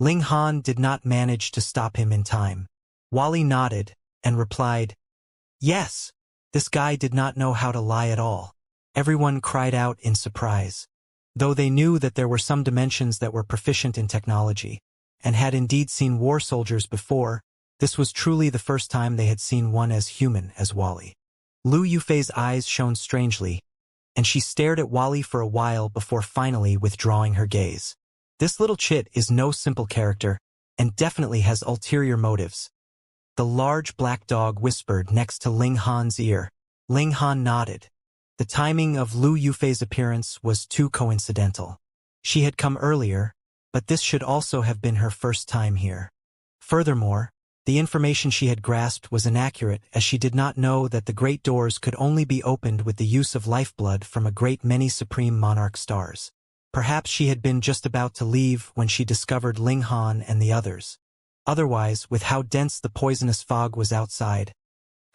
Ling Han did not manage to stop him in time. Wally nodded and replied, "Yes." This guy did not know how to lie at all. Everyone cried out in surprise. Though they knew that there were some dimensions that were proficient in technology, and had indeed seen war soldiers before, this was truly the first time they had seen one as human as Wally. Lu Yufei's eyes shone strangely, and she stared at Wally for a while before finally withdrawing her gaze. This little chit is no simple character, and definitely has ulterior motives. The large black dog whispered next to Ling Han's ear. Ling Han nodded. The timing of Lu Yufei's appearance was too coincidental. She had come earlier, but this should also have been her first time here. Furthermore, the information she had grasped was inaccurate, as she did not know that the great doors could only be opened with the use of lifeblood from a great many supreme monarch stars. Perhaps she had been just about to leave when she discovered Ling Han and the others. Otherwise, with how dense the poisonous fog was outside,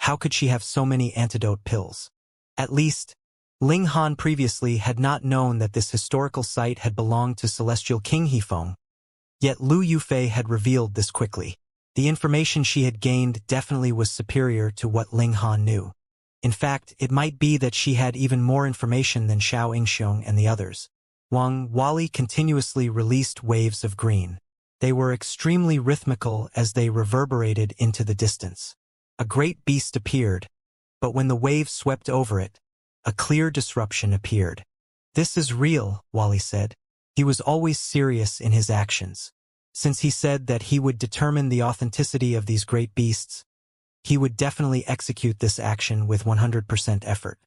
how could she have so many antidote pills? At least, Ling Han previously had not known that this historical site had belonged to Celestial King Hifeng. Yet Lu Yufei had revealed this quickly. The information she had gained definitely was superior to what Ling Han knew. In fact, it might be that she had even more information than Xiao Yingxiong and the others. Wally continuously released waves of green. They were extremely rhythmical as they reverberated into the distance. A great beast appeared, but when the wave swept over it, a clear disruption appeared. "This is real," Wally said. He was always serious in his actions. Since he said that he would determine the authenticity of these great beasts, he would definitely execute this action with 100% effort.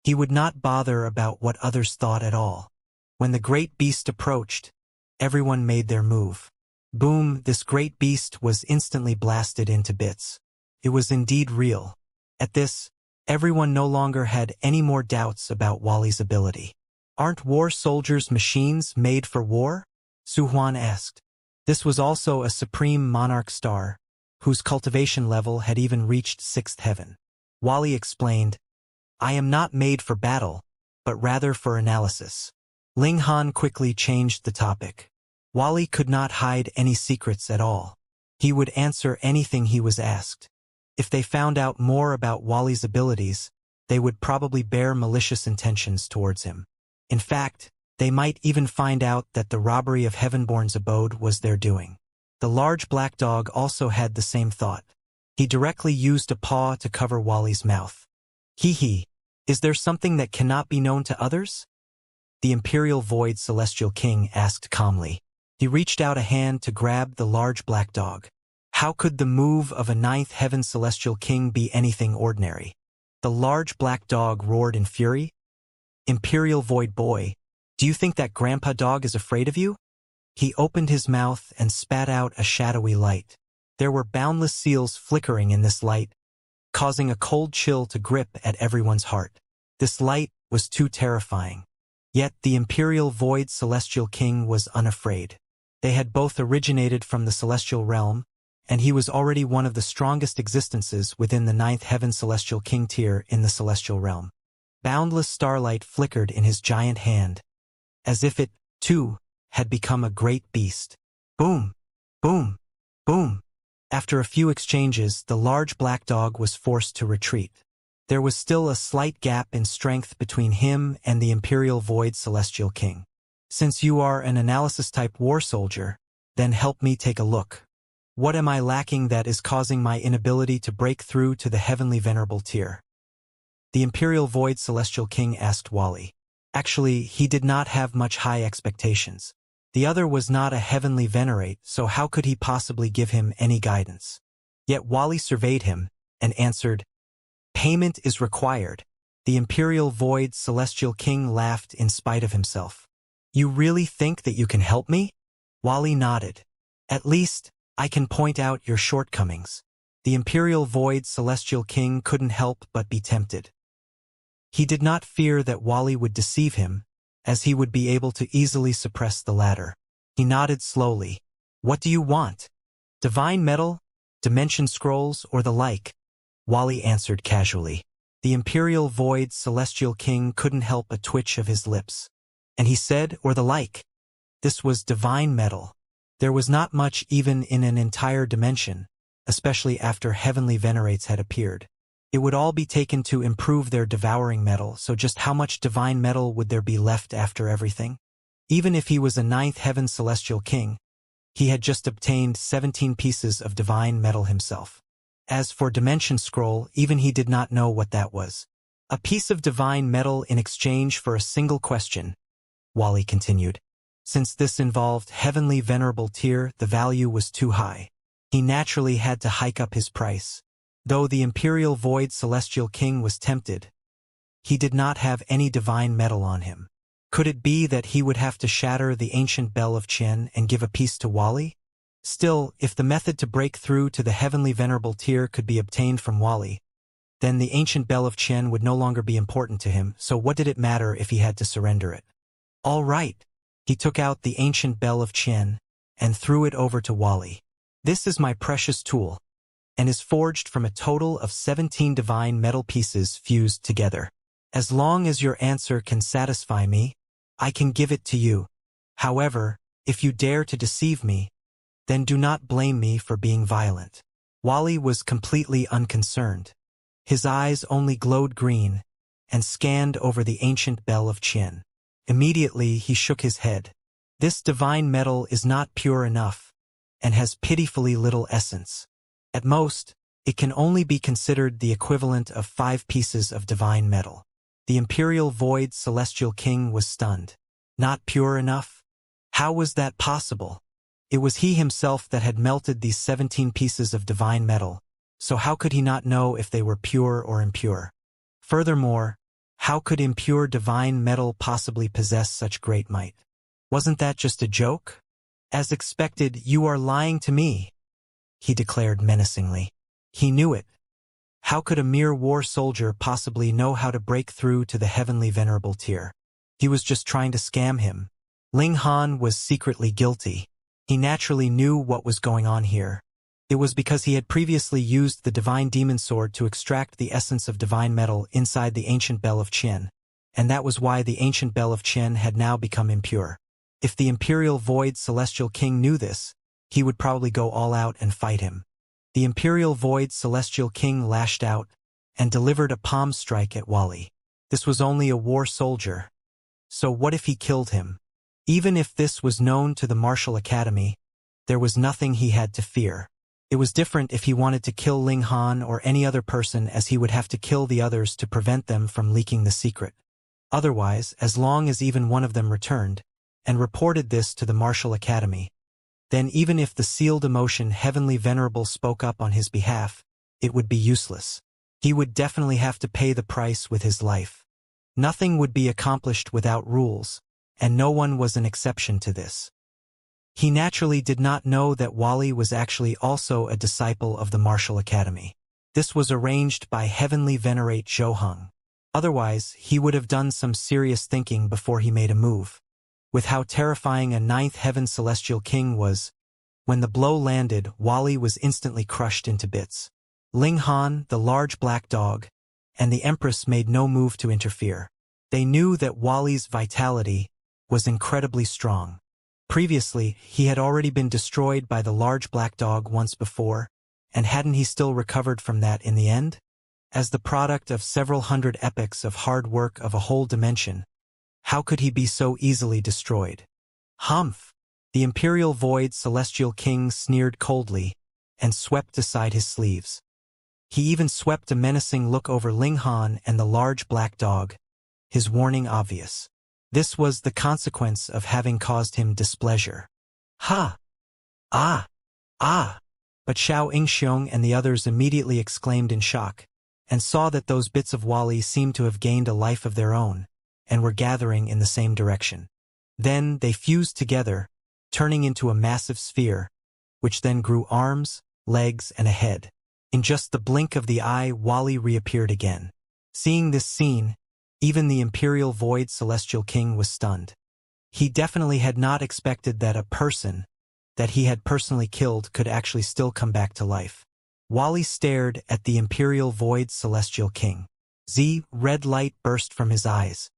He would not bother about what others thought at all. When the great beast approached, everyone made their move. Boom, this great beast was instantly blasted into bits. It was indeed real. At this, everyone no longer had any more doubts about Wally's ability. "Aren't war soldiers machines made for war?" Su Huan asked. This was also a supreme monarch star, whose cultivation level had even reached 6th heaven. Wally explained, "I am not made for battle, but rather for analysis." Ling Han quickly changed the topic. Wally could not hide any secrets at all. He would answer anything he was asked. If they found out more about Wally's abilities, they would probably bear malicious intentions towards him. In fact, they might even find out that the robbery of Heavenborn's abode was their doing. The large black dog also had the same thought. He directly used a paw to cover Wally's mouth. "Hee, is there something that cannot be known to others?" The Imperial Void Celestial King asked calmly. He reached out a hand to grab the large black dog. How could the move of a 9th heaven Celestial King be anything ordinary? The large black dog roared in fury. "Imperial Void Boy, do you think that Grandpa Dog is afraid of you?" He opened his mouth and spat out a shadowy light. There were boundless seals flickering in this light, causing a cold chill to grip at everyone's heart. This light was too terrifying. Yet the Imperial Void Celestial King was unafraid. They had both originated from the Celestial Realm, and he was already one of the strongest existences within the 9th heaven Celestial King tier in the Celestial Realm. Boundless starlight flickered in his giant hand, as if it, too, had become a great beast. Boom! Boom! Boom! After a few exchanges, the large black dog was forced to retreat. There was still a slight gap in strength between him and the Imperial Void Celestial King. "Since you are an analysis-type war soldier, then help me take a look. What am I lacking that is causing my inability to break through to the Heavenly Venerable tier?" The Imperial Void Celestial King asked Wally. Actually, he did not have much high expectations. The other was not a Heavenly Venerate, so how could he possibly give him any guidance? Yet Wally surveyed him and answered, "Payment is required." The Imperial Void Celestial King laughed in spite of himself. "You really think that you can help me?" Wally nodded. "At least, I can point out your shortcomings." The Imperial Void Celestial King couldn't help but be tempted. He did not fear that Wally would deceive him, as he would be able to easily suppress the latter. He nodded slowly. "What do you want? Divine metal, dimension scrolls, or the like?" Wally answered casually. The Imperial Void Celestial King couldn't help a twitch of his lips. And he said, "or the like." This was divine metal. There was not much even in an entire dimension, especially after heavenly venerates had appeared. It would all be taken to improve their devouring metal, so just how much divine metal would there be left after everything? Even if he was a ninth heaven celestial king, he had just obtained 17 pieces of divine metal himself. As for Dimension Scroll, even he did not know what that was. A piece of divine metal in exchange for a single question, Wally continued. Since this involved heavenly venerable tier, the value was too high. He naturally had to hike up his price. Though the Imperial Void Celestial King was tempted, he did not have any divine metal on him. Could it be that he would have to shatter the ancient bell of Qian and give a piece to Wally? Still, if the method to break through to the heavenly venerable tier could be obtained from Wally, then the ancient bell of Qian would no longer be important to him, so what did it matter if he had to surrender it? All right. He took out the ancient bell of Qian and threw it over to Wally. This is my precious tool, and is forged from a total of 17 divine metal pieces fused together. As long as your answer can satisfy me, I can give it to you. However, if you dare to deceive me, then do not blame me for being violent. Wally was completely unconcerned. His eyes only glowed green and scanned over the ancient bell of Qian. Immediately he shook his head. This divine metal is not pure enough and has pitifully little essence. At most, it can only be considered the equivalent of 5 pieces of divine metal. The Imperial Void Celestial King was stunned. Not pure enough? How was that possible? It was he himself that had melted these 17 pieces of divine metal, so how could he not know if they were pure or impure? Furthermore, how could impure divine metal possibly possess such great might? Wasn't that just a joke? As expected, you are lying to me, he declared menacingly. He knew it. How could a mere war soldier possibly know how to break through to the heavenly venerable tier? He was just trying to scam him. Ling Han was secretly guilty. He naturally knew what was going on here. It was because he had previously used the divine demon sword to extract the essence of divine metal inside the ancient bell of Qian, and that was why the ancient bell of Qian had now become impure. If the Imperial Void Celestial King knew this, he would probably go all out and fight him. The Imperial Void Celestial King lashed out and delivered a palm strike at Wally. This was only a war soldier. So what if he killed him? Even if this was known to the Martial Academy, there was nothing he had to fear. It was different if he wanted to kill Ling Han or any other person, as he would have to kill the others to prevent them from leaking the secret. Otherwise, as long as even one of them returned and reported this to the Martial Academy, then even if the sealed emotion Heavenly Venerable spoke up on his behalf, it would be useless. He would definitely have to pay the price with his life. Nothing would be accomplished without rules, and no one was an exception to this. He naturally did not know that Wally was actually also a disciple of the Martial Academy. This was arranged by Heavenly Venerate Zhou. Otherwise, he would have done some serious thinking before he made a move. With how terrifying a ninth heaven celestial king was, when the blow landed, Wally was instantly crushed into bits. Ling Han, the large black dog, and the Empress made no move to interfere. They knew that Wally's vitality was incredibly strong. Previously, he had already been destroyed by the large black dog once before, and hadn't he still recovered from that in the end? As the product of several hundred epochs of hard work of a whole dimension, how could he be so easily destroyed? Humph! The Imperial Void Celestial King sneered coldly and swept aside his sleeves. He even swept a menacing look over Ling Han and the large black dog, his warning obvious. This was the consequence of having caused him displeasure. Ha! Ah! Ah! But Xianxia and the others immediately exclaimed in shock, and saw that those bits of Wally seemed to have gained a life of their own, and were gathering in the same direction. Then they fused together, turning into a massive sphere, which then grew arms, legs, and a head. In just the blink of the eye, Wally reappeared again. Seeing this scene, even the Imperial Void Celestial King was stunned. He definitely had not expected that a person that he had personally killed could actually still come back to life. Wally stared at the Imperial Void Celestial King. Red light burst from his eyes.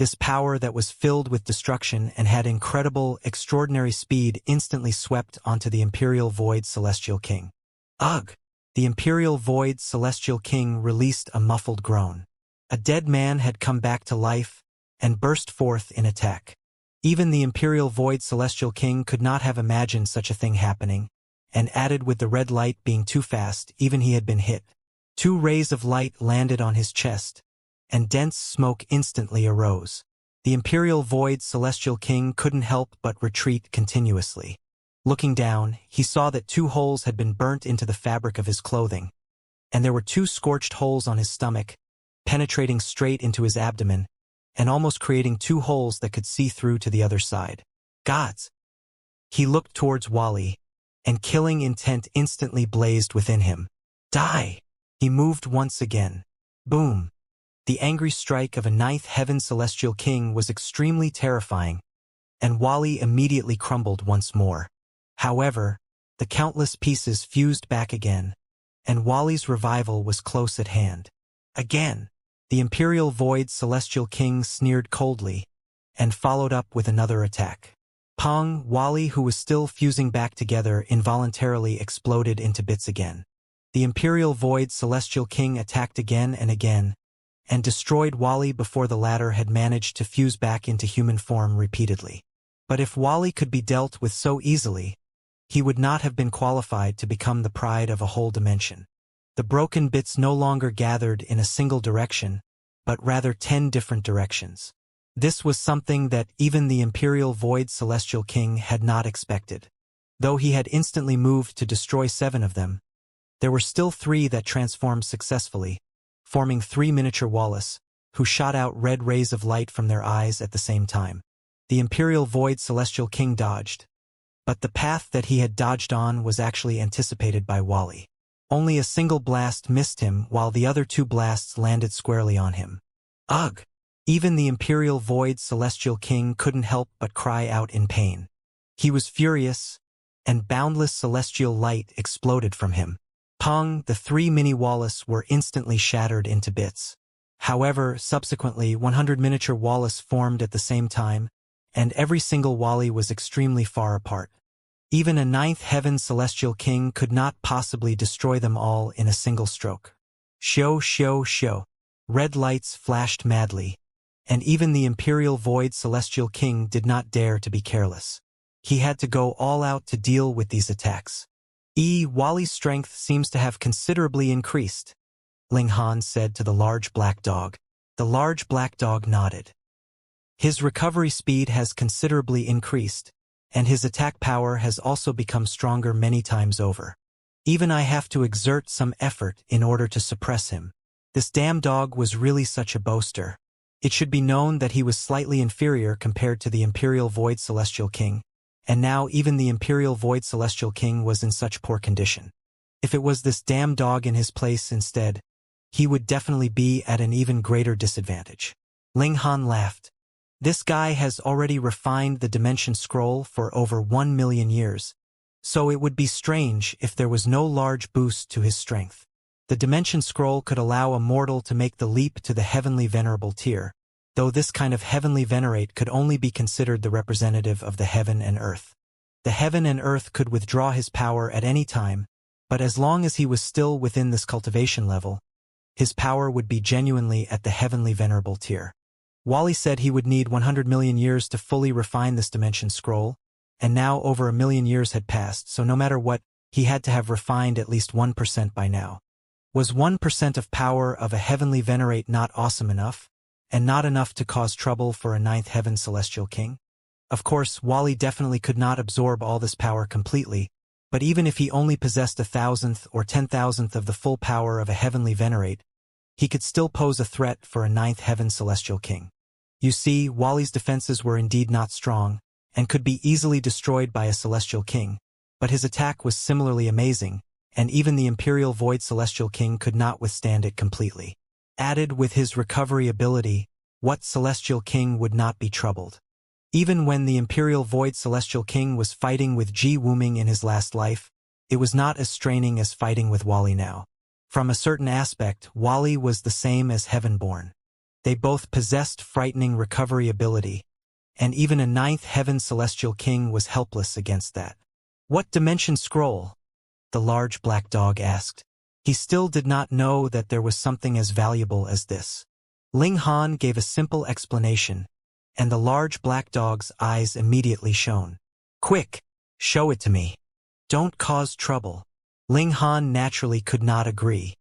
This power that was filled with destruction and had incredible, extraordinary speed instantly swept onto the Imperial Void Celestial King. Ugh! The Imperial Void Celestial King released a muffled groan. A dead man had come back to life and burst forth in attack. Even the Imperial Void Celestial King could not have imagined such a thing happening, and added with the red light being too fast, even he had been hit. 2 rays of light landed on his chest, and dense smoke instantly arose. The Imperial Void Celestial King couldn't help but retreat continuously. Looking down, he saw that 2 holes had been burnt into the fabric of his clothing, and there were 2 scorched holes on his stomach, penetrating straight into his abdomen, and almost creating 2 holes that could see through to the other side. Gods! He looked towards Wally, and killing intent instantly blazed within him. Die! He moved once again. Boom! The angry strike of a 9th Heaven Celestial King was extremely terrifying, and Wally immediately crumbled once more. However, the countless pieces fused back again, and Wally's revival was close at hand. Again, the Imperial Void Celestial King sneered coldly, and followed up with another attack. Pong! Wally, who was still fusing back together, involuntarily exploded into bits again. The Imperial Void Celestial King attacked again and again, and destroyed Wally before the latter had managed to fuse back into human form repeatedly. But if Wally could be dealt with so easily, he would not have been qualified to become the pride of a whole dimension. The broken bits no longer gathered in a single direction, but rather 10 different directions. This was something that even the Imperial Void Celestial King had not expected. Though he had instantly moved to destroy 7 of them, there were still 3 that transformed successfully, forming 3 miniature Wallace, who shot out red rays of light from their eyes at the same time. The Imperial Void Celestial King dodged, but the path that he had dodged on was actually anticipated by Wally. Only a single blast missed him, while the other 2 blasts landed squarely on him. Ugh! Even the Imperial Void Celestial King couldn't help but cry out in pain. He was furious, and boundless celestial light exploded from him. Pong! The 3 mini Wallace were instantly shattered into bits. However, subsequently 100 miniature Wallace formed at the same time, and every single Wally was extremely far apart. Even a 9th Heaven Celestial King could not possibly destroy them all in a single stroke. Show. Red lights flashed madly, and even the Imperial Void Celestial King did not dare to be careless. He had to go all out to deal with these attacks. Wally's strength seems to have considerably increased, Ling Han said to the large black dog. The large black dog nodded. His recovery speed has considerably increased, and his attack power has also become stronger many times over. Even I have to exert some effort in order to suppress him. This damn dog was really such a boaster. It should be known that he was slightly inferior compared to the Imperial Void Celestial King, and now even the Imperial Void Celestial King was in such poor condition. If it was this damn dog in his place instead, he would definitely be at an even greater disadvantage. Ling Han laughed. This guy has already refined the Dimension Scroll for over 1 million years, so it would be strange if there was no large boost to his strength. The Dimension Scroll could allow a mortal to make the leap to the Heavenly Venerable tier, though this kind of Heavenly Venerate could only be considered the representative of the Heaven and Earth. The Heaven and Earth could withdraw his power at any time, but as long as he was still within this cultivation level, his power would be genuinely at the Heavenly Venerable tier. Wally said he would need 100 million years to fully refine this Dimension Scroll, and now over 1 million years had passed, so no matter what, he had to have refined at least 1% by now. Was 1% of power of a Heavenly Venerate not awesome enough, and not enough to cause trouble for a 9th Heaven Celestial King? Of course, Wally definitely could not absorb all this power completely, but even if he only possessed 1,000th or 10,000th of the full power of a Heavenly Venerate, he could still pose a threat for a 9th Heaven Celestial King. You see, Wally's defenses were indeed not strong, and could be easily destroyed by a Celestial King, but his attack was similarly amazing, and even the Imperial Void Celestial King could not withstand it completely. Added with his recovery ability, what Celestial King would not be troubled? Even when the Imperial Void Celestial King was fighting with Ji Wuming in his last life, it was not as straining as fighting with Wally now. From a certain aspect, Wally was the same as Heavenborn. They both possessed frightening recovery ability, and even a ninth heaven celestial king was helpless against that. What dimension scroll? The large black dog asked. He still did not know that there was something as valuable as this. Ling Han gave a simple explanation, and the large black dog's eyes immediately shone. Quick, show it to me. Don't cause trouble. Ling Han naturally could not agree.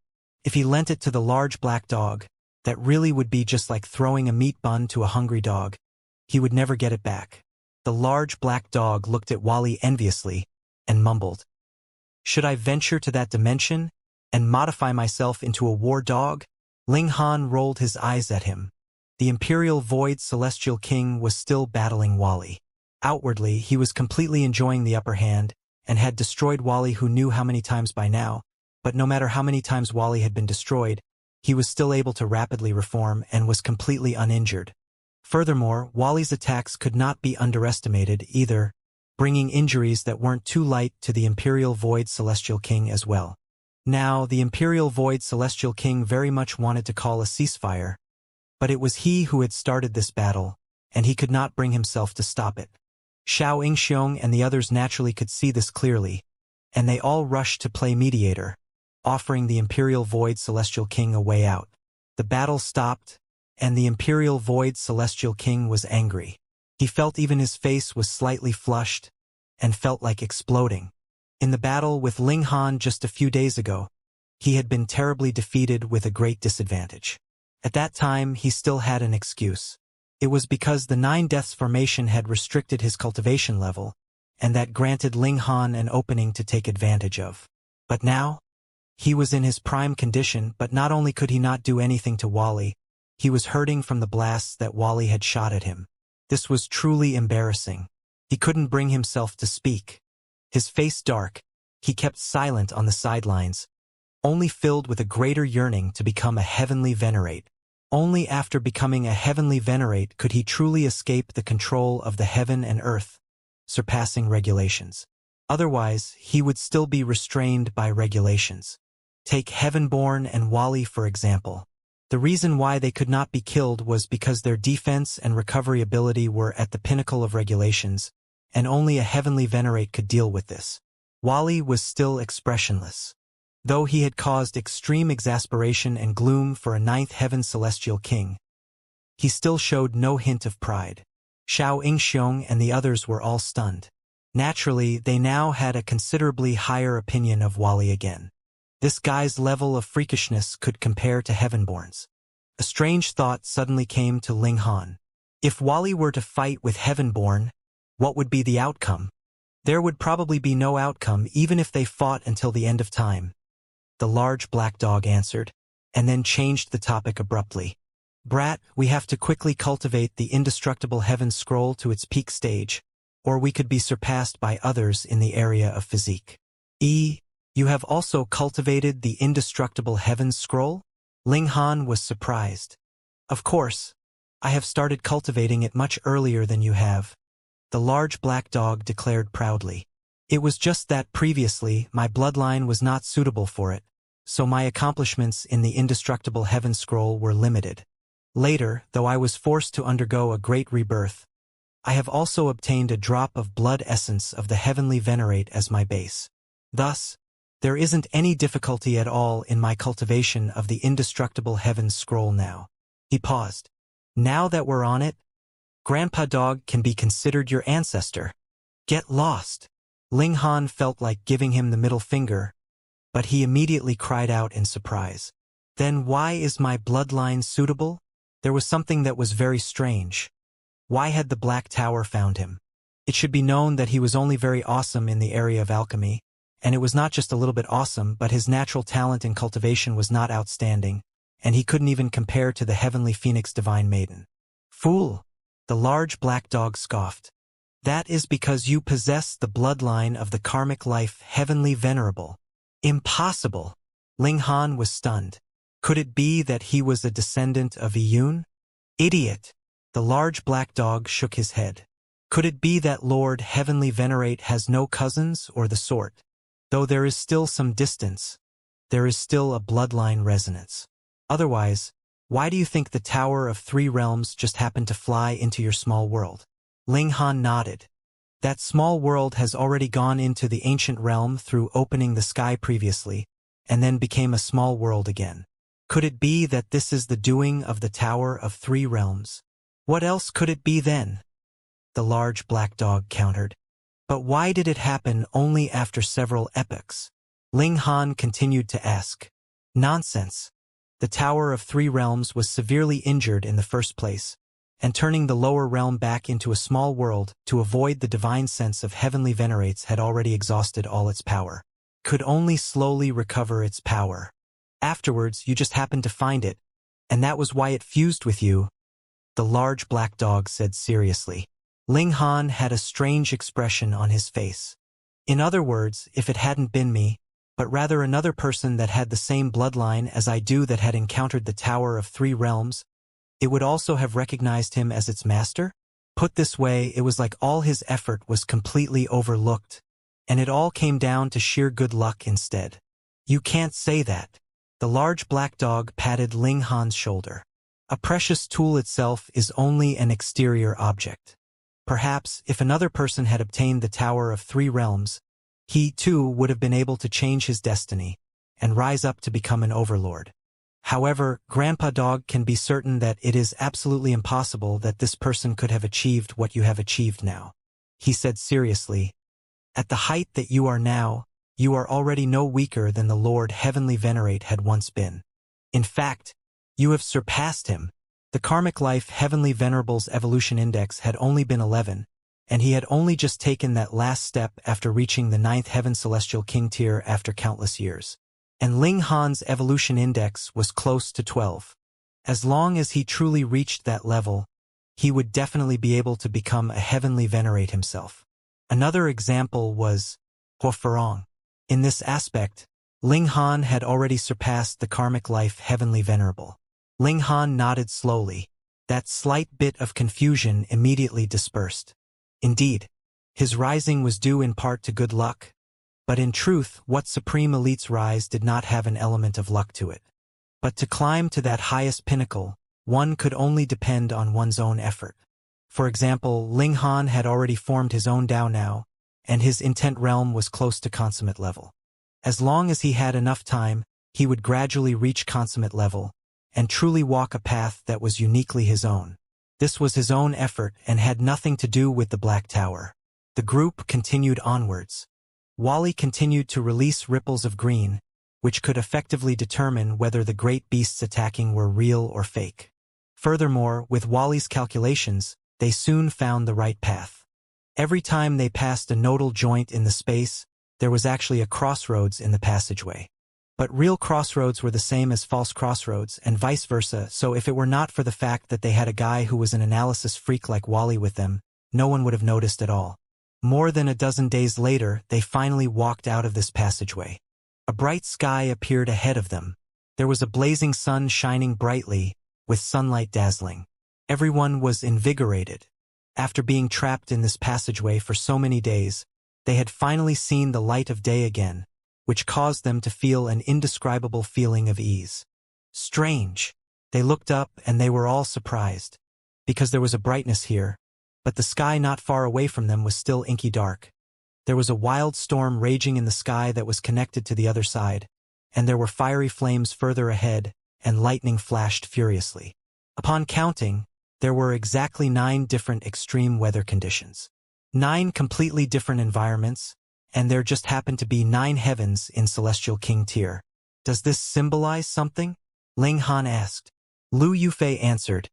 If he lent it to the large black dog, that really would be just like throwing a meat bun to a hungry dog. He would never get it back. The large black dog looked at Wally enviously and mumbled, "Should I venture to that dimension and modify myself into a war dog?" Ling Han rolled his eyes at him. The Imperial Void Celestial King was still battling Wally. Outwardly, he was completely enjoying the upper hand and had destroyed Wally who knew how many times by now, but no matter how many times Wally had been destroyed, he was still able to rapidly reform and was completely uninjured. Furthermore, Wally's attacks could not be underestimated either, bringing injuries that weren't too light to the Imperial Void Celestial King as well. Now, the Imperial Void Celestial King very much wanted to call a ceasefire, but it was he who had started this battle, and he could not bring himself to stop it. Xianxia and the others naturally could see this clearly, and they all rushed to play mediator, offering the Imperial Void Celestial King a way out. The battle stopped, and the Imperial Void Celestial King was angry. He felt even his face was slightly flushed, and felt like exploding. In the battle with Ling Han just a few days ago, he had been terribly defeated with a great disadvantage. At that time, he still had an excuse. It was because the 9 Deaths formation had restricted his cultivation level, and that granted Ling Han an opening to take advantage of. But now, he was in his prime condition, but not only could he not do anything to Wally, he was hurting from the blasts that Wally had shot at him. This was truly embarrassing. He couldn't bring himself to speak. His face dark, he kept silent on the sidelines, only filled with a greater yearning to become a heavenly venerate. Only after becoming a heavenly venerate could he truly escape the control of the heaven and earth, surpassing regulations. Otherwise, he would still be restrained by regulations. Take Heavenborn and Wally for example. The reason why they could not be killed was because their defense and recovery ability were at the pinnacle of regulations, and only a heavenly venerate could deal with this. Wally was still expressionless. Though he had caused extreme exasperation and gloom for a 9th heaven celestial king, he still showed no hint of pride. Xianxia and the others were all stunned. Naturally, they now had a considerably higher opinion of Wally again. This guy's level of freakishness could compare to Heavenborn's. A strange thought suddenly came to Ling Han. If Wally were to fight with Heavenborn, what would be the outcome? There would probably be no outcome even if they fought until the end of time. The large black dog answered, and then changed the topic abruptly. Brat, we have to quickly cultivate the indestructible heaven scroll to its peak stage, or we could be surpassed by others in the area of physique. You have also cultivated the indestructible heaven scroll? Ling Han was surprised. Of course, I have started cultivating it much earlier than you have, the large black dog declared proudly. It was just that previously my bloodline was not suitable for it, so my accomplishments in the indestructible heaven scroll were limited. Later, though I was forced to undergo a great rebirth, I have also obtained a drop of blood essence of the heavenly venerate as my base. Thus, there isn't any difficulty at all in my cultivation of the indestructible heaven scroll now. He paused. Now that we're on it, Grandpa Dog can be considered your ancestor. Get lost. Ling Han felt like giving him the middle finger, but he immediately cried out in surprise. Then why is my bloodline suitable? There was something that was very strange. Why had the Black Tower found him? It should be known that he was only very awesome in the area of alchemy, and it was not just a little bit awesome, but his natural talent in cultivation was not outstanding, and he couldn't even compare to the heavenly phoenix divine maiden. Fool! The large black dog scoffed. That is because you possess the bloodline of the karmic life heavenly venerable. Impossible! Ling Han was stunned. Could it be that he was a descendant of Iyun? Idiot! The large black dog shook his head. Could it be that Lord Heavenly Venerate has no cousins or the sort? Though there is still some distance, there is still a bloodline resonance. Otherwise, Why do you think the Tower of Three Realms just happened to fly into your small world? Ling Han nodded. That small world has already gone into the ancient realm through opening the sky previously, and then became a small world again. Could it be that this is the doing of the Tower of Three Realms? What else could it be then? The large black dog countered. But why did it happen only after several epochs? Ling Han continued to ask. Nonsense. The Tower of Three Realms was severely injured in the first place, and turning the lower realm back into a small world to avoid the divine sense of heavenly venerates had already exhausted all its power. Could only slowly recover its power. Afterwards, you just happened to find it, and that was why it fused with you, the large black dog said seriously. Ling Han had a strange expression on his face. In other words, if it hadn't been me, but rather another person that had the same bloodline as I do that had encountered the Tower of Three Realms, it would also have recognized him as its master? Put this way, it was like all his effort was completely overlooked, and it all came down to sheer good luck instead. You can't say that. The large black dog patted Ling Han's shoulder. A precious tool itself is only an exterior object. Perhaps, if another person had obtained the Tower of Three Realms, he, too, would have been able to change his destiny and rise up to become an overlord. However, Grandpa Dog can be certain that it is absolutely impossible that this person could have achieved what you have achieved now. He said seriously, at the height that you are now, you are already no weaker than the Lord Heavenly Venerate had once been. In fact, you have surpassed him. The Karmic Life Heavenly Venerable's evolution index had only been 11, and he had only just taken that last step after reaching the 9th Heaven Celestial King tier after countless years. And Ling Han's evolution index was close to 12. As long as he truly reached that level, he would definitely be able to become a Heavenly Venerate himself. Another example was Huofarong. In this aspect, Ling Han had already surpassed the Karmic Life Heavenly Venerable. Ling Han nodded slowly. That slight bit of confusion immediately dispersed. Indeed, his rising was due in part to good luck, but in truth, what Supreme Elite's rise did not have an element of luck to it. But to climb to that highest pinnacle, one could only depend on one's own effort. For example, Ling Han had already formed his own Dao now, and his intent realm was close to consummate level. As long as he had enough time, he would gradually reach consummate level, and truly walk a path that was uniquely his own. This was his own effort and had nothing to do with the Black Tower. The group continued onwards. Wally continued to release ripples of green, which could effectively determine whether the great beasts attacking were real or fake. Furthermore, with Wally's calculations, they soon found the right path. Every time they passed a nodal joint in the space, there was actually a crossroads in the passageway. But real crossroads were the same as false crossroads, and vice versa, so if it were not for the fact that they had a guy who was an analysis freak like Wally with them, no one would have noticed at all. More than a dozen days later, they finally walked out of this passageway. A bright sky appeared ahead of them. There was a blazing sun shining brightly, with sunlight dazzling. Everyone was invigorated. After being trapped in this passageway for so many days, they had finally seen the light of day again, which caused them to feel an indescribable feeling of ease. Strange. They looked up and they were all surprised, because there was a brightness here, but the sky not far away from them was still inky dark. There was a wild storm raging in the sky that was connected to the other side, and there were fiery flames further ahead, and lightning flashed furiously. Upon counting, there were exactly 9 different extreme weather conditions. 9 completely different environments, and there just happened to be 9 heavens in Celestial King tier. Does this symbolize something? Ling Han asked. Lu Yufei answered,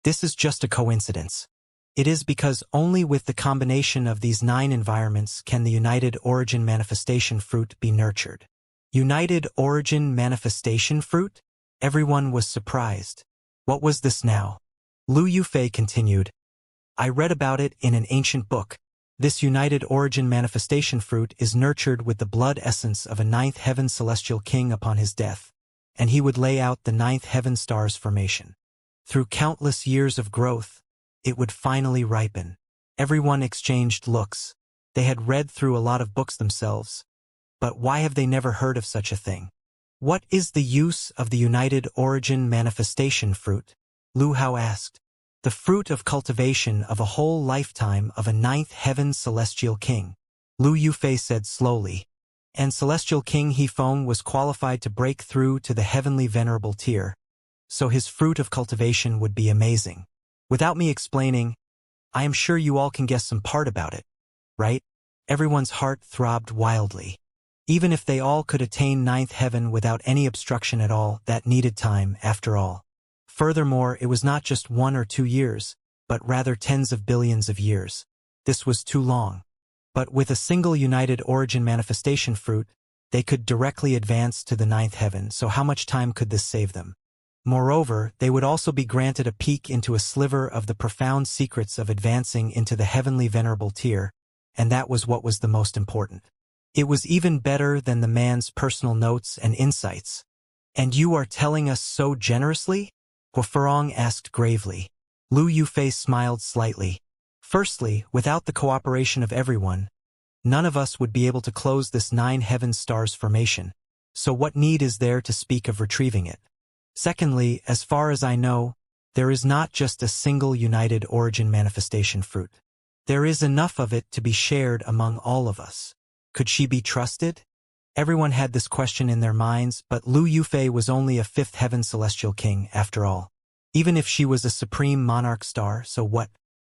this is just a coincidence. It is because only with the combination of these 9 environments can the United Origin Manifestation Fruit be nurtured. United Origin Manifestation Fruit? Everyone was surprised. What was this now? Lu Yufei continued, I read about it in an ancient book. This United Origin Manifestation Fruit is nurtured with the blood essence of a 9th Heaven Celestial King upon his death, and he would lay out the 9th Heaven Star's formation. Through countless years of growth, it would finally ripen. Everyone exchanged looks. They had read through a lot of books themselves, but why have they never heard of such a thing? What is the use of the United Origin Manifestation fruit? Lu Hao asked. The fruit of cultivation of a whole lifetime of a ninth heaven celestial king, Lu Yufei said slowly. And celestial king He Feng was qualified to break through to the heavenly venerable tier, so his fruit of cultivation would be amazing. Without me explaining, I am sure you all can guess some part about it, right? Everyone's heart throbbed wildly. Even if they all could attain ninth heaven without any obstruction at all, that needed time, after all. Furthermore, it was not just 1 or 2 years, but rather tens of billions of years. This was too long. But with a single United Origin Manifestation fruit, they could directly advance to the ninth heaven, so how much time could this save them? Moreover, they would also be granted a peek into a sliver of the profound secrets of advancing into the heavenly venerable tier, and that was what was the most important. It was even better than the man's personal notes and insights. And you are telling us so generously? Huafeng asked gravely. Lu Yufei smiled slightly. Firstly, without the cooperation of everyone, none of us would be able to close this 9 heaven stars formation, so what need is there to speak of retrieving it? Secondly, as far as I know, there is not just a single United Origin Manifestation fruit. There is enough of it to be shared among all of us. Could she be trusted? Everyone had this question in their minds, but Lu Yufei was only a 5th heaven celestial king, after all. Even if she was a supreme monarch star, so what?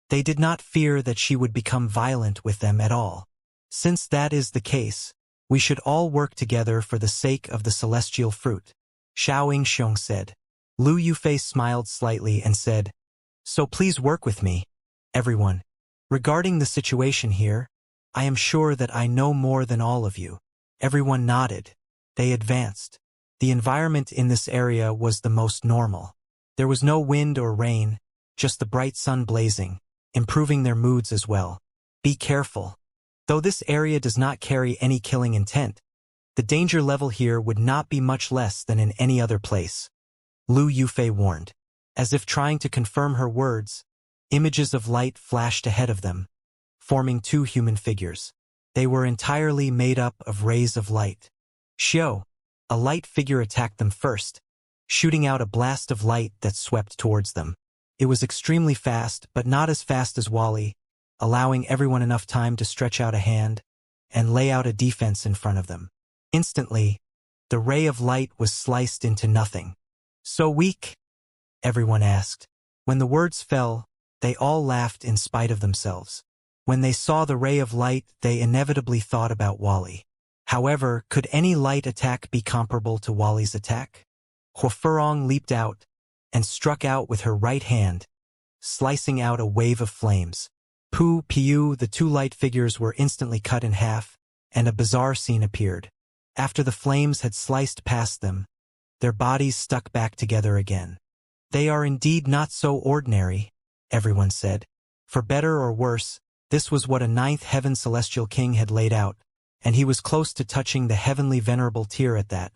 They did not fear that she would become violent with them at all. Since that is the case, we should all work together for the sake of the celestial fruit, Xianxia said. Lu Yufei smiled slightly and said, so please work with me, everyone. Regarding the situation here, I am sure that I know more than all of you. Everyone nodded. They advanced. The environment in this area was the most normal. There was no wind or rain, just the bright sun blazing, improving their moods as well. Be careful. Though this area does not carry any killing intent, the danger level here would not be much less than in any other place. Lu Yufei warned. As if trying to confirm her words, images of light flashed ahead of them, forming 2 human figures. They were entirely made up of rays of light. Xiao, a light figure attacked them first, shooting out a blast of light that swept towards them. It was extremely fast, but not as fast as Wally, allowing everyone enough time to stretch out a hand and lay out a defense in front of them. Instantly, the ray of light was sliced into nothing. So weak? Everyone asked. When the words fell, they all laughed in spite of themselves. When they saw the ray of light, they inevitably thought about Wally. However, could any light attack be comparable to Wally's attack? Huafeng leaped out and struck out with her right hand, slicing out a wave of flames. Piu, the 2 light figures were instantly cut in half, and a bizarre scene appeared. After the flames had sliced past them, their bodies stuck back together again. They are indeed not so ordinary, everyone said. For better or worse, this was what a 9th heaven celestial king had laid out, and he was close to touching the heavenly venerable tier at that.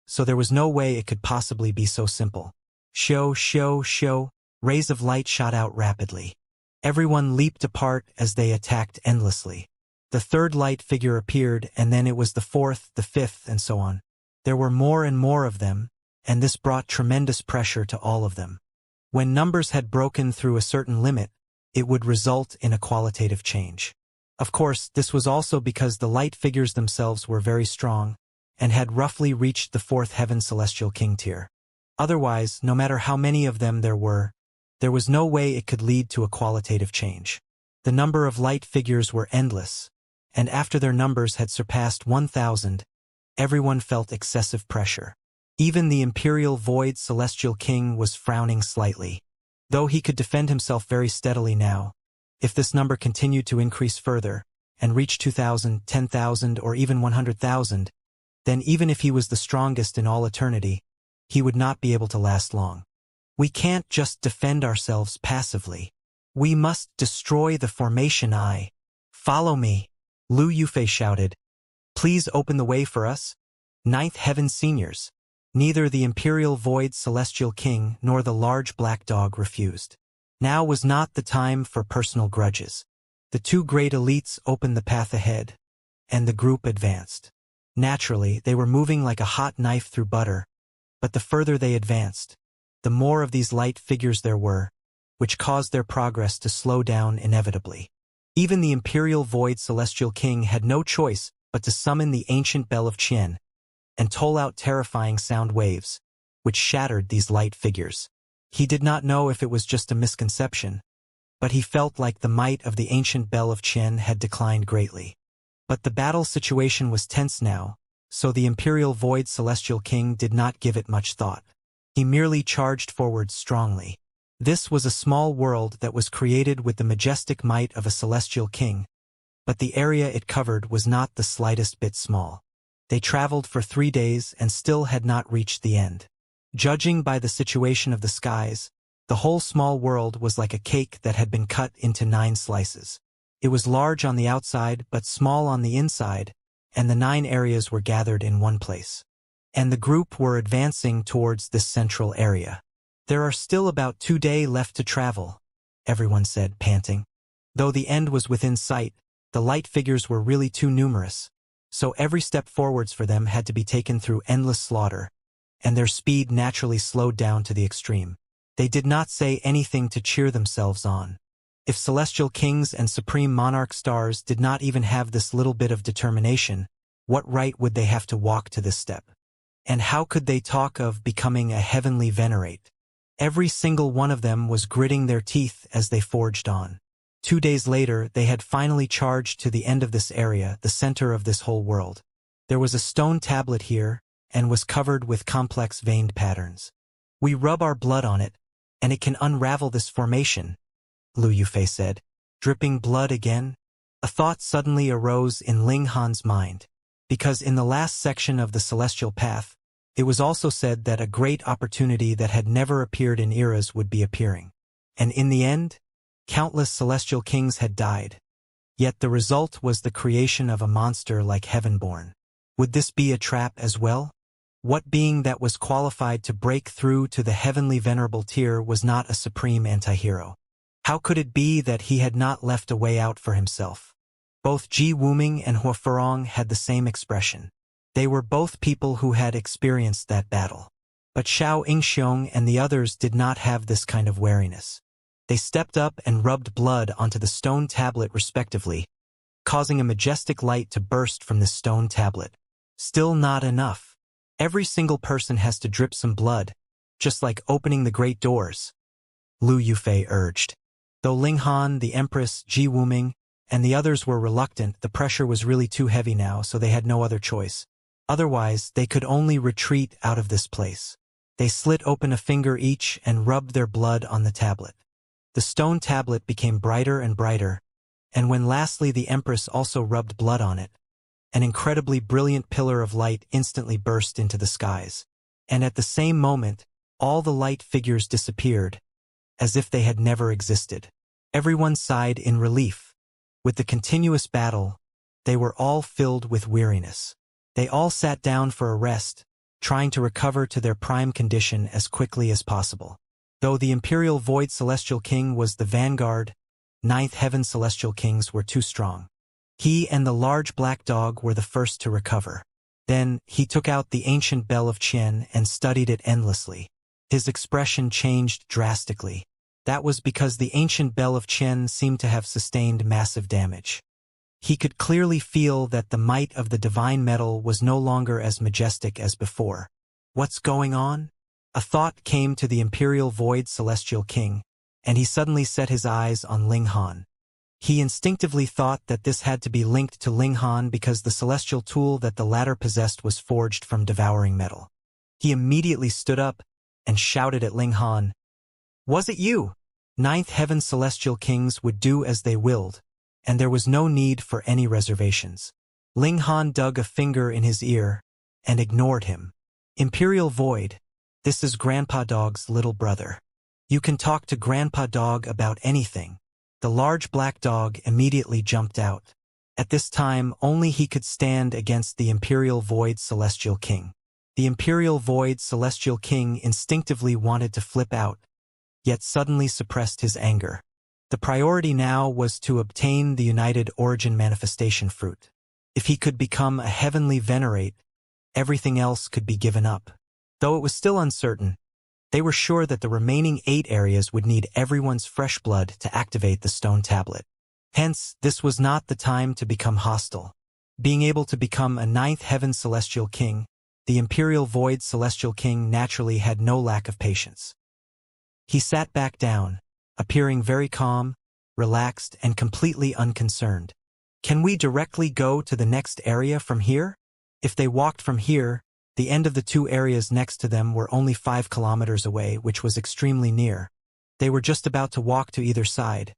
So there was no way it could possibly be so simple. Shoo, rays of light shot out rapidly. Everyone leaped apart as they attacked endlessly. The 3rd light figure appeared, and then it was the 4th, the 5th, and so on. There were more and more of them, and this brought tremendous pressure to all of them. When numbers had broken through a certain limit, it would result in a qualitative change. Of course, this was also because the light figures themselves were very strong and had roughly reached the 4th heaven celestial king tier. Otherwise, no matter how many of them there was no way it could lead to a qualitative change. The number of light figures were endless, and after their numbers had surpassed 1,000, everyone felt excessive pressure. Even the Imperial Void Celestial King was frowning slightly. Though he could defend himself very steadily now, if this number continued to increase further, and reach 2,000, 10,000, or even 100,000, then even if he was the strongest in all eternity, he would not be able to last long. We can't just defend ourselves passively. We must destroy the formation. Follow me, Lu Yufei shouted. Please open the way for us, 9th heaven seniors. Neither the Imperial Void Celestial King nor the large black dog refused. Now was not the time for personal grudges. The 2 great elites opened the path ahead, and the group advanced. Naturally, they were moving like a hot knife through butter, but the further they advanced, the more of these light figures there were, which caused their progress to slow down inevitably. Even the Imperial Void Celestial King had no choice but to summon the ancient bell of Qian and toll out terrifying sound waves, which shattered these light figures. He did not know if it was just a misconception, but he felt like the might of the ancient bell of Qian had declined greatly. But the battle situation was tense now, so the Imperial Void Celestial King did not give it much thought. He merely charged forward strongly. This was a small world that was created with the majestic might of a celestial king, but the area it covered was not the slightest bit small. They traveled for 3 days and still had not reached the end. Judging by the situation of the skies, the whole small world was like a cake that had been cut into 9 slices. It was large on the outside but small on the inside, and the 9 areas were gathered in one place. And the group were advancing towards this central area. "There are still about 2 days left to travel," everyone said, panting. Though the end was within sight, the light figures were really too numerous, so every step forwards for them had to be taken through endless slaughter, and their speed naturally slowed down to the extreme. They did not say anything to cheer themselves on. If celestial kings and supreme monarch stars did not even have this little bit of determination, what right would they have to walk to this step? And how could they talk of becoming a heavenly venerate? Every single one of them was gritting their teeth as they forged on. 2 days later, they had finally charged to the end of this area, the center of this whole world. There was a stone tablet here, and was covered with complex veined patterns. "We rub our blood on it, and it can unravel this formation," Lu Yufei said. "Dripping blood again?" A thought suddenly arose in Ling Han's mind, because in the last section of the Celestial Path, it was also said that a great opportunity that had never appeared in eras would be appearing. And in the end, countless celestial kings had died. Yet the result was the creation of a monster like Heavenborn. Would this be a trap as well? What being that was qualified to break through to the heavenly venerable tier was not a supreme antihero? How could it be that he had not left a way out for himself? Both Ji Wuming and Hua Ferong had the same expression. They were both people who had experienced that battle. But Xiao Yingxiong and the others did not have this kind of wariness. They stepped up and rubbed blood onto the stone tablet respectively, causing a majestic light to burst from this stone tablet. Still not enough. Every single person has to drip some blood, just like opening the great doors, Lu Yufei urged. Though Ling Han, the Empress, Ji Wuming, and the others were reluctant, the pressure was really too heavy now, so they had no other choice. Otherwise, they could only retreat out of this place. They slit open a finger each and rubbed their blood on the tablet. The stone tablet became brighter and brighter, and when lastly the Empress also rubbed blood on it, an incredibly brilliant pillar of light instantly burst into the skies. And at the same moment, all the light figures disappeared, as if they had never existed. Everyone sighed in relief. With the continuous battle, they were all filled with weariness. They all sat down for a rest, trying to recover to their prime condition as quickly as possible. Though the Imperial Void Celestial King was the vanguard, 9th Heaven Celestial Kings were too strong. He and the large black dog were the first to recover. Then, he took out the ancient bell of Qian and studied it endlessly. His expression changed drastically. That was because the ancient bell of Qian seemed to have sustained massive damage. He could clearly feel that the might of the divine metal was no longer as majestic as before. What's going on? A thought came to the Imperial Void Celestial King, and he suddenly set his eyes on Ling Han. He instinctively thought that this had to be linked to Ling Han because the celestial tool that the latter possessed was forged from devouring metal. He immediately stood up and shouted at Ling Han, "Was it you?" 9th Heaven Celestial Kings would do as they willed, and there was no need for any reservations. Ling Han dug a finger in his ear and ignored him. "Imperial Void, this is Grandpa Dog's little brother. You can talk to Grandpa Dog about anything." The large black dog immediately jumped out. At this time, only he could stand against the Imperial Void Celestial King. The Imperial Void Celestial King instinctively wanted to flip out, yet suddenly suppressed his anger. The priority now was to obtain the United Origin Manifestation Fruit. If he could become a heavenly venerate, everything else could be given up. Though it was still uncertain, they were sure that the remaining 8 areas would need everyone's fresh blood to activate the stone tablet. Hence, this was not the time to become hostile. Being able to become a 9th heaven celestial king, the imperial void celestial king naturally had no lack of patience. He sat back down, appearing very calm, relaxed, and completely unconcerned. Can we directly go to the next area from here? If they walked from here, the end of the 2 areas next to them were only 5 kilometers away, which was extremely near. They were just about to walk to either side,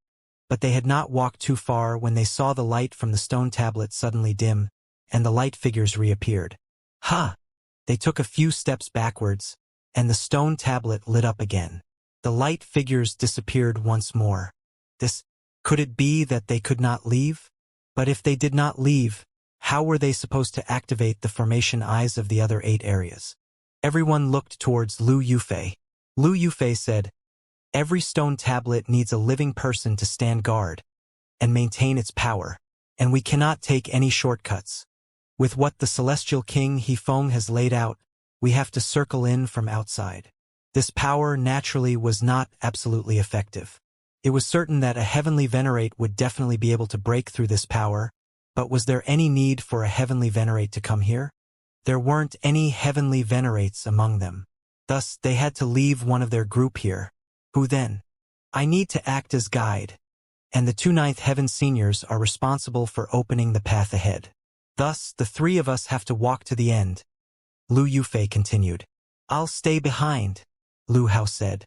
but they had not walked too far when they saw the light from the stone tablet suddenly dim, and the light figures reappeared. Ha! They took a few steps backwards, and the stone tablet lit up again. The light figures disappeared once more. Could it be that they could not leave? But if they did not leave, how were they supposed to activate the formation eyes of the other 8 areas? Everyone looked towards Lu Yufei. Lu Yufei said, "Every stone tablet needs a living person to stand guard and maintain its power, and we cannot take any shortcuts. With what the Celestial King Hifeng has laid out, we have to circle in from outside." This power naturally was not absolutely effective. It was certain that a heavenly venerate would definitely be able to break through this power, but was there any need for a heavenly venerate to come here? There weren't any heavenly venerates among them. Thus, they had to leave one of their group here. Who then? I need to act as guide, and the 2 9th heaven seniors are responsible for opening the path ahead. Thus, the 3 of us have to walk to the end. Lu Yufei continued. I'll stay behind, Lu Hao said.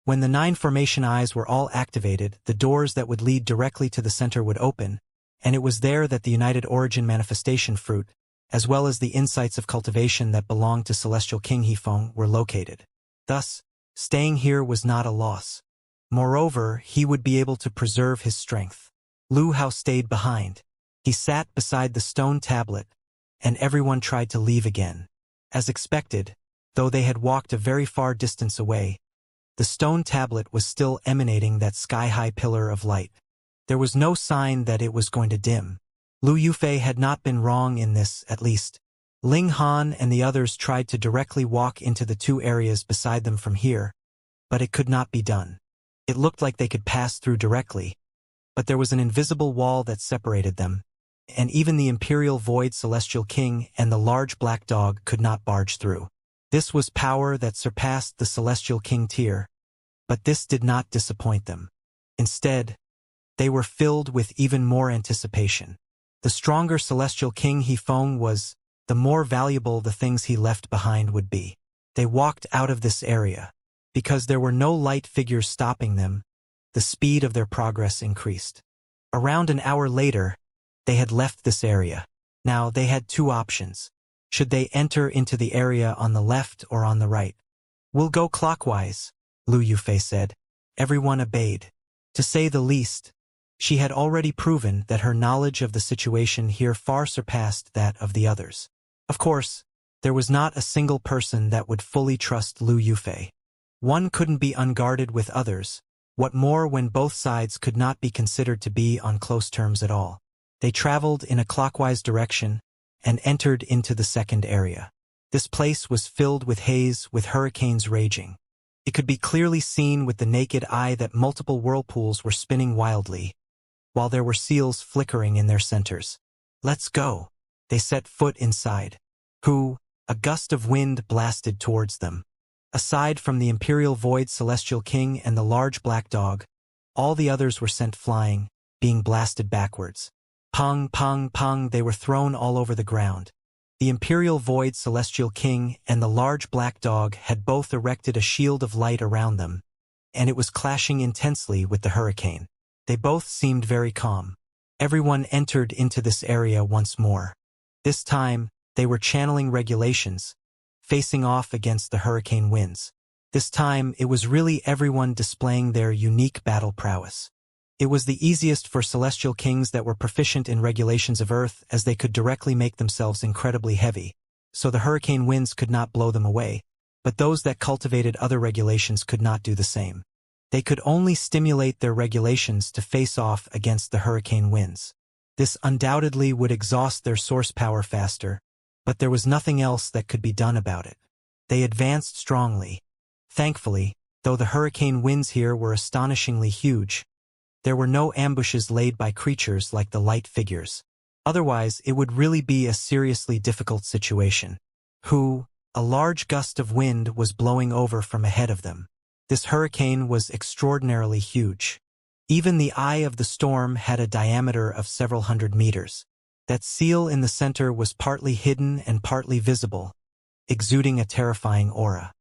When the 9 formation eyes were all activated, the doors that would lead directly to the center would open, and it was there that the United Origin manifestation fruit, as well as the insights of cultivation that belonged to Celestial King Hifeng, were located. Thus, staying here was not a loss. Moreover, he would be able to preserve his strength. Lu Hao stayed behind. He sat beside the stone tablet, and everyone tried to leave again. As expected, though they had walked a very far distance away, the stone tablet was still emanating that sky-high pillar of light. There was no sign that it was going to dim. Lu Yufei had not been wrong in this, at least. Ling Han and the others tried to directly walk into the 2 areas beside them from here, but it could not be done. It looked like they could pass through directly, but there was an invisible wall that separated them, and even the Imperial Void Celestial King and the large black dog could not barge through. This was power that surpassed the Celestial King tier, but this did not disappoint them. Instead, they were filled with even more anticipation. The stronger Celestial King Hifeng was, the more valuable the things he left behind would be. They walked out of this area. Because there were no light figures stopping them, the speed of their progress increased. Around an hour later, they had left this area. Now they had 2 options. Should they enter into the area on the left or on the right? We'll go clockwise, Lu Yufei said. Everyone obeyed. To say the least, she had already proven that her knowledge of the situation here far surpassed that of the others. Of course, there was not a single person that would fully trust Lu Yufei. One couldn't be unguarded with others, what more when both sides could not be considered to be on close terms at all. They traveled in a clockwise direction and entered into the second area. This place was filled with haze, with hurricanes raging. It could be clearly seen with the naked eye that multiple whirlpools were spinning wildly, while there were seals flickering in their centers. Let's go. They set foot inside. A gust of wind blasted towards them. Aside from the Imperial Void Celestial King and the large black dog, all the others were sent flying, being blasted backwards. Pong, pong, pong, they were thrown all over the ground. The Imperial Void Celestial King and the large black dog had both erected a shield of light around them, and it was clashing intensely with the hurricane. They both seemed very calm. Everyone entered into this area once more. This time, they were channeling regulations, facing off against the hurricane winds. This time, it was really everyone displaying their unique battle prowess. It was the easiest for celestial kings that were proficient in regulations of Earth, as they could directly make themselves incredibly heavy, so the hurricane winds could not blow them away, but those that cultivated other regulations could not do the same. They could only stimulate their regulations to face off against the hurricane winds. This undoubtedly would exhaust their source power faster, but there was nothing else that could be done about it. They advanced strongly. Thankfully, though the hurricane winds here were astonishingly huge, there were no ambushes laid by creatures like the light figures. Otherwise, it would really be a seriously difficult situation. A large gust of wind was blowing over from ahead of them. This hurricane was extraordinarily huge. Even the eye of the storm had a diameter of several hundred meters. That seal in the center was partly hidden and partly visible, exuding a terrifying aura.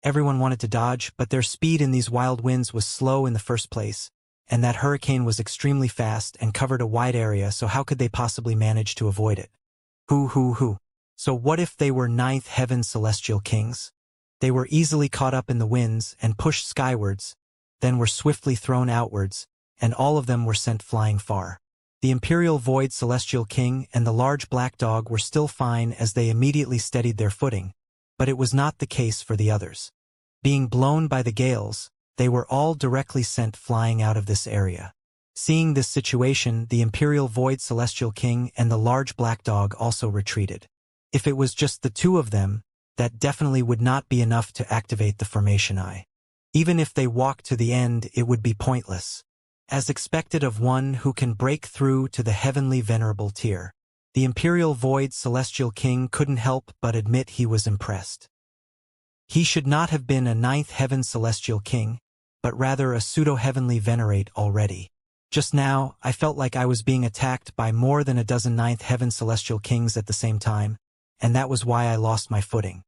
Everyone wanted to dodge, but their speed in these wild winds was slow in the first place, and that hurricane was extremely fast and covered a wide area, so how could they possibly manage to avoid it? So what if they were ninth heaven celestial kings? They were easily caught up in the winds and pushed skywards, then were swiftly thrown outwards, and all of them were sent flying far. The Imperial Void Celestial King and the large black dog were still fine as they immediately steadied their footing, but it was not the case for the others. Being blown by the gales, they were all directly sent flying out of this area. Seeing this situation, the Imperial Void Celestial King and the large black dog also retreated. If it was just the two of them, that definitely would not be enough to activate the formation eye. Even if they walked to the end, it would be pointless. As expected of one who can break through to the heavenly venerable tier, the Imperial Void Celestial King couldn't help but admit he was impressed. He should not have been a ninth heaven celestial king, but rather a pseudo-heavenly venerate already. Just now, I felt like I was being attacked by more than a dozen ninth heaven celestial kings at the same time, and that was why I lost my footing.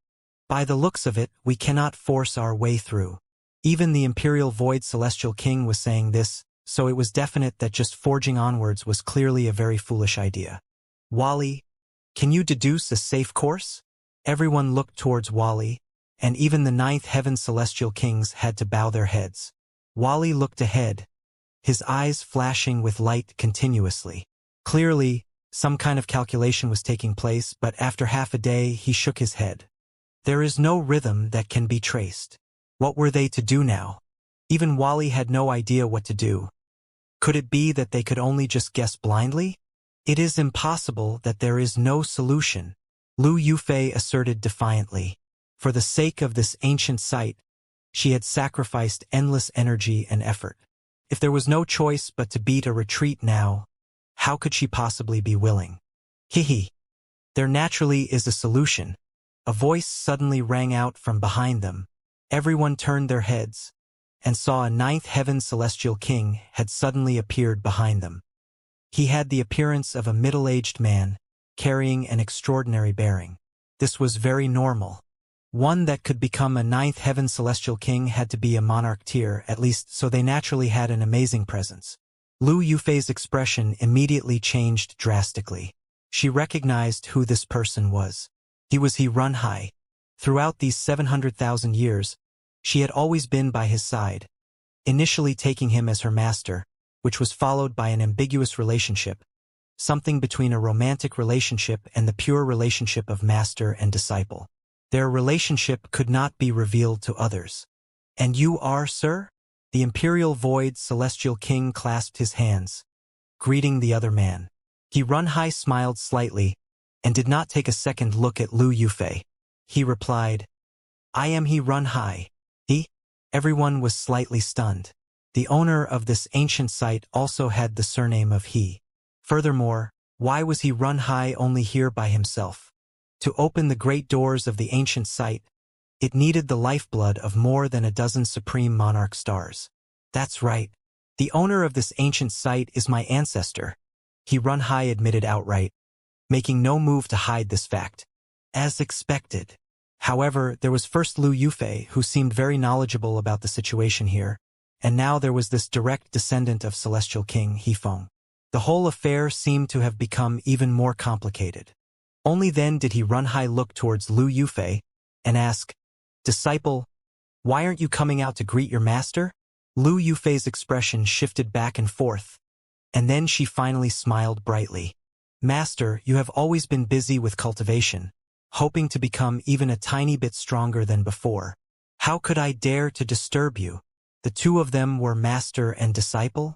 By the looks of it, we cannot force our way through. Even the Imperial Void Celestial King was saying this, so it was definite that just forging onwards was clearly a very foolish idea. Wally, can you deduce a safe course? Everyone looked towards Wally, and even the ninth heaven celestial kings had to bow their heads. Wally looked ahead, his eyes flashing with light continuously. Clearly, some kind of calculation was taking place, but after half a day he shook his head. There is no rhythm that can be traced. What were they to do now? Even Wally had no idea what to do. Could it be that they could only just guess blindly? It is impossible that there is no solution, Lu Yufei asserted defiantly. For the sake of this ancient site, she had sacrificed endless energy and effort. If there was no choice but to beat a retreat now, how could she possibly be willing? There naturally is a solution. A voice suddenly rang out from behind them. Everyone turned their heads, and saw a ninth heaven celestial king had suddenly appeared behind them. He had the appearance of a middle-aged man, carrying an extraordinary bearing. This was very normal. One that could become a ninth heaven celestial king had to be a monarch tier, at least, so they naturally had an amazing presence. Lu Yufei's expression immediately changed drastically. She recognized who this person was. He Runhai. Throughout these 700,000 years, she had always been by his side, initially taking him as her master, which was followed by an ambiguous relationship, something between a romantic relationship and the pure relationship of master and disciple. Their relationship could not be revealed to others. And you are, sir? The Imperial Void Celestial King clasped his hands, greeting the other man. Runhai smiled slightly, and did not take a second look at Lu Yufei. He replied, I am Runhai. Everyone was slightly stunned. The owner of this ancient site also had the surname of He. Furthermore, why was Runhai only here by himself? To open the great doors of the ancient site, it needed the lifeblood of more than a dozen supreme monarch stars. That's right. The owner of this ancient site is my ancestor, Runhai admitted outright, making no move to hide this fact. As expected. However, there was first Lu Yufei, who seemed very knowledgeable about the situation here, and now there was this direct descendant of Celestial King Hefeng. The whole affair seemed to have become even more complicated. Only then did Runhai look towards Lu Yufei and ask, Disciple, why aren't you coming out to greet your master? Lu Yufei's expression shifted back and forth, and then she finally smiled brightly. Master, you have always been busy with cultivation, hoping to become even a tiny bit stronger than before. How could I dare to disturb you? The two of them were master and disciple?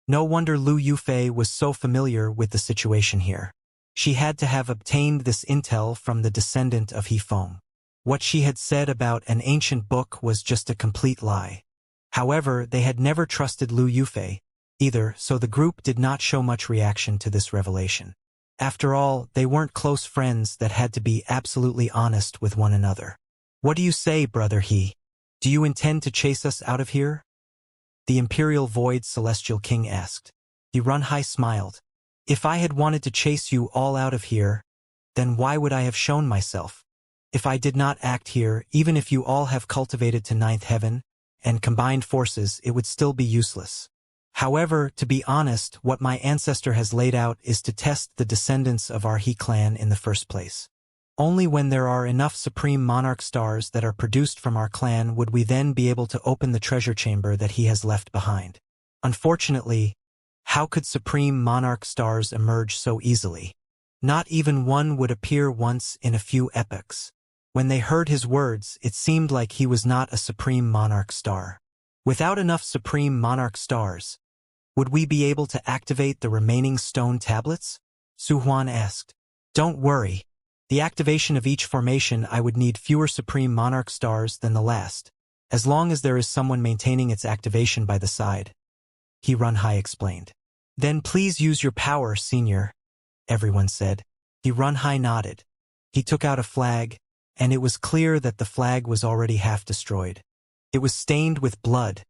No wonder Lu Yufei was so familiar with the situation here. She had to have obtained this intel from the descendant of He Feng. What she had said about an ancient book was just a complete lie. However, they had never trusted Lu Yufei either, so the group did not show much reaction to this revelation. After all, they weren't close friends that had to be absolutely honest with one another. What do you say, brother He? Do you intend to chase us out of here? The Imperial Void Celestial King asked. He Runhai smiled. If I had wanted to chase you all out of here, then why would I have shown myself? If I did not act here, even if you all have cultivated to ninth heaven and combined forces, it would still be useless. However, to be honest, what my ancestor has laid out is to test the descendants of our He clan in the first place. Only when there are enough Supreme Monarch stars that are produced from our clan would we then be able to open the treasure chamber that he has left behind. Unfortunately, how could Supreme Monarch stars emerge so easily? Not even one would appear once in a few epochs. When they heard his words, it seemed like he was not a Supreme Monarch star. Without enough Supreme Monarch stars, would we be able to activate the remaining stone tablets? Su Huan asked. Don't worry. The activation of each formation I would need fewer Supreme Monarch stars than the last, as long as there is someone maintaining its activation by the side. He Runhai explained. Then please use your power, senior, everyone said. He Runhai nodded. He took out a flag, and it was clear that the flag was already half destroyed. It was stained with blood,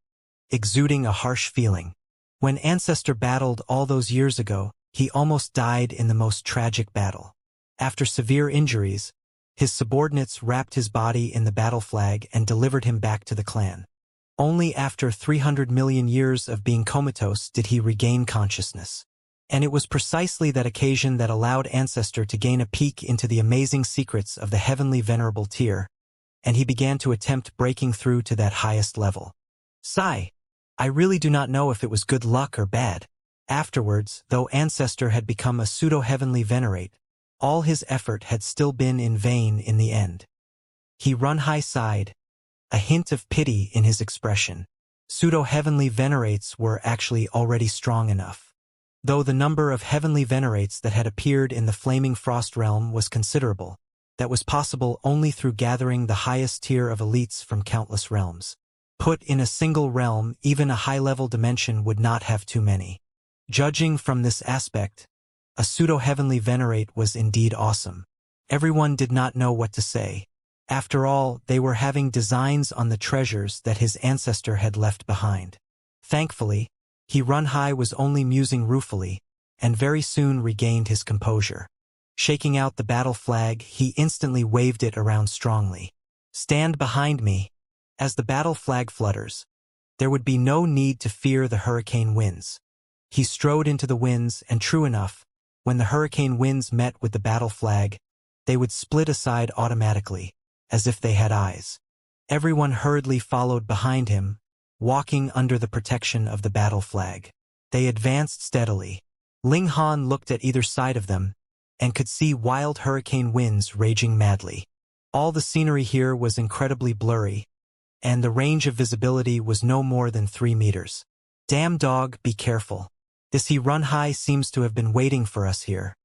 exuding a harsh feeling. When Ancestor battled all those years ago, he almost died in the most tragic battle. After severe injuries, his subordinates wrapped his body in the battle flag and delivered him back to the clan. Only after 300 million years of being comatose did he regain consciousness. And it was precisely that occasion that allowed Ancestor to gain a peek into the amazing secrets of the heavenly venerable tier, and he began to attempt breaking through to that highest level. Sigh. I really do not know if it was good luck or bad. Afterwards, though Ancestor had become a pseudo-heavenly venerate, all his effort had still been in vain in the end. He Runhai sighed, a hint of pity in his expression. Pseudo-heavenly venerates were actually already strong enough. Though the number of heavenly venerates that had appeared in the Flaming Frost realm was considerable, that was possible only through gathering the highest tier of elites from countless realms. Put in a single realm, even a high-level dimension would not have too many. Judging from this aspect, a pseudo-heavenly venerate was indeed awesome. Everyone did not know what to say. After all, they were having designs on the treasures that his ancestor had left behind. Thankfully, He Runhai was only musing ruefully, and very soon regained his composure. Shaking out the battle flag, he instantly waved it around strongly. Stand behind me. As the battle flag flutters, there would be no need to fear the hurricane winds. He strode into the winds, and true enough, when the hurricane winds met with the battle flag, they would split aside automatically, as if they had eyes. Everyone hurriedly followed behind him, walking under the protection of the battle flag. They advanced steadily. Ling Han looked at either side of them, and could see wild hurricane winds raging madly. All the scenery here was incredibly blurry, and the range of visibility was no more than 3 meters. Damn dog, be careful. This He Runhai seems to have been waiting for us here.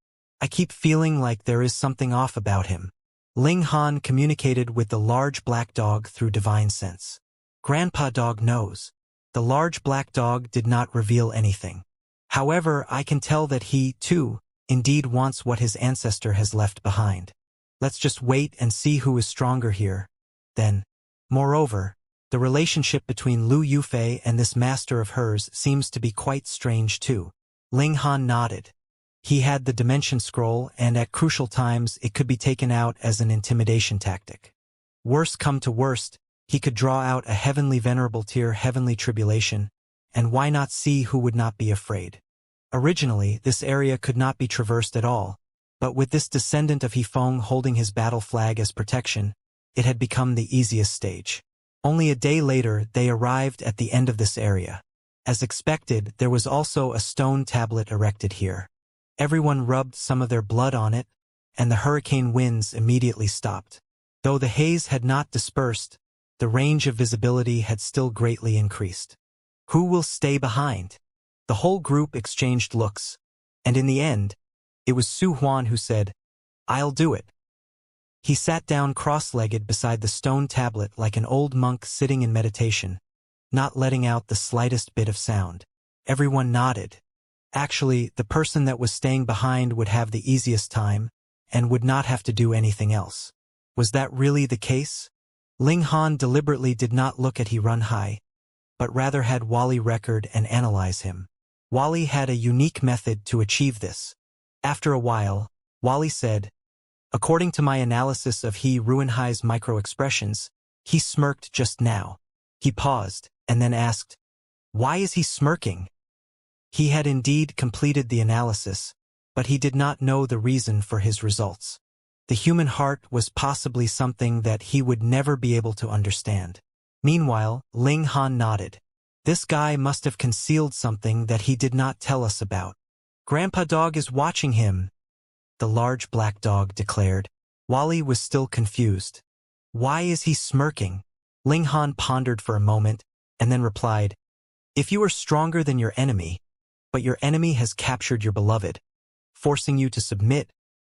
I keep feeling like there is something off about him. Ling Han communicated with the large black dog through divine sense. Grandpa Dog knows. The large black dog did not reveal anything. However, I can tell that he, too, indeed wants what his ancestor has left behind. Let's just wait and see who is stronger here. Then, moreover, the relationship between Lu Yufei and this master of hers seems to be quite strange too. Ling Han nodded. He had the dimension scroll, and at crucial times it could be taken out as an intimidation tactic. Worst come to worst, he could draw out a heavenly venerable tier heavenly tribulation, and why not see who would not be afraid? Originally, this area could not be traversed at all, but with this descendant of He Feng holding his battle flag as protection, it had become the easiest stage. Only a day later, they arrived at the end of this area. As expected, there was also a stone tablet erected here. Everyone rubbed some of their blood on it, and the hurricane winds immediately stopped. Though the haze had not dispersed, the range of visibility had still greatly increased. Who will stay behind? The whole group exchanged looks, and in the end, it was Su Huan who said, "I'll do it." He sat down cross-legged beside the stone tablet like an old monk sitting in meditation, not letting out the slightest bit of sound. Everyone nodded. Actually, the person that was staying behind would have the easiest time, and would not have to do anything else. Was that really the case? Ling Han deliberately did not look at He Run Hai, but rather had Wally record and analyze him. Wally had a unique method to achieve this. After a while, Wally said, "According to my analysis of He Ruin Hai's micro-expressions, he smirked just now." He paused, and then asked, "Why is he smirking?" He had indeed completed the analysis, but he did not know the reason for his results. The human heart was possibly something that he would never be able to understand. Meanwhile, Ling Han nodded. This guy must have concealed something that he did not tell us about. "Grandpa Dog is watching him," the large black dog declared. Wally was still confused. "Why is he smirking?" Ling Han pondered for a moment, and then replied, "If you are stronger than your enemy, but your enemy has captured your beloved, forcing you to submit,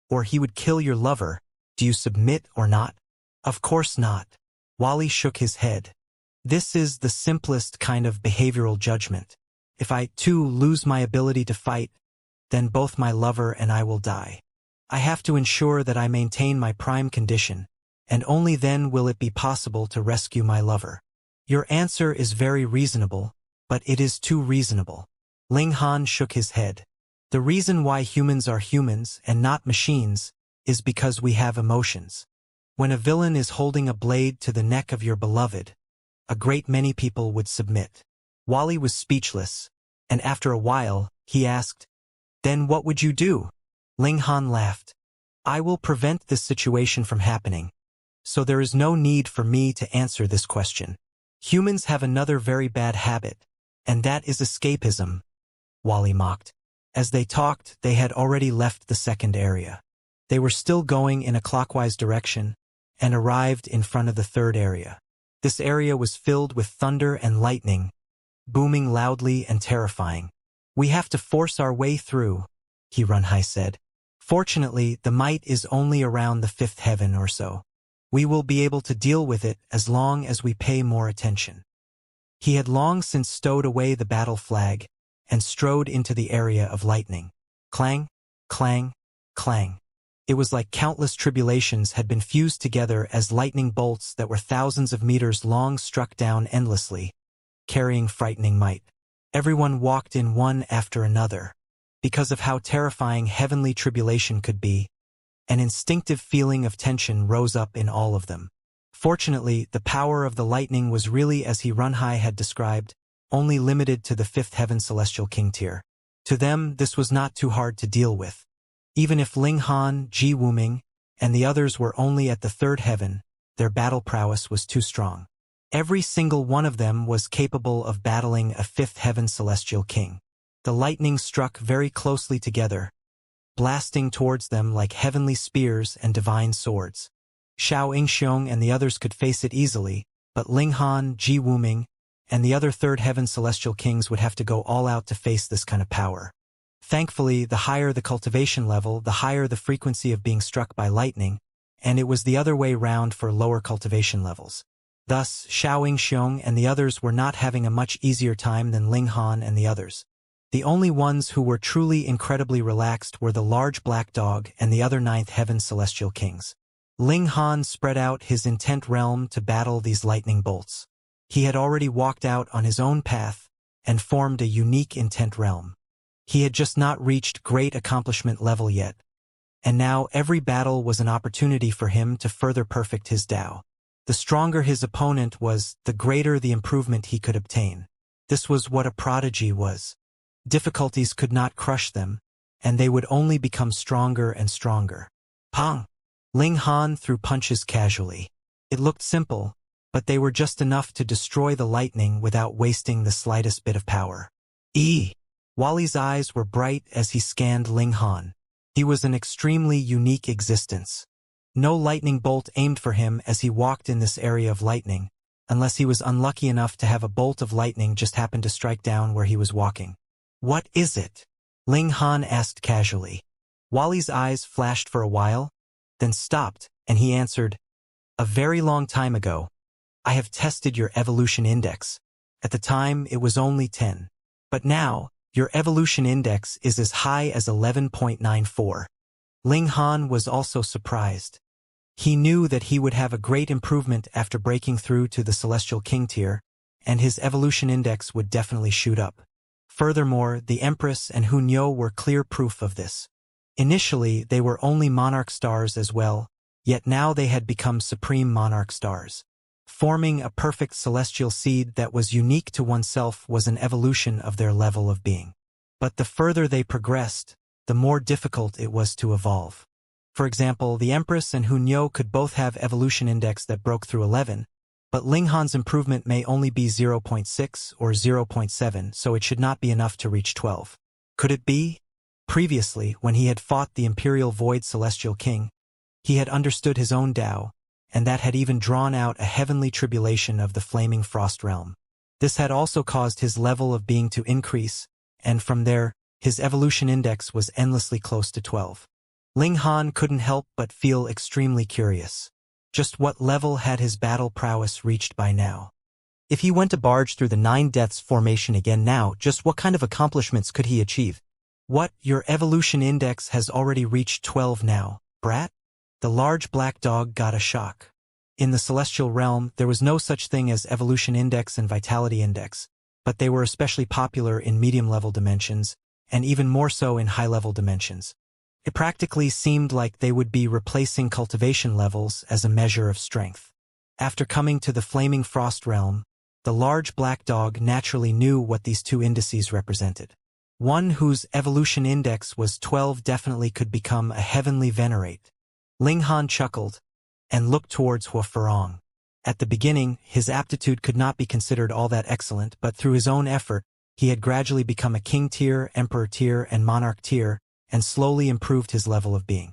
or he would kill your lover, do you submit or not?" "Of course not." Wally shook his head. "This is the simplest kind of behavioral judgment. If I, too, lose my ability to fight, then both my lover and I will die. I have to ensure that I maintain my prime condition, and only then will it be possible to rescue my lover." "Your answer is very reasonable, but it is too reasonable." Ling Han shook his head. "The reason why humans are humans and not machines is because we have emotions. When a villain is holding a blade to the neck of your beloved, a great many people would submit." Wally was speechless, and after a while, he asked, "Then what would you do?" Ling Han laughed. "I will prevent this situation from happening, so there is no need for me to answer this question. Humans have another very bad habit, and that is escapism," Wally mocked. As they talked, they had already left the second area. They were still going in a clockwise direction, and arrived in front of the third area. This area was filled with thunder and lightning, booming loudly and terrifying. "We have to force our way through," He Run Hai said. "Fortunately, the might is only around the fifth heaven or so. We will be able to deal with it as long as we pay more attention." He had long since stowed away the battle flag and strode into the area of lightning. Clang, clang, clang. It was like countless tribulations had been fused together as lightning bolts that were thousands of meters long struck down endlessly, carrying frightening might. Everyone walked in one after another. Because of how terrifying heavenly tribulation could be, an instinctive feeling of tension rose up in all of them. Fortunately, the power of the lightning was really as He Run Hai had described, only limited to the fifth heaven celestial king tier. To them, this was not too hard to deal with. Even if Ling Han, Ji Wuming, and the others were only at the third heaven, their battle prowess was too strong. Every single one of them was capable of battling a fifth heaven celestial king. The lightning struck very closely together, blasting towards them like heavenly spears and divine swords. Xianxia and the others could face it easily, but Ling Han, Ji Wuming, and the other third heaven celestial kings would have to go all out to face this kind of power. Thankfully, the higher the cultivation level, the higher the frequency of being struck by lightning, and it was the other way round for lower cultivation levels. Thus, Xianxia and the others were not having a much easier time than Ling Han and the others. The only ones who were truly incredibly relaxed were the large black dog and the other ninth heaven celestial kings. Ling Han spread out his intent realm to battle these lightning bolts. He had already walked out on his own path and formed a unique intent realm. He had just not reached great accomplishment level yet, and now every battle was an opportunity for him to further perfect his Tao. The stronger his opponent was, the greater the improvement he could obtain. This was what a prodigy was. Difficulties could not crush them, and they would only become stronger and stronger. Pong! Ling Han threw punches casually. It looked simple, but they were just enough to destroy the lightning without wasting the slightest bit of power. Wally's eyes were bright as he scanned Ling Han. He was an extremely unique existence. No lightning bolt aimed for him as he walked in this area of lightning, unless he was unlucky enough to have a bolt of lightning just happen to strike down where he was walking. What is it? Ling Han asked casually. Wally's eyes flashed for a while, then stopped, and he answered, a very long time ago. I have tested your evolution index. At the time, it was only 10. But now, your evolution index is as high as 11.94. Ling Han was also surprised. He knew that he would have a great improvement after breaking through to the Celestial King tier, and his evolution index would definitely shoot up. Furthermore, the Empress and Hunyo were clear proof of this. Initially, they were only Monarch stars as well, yet now they had become Supreme Monarch stars. Forming a perfect celestial seed that was unique to oneself was an evolution of their level of being. But the further they progressed, the more difficult it was to evolve. For example, the Empress and Hunyo could both have evolution index that broke through 11, but Ling Han's improvement may only be 0.6 or 0.7, so it should not be enough to reach 12. Could it be? Previously, when he had fought the Imperial Void Celestial King, he had understood his own Tao, and that had even drawn out a heavenly tribulation of the flaming frost realm. This had also caused his level of being to increase, and from there, his evolution index was endlessly close to 12. Ling Han couldn't help but feel extremely curious. Just what level had his battle prowess reached by now? If he went to barge through the 9 Deaths formation again now, just what kind of accomplishments could he achieve? What, your evolution index has already reached 12 now, brat? The large black dog got a shock. In the celestial realm, there was no such thing as evolution index and vitality index, but they were especially popular in medium-level dimensions, and even more so in high-level dimensions. It practically seemed like they would be replacing cultivation levels as a measure of strength. After coming to the flaming frost realm, the large black dog naturally knew what these two indices represented. One whose evolution index was 12 definitely could become a heavenly venerate. Ling Han chuckled and looked towards Huafarong. At the beginning, his aptitude could not be considered all that excellent, but through his own effort, he had gradually become a king tier, emperor tier, and monarch tier, and slowly improved his level of being.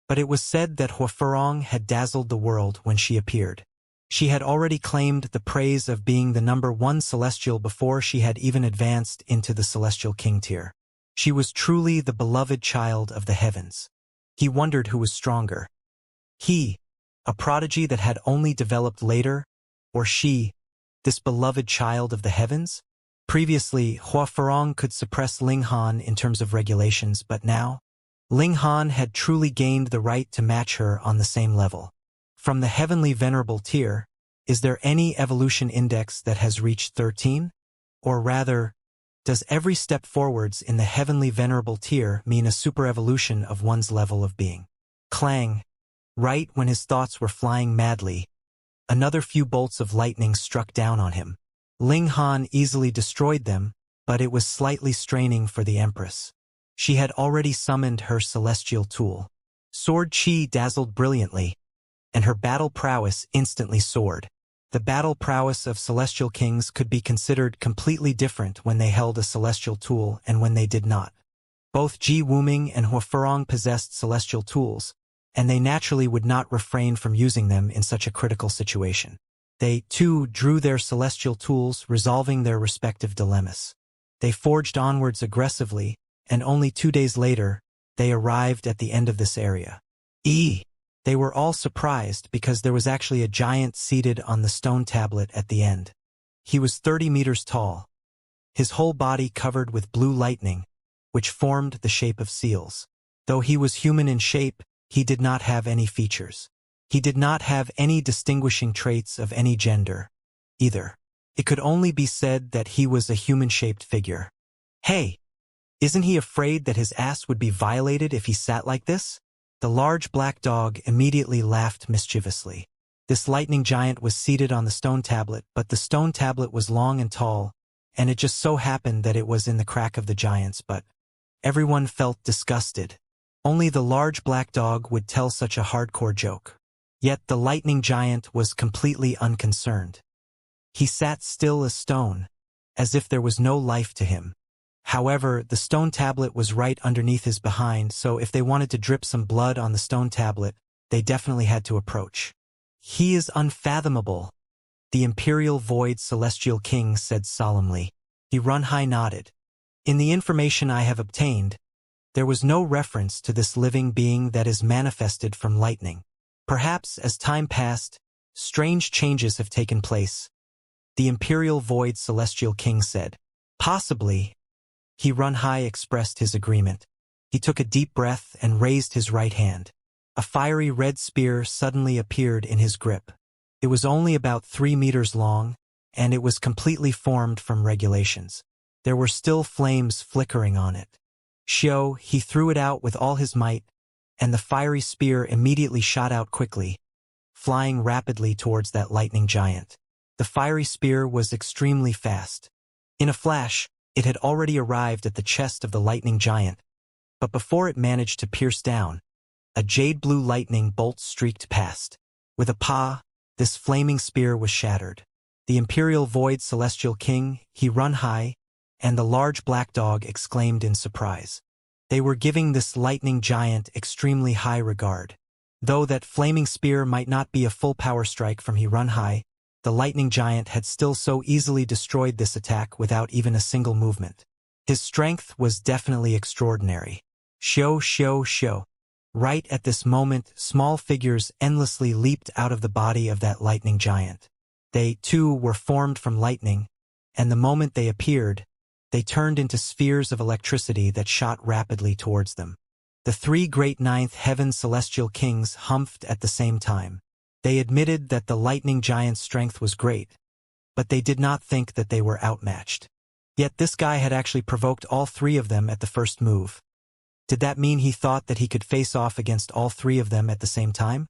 But it was said that Huafarong had dazzled the world when she appeared. She had already claimed the praise of being the #1 celestial before she had even advanced into the celestial king tier. She was truly the beloved child of the heavens. He wondered who was stronger. He, a prodigy that had only developed later, or she, this beloved child of the heavens? Previously, Huafarong could suppress Ling Han in terms of regulations, but now, Ling Han had truly gained the right to match her on the same level. From the heavenly venerable tier, is there any evolution index that has reached 13? Or rather, does every step forwards in the heavenly venerable tier mean a superevolution of one's level of being? Clang! Right when his thoughts were flying madly, another few bolts of lightning struck down on him. Ling Han easily destroyed them, but it was slightly straining for the Empress. She had already summoned her celestial tool. Sword Chi dazzled brilliantly, and her battle prowess instantly soared. The battle prowess of celestial kings could be considered completely different when they held a celestial tool and when they did not. Both Ji Wuming and Huafarong possessed celestial tools, and they naturally would not refrain from using them in such a critical situation. They, too, drew their celestial tools, resolving their respective dilemmas. They forged onwards aggressively, and only 2 days later, they arrived at the end of this area. They were all surprised because there was actually a giant seated on the stone tablet at the end. He was 30 meters tall, his whole body covered with blue lightning, which formed the shape of seals. Though he was human in shape, he did not have any features. He did not have any distinguishing traits of any gender, either. It could only be said that he was a human-shaped figure. Hey! Isn't he afraid that his ass would be violated if he sat like this? The large black dog immediately laughed mischievously. This lightning giant was seated on the stone tablet, but the stone tablet was long and tall, and it just so happened that it was in the crack of the giant's butt. Everyone felt disgusted. Only the large black dog would tell such a hardcore joke. Yet the lightning giant was completely unconcerned. He sat still as stone, as if there was no life to him. However, the stone tablet was right underneath his behind, so if they wanted to drip some blood on the stone tablet, they definitely had to approach. He is unfathomable, the Imperial Void Celestial King said solemnly. Runhai nodded. In the information I have obtained, there was no reference to this living being that is manifested from lightning. Perhaps as time passed, strange changes have taken place, the Imperial Void Celestial King said. Possibly. He Run High expressed his agreement. He took a deep breath and raised his right hand. A fiery red spear suddenly appeared in his grip. It was only about 3 meters long, and it was completely formed from regulations. There were still flames flickering on it. He threw it out with all his might, and the fiery spear immediately shot out quickly, flying rapidly towards that lightning giant. The fiery spear was extremely fast. In a flash, it had already arrived at the chest of the lightning giant, but before it managed to pierce down, a jade blue lightning bolt streaked past. With a paw, this flaming spear was shattered. The Imperial Void Celestial King, he Run High, and the large black dog exclaimed in surprise. They were giving this lightning giant extremely high regard. Though that flaming spear might not be a full power strike from he Run High, the lightning giant had still so easily destroyed this attack without even a single movement. His strength was definitely extraordinary. Shoo. Right at this moment, small figures endlessly leaped out of the body of that lightning giant. They, too, were formed from lightning, and the moment they appeared, they turned into spheres of electricity that shot rapidly towards them. The 3 great ninth heaven celestial kings humphed at the same time. They admitted that the lightning giant's strength was great, but they did not think that they were outmatched. Yet this guy had actually provoked all 3 of them at the first move. Did that mean he thought that he could face off against all 3 of them at the same time?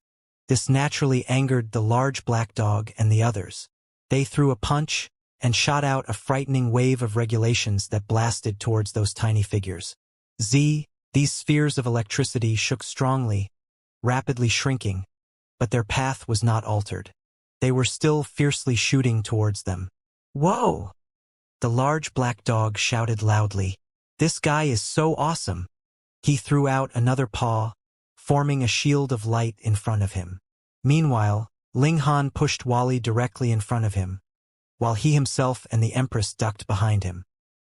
This naturally angered the large black dog and the others. They threw a punch and shot out a frightening wave of regulations that blasted towards those tiny figures. These spheres of electricity shook strongly, rapidly shrinking, but their path was not altered. They were still fiercely shooting towards them. Whoa! The large black dog shouted loudly. This guy is so awesome! He threw out another paw, forming a shield of light in front of him. Meanwhile, Ling Han pushed Wally directly in front of him, while he himself and the Empress ducked behind him.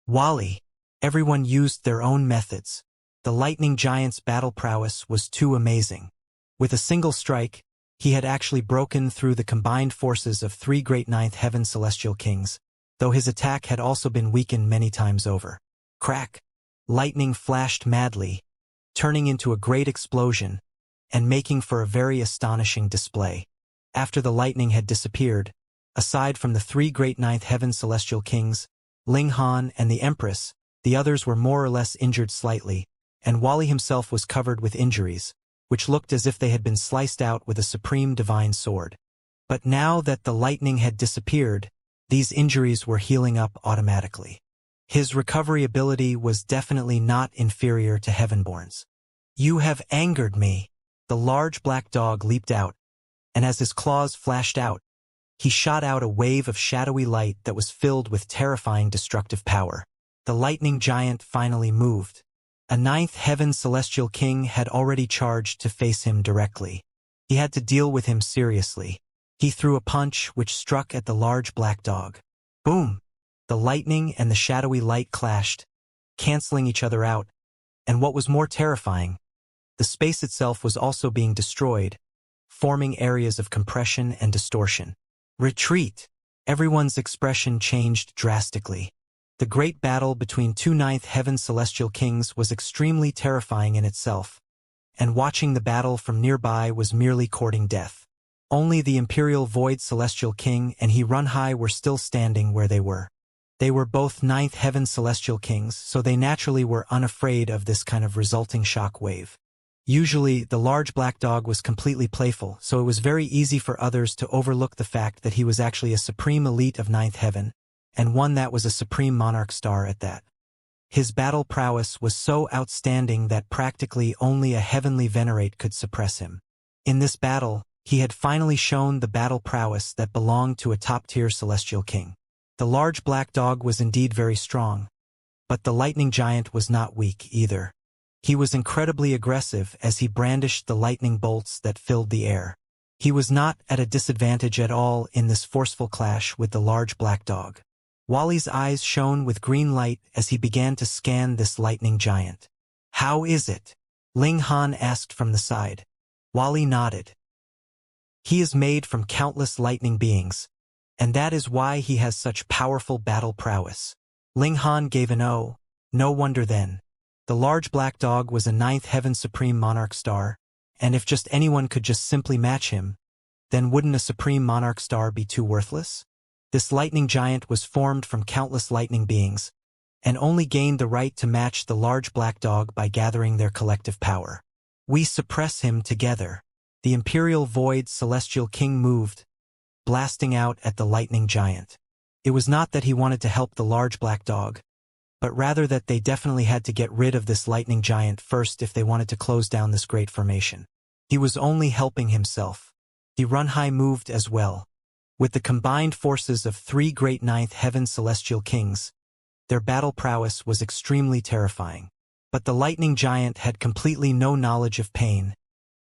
Wally! Everyone used their own methods. The lightning giant's battle prowess was too amazing. With a single strike, he had actually broken through the combined forces of 3 great ninth heaven celestial kings, though his attack had also been weakened many times over. Crack! Lightning flashed madly, turning into a great explosion, and making for a very astonishing display. After the lightning had disappeared, aside from the 3 great ninth heaven celestial kings, Ling Han and the Empress, the others were more or less injured slightly, and Wally himself was covered with injuries, which looked as if they had been sliced out with a supreme divine sword. But now that the lightning had disappeared, these injuries were healing up automatically. His recovery ability was definitely not inferior to Heavenborn's. You have angered me. The large black dog leaped out, and as his claws flashed out, he shot out a wave of shadowy light that was filled with terrifying destructive power. The lightning giant finally moved. A 9th heaven celestial king had already charged to face him directly. He had to deal with him seriously. He threw a punch which struck at the large black dog. Boom! The lightning and the shadowy light clashed, canceling each other out, and what was more terrifying, the space itself was also being destroyed, forming areas of compression and distortion. Retreat! Everyone's expression changed drastically. The great battle between 2 ninth heaven celestial kings was extremely terrifying in itself, and watching the battle from nearby was merely courting death. Only the Imperial Void Celestial King and he Run High were still standing where they were. They were both 9th heaven celestial kings, so they naturally were unafraid of this kind of resulting shock wave. Usually, the large black dog was completely playful, so it was very easy for others to overlook the fact that he was actually a supreme elite of 9th heaven, and one that was a supreme monarch star at that. His battle prowess was so outstanding that practically only a heavenly venerate could suppress him. In this battle, he had finally shown the battle prowess that belonged to a top-tier celestial king. The large black dog was indeed very strong, but the lightning giant was not weak either. He was incredibly aggressive as he brandished the lightning bolts that filled the air. He was not at a disadvantage at all in this forceful clash with the large black dog. Wally's eyes shone with green light as he began to scan this lightning giant. "How is it?" Ling Han asked from the side. Wally nodded. "He is made from countless lightning beings, and that is why he has such powerful battle prowess." Ling Han gave an "oh." No wonder then. The large black dog was a ninth heaven supreme monarch star, and if just anyone could just simply match him, then wouldn't a supreme monarch star be too worthless? This lightning giant was formed from countless lightning beings, and only gained the right to match the large black dog by gathering their collective power. "We suppress him together." The Imperial Void Celestial King moved, blasting out at the lightning giant. It was not that he wanted to help the large black dog, but rather that they definitely had to get rid of this lightning giant first if they wanted to close down this great formation. He was only helping himself. The Runhai moved as well. With the combined forces of 3 great ninth heaven celestial kings, their battle prowess was extremely terrifying. But the lightning giant had completely no knowledge of pain,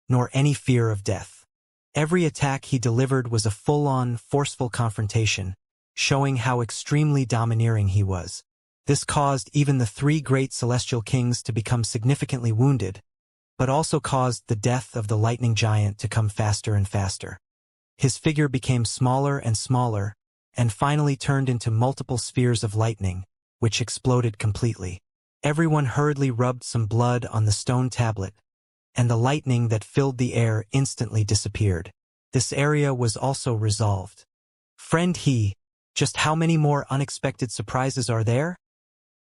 nor any fear of death. Every attack he delivered was a full-on, forceful confrontation, showing how extremely domineering he was. This caused even the 3 great celestial kings to become significantly wounded, but also caused the death of the lightning giant to come faster and faster. His figure became smaller and smaller, and finally turned into multiple spheres of lightning, which exploded completely. Everyone hurriedly rubbed some blood on the stone tablet, and the lightning that filled the air instantly disappeared. This area was also resolved. "Friend He, just how many more unexpected surprises are there?"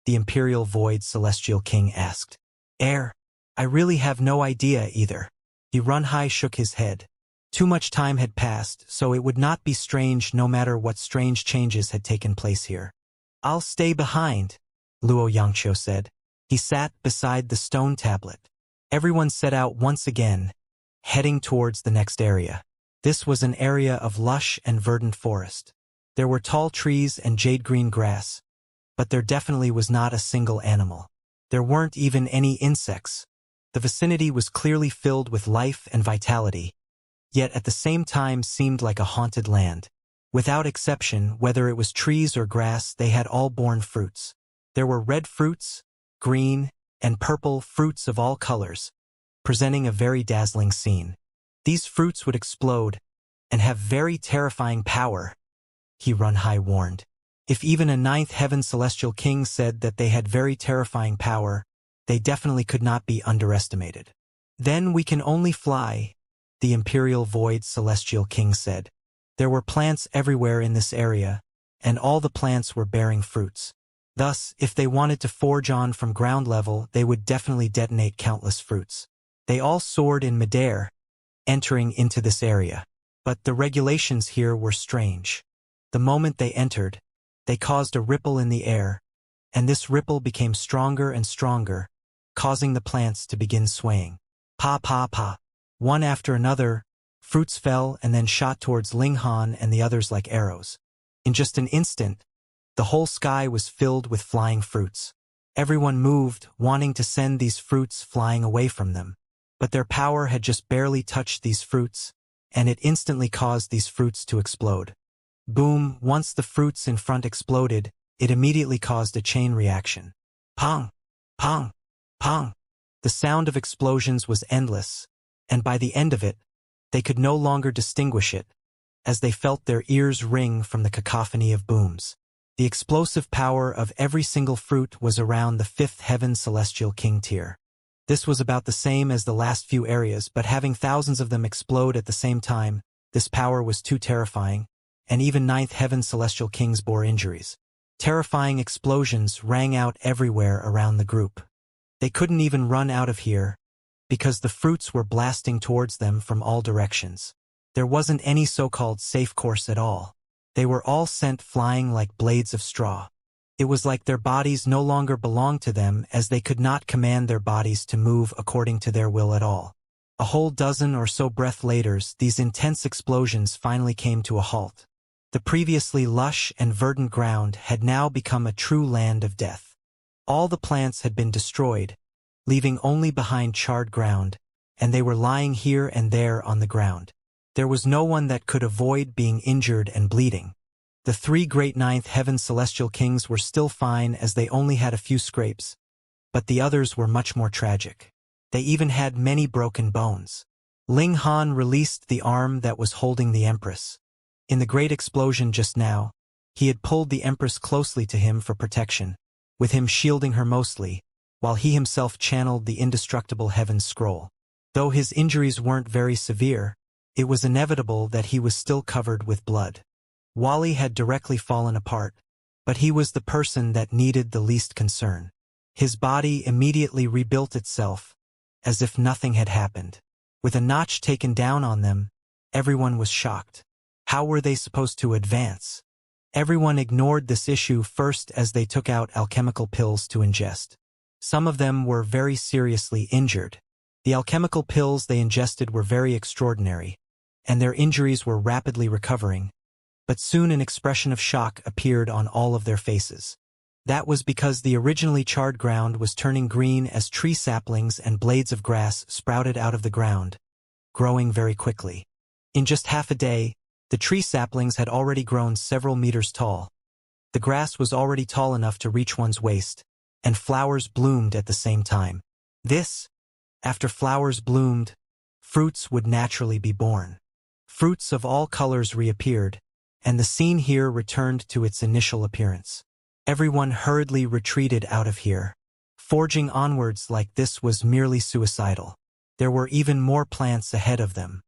The Imperial Void Celestial King asked. I really have no idea either." The Runhai shook his head. Too much time had passed, so it would not be strange no matter what strange changes had taken place here. "I'll stay behind," Luo Yangqiu said. He sat beside the stone tablet. Everyone set out once again, heading towards the next area. This was an area of lush and verdant forest. There were tall trees and jade-green grass, but there definitely was not a single animal. There weren't even any insects. The vicinity was clearly filled with life and vitality, yet at the same time seemed like a haunted land. Without exception, whether it was trees or grass, they had all borne fruits. There were red fruits, green, and purple fruits of all colors, presenting a very dazzling scene. These fruits would explode and have very terrifying power, He Runhai warned. If even a ninth heaven celestial king said that they had very terrifying power, they definitely could not be underestimated. "Then we can only fly," the Imperial Void Celestial King said. There were plants everywhere in this area, and all the plants were bearing fruits. Thus, if they wanted to forge on from ground level, they would definitely detonate countless fruits. They all soared in midair, entering into this area. But the regulations here were strange. The moment they entered, they caused a ripple in the air, and this ripple became stronger and stronger, causing the plants to begin swaying. Pa pa pa. One after another, fruits fell and then shot towards Ling Han and the others like arrows. In just an instant, the whole sky was filled with flying fruits. Everyone moved, wanting to send these fruits flying away from them. But their power had just barely touched these fruits, and it instantly caused these fruits to explode. Boom, once the fruits in front exploded, it immediately caused a chain reaction. Pong! Pong! Pong! The sound of explosions was endless, and by the end of it, they could no longer distinguish it, as they felt their ears ring from the cacophony of booms. The explosive power of every single fruit was around the 5th heaven celestial king tier. This was about the same as the last few areas, but having thousands of them explode at the same time, this power was too terrifying, and even 9th heaven celestial kings bore injuries. Terrifying explosions rang out everywhere around the group. They couldn't even run out of here, because the fruits were blasting towards them from all directions. There wasn't any so-called safe course at all. They were all sent flying like blades of straw. It was like their bodies no longer belonged to them, as they could not command their bodies to move according to their will at all. A whole dozen or so breath later, these intense explosions finally came to a halt. The previously lush and verdant ground had now become a true land of death. All the plants had been destroyed, leaving only behind charred ground, and they were lying here and there on the ground. There was no one that could avoid being injured and bleeding. The 3 great ninth heaven celestial kings were still fine as they only had a few scrapes, but the others were much more tragic. They even had many broken bones. Ling Han released the arm that was holding the Empress. In the great explosion just now, he had pulled the Empress closely to him for protection, with him shielding her mostly, while he himself channeled the indestructible heaven's scroll. Though his injuries weren't very severe, it was inevitable that he was still covered with blood. Wally had directly fallen apart, but he was the person that needed the least concern. His body immediately rebuilt itself, as if nothing had happened. With a notch taken down on them, everyone was shocked. How were they supposed to advance? Everyone ignored this issue first as they took out alchemical pills to ingest. Some of them were very seriously injured. The alchemical pills they ingested were very extraordinary, and their injuries were rapidly recovering, but soon an expression of shock appeared on all of their faces. That was because the originally charred ground was turning green as tree saplings and blades of grass sprouted out of the ground, growing very quickly. In just half a day, the tree saplings had already grown several meters tall. The grass was already tall enough to reach one's waist, and flowers bloomed at the same time. After flowers bloomed, fruits would naturally be born. Fruits of all colors reappeared, and the scene here returned to its initial appearance. Everyone hurriedly retreated out of here. Forging onwards like this was merely suicidal. There were even more plants ahead of them.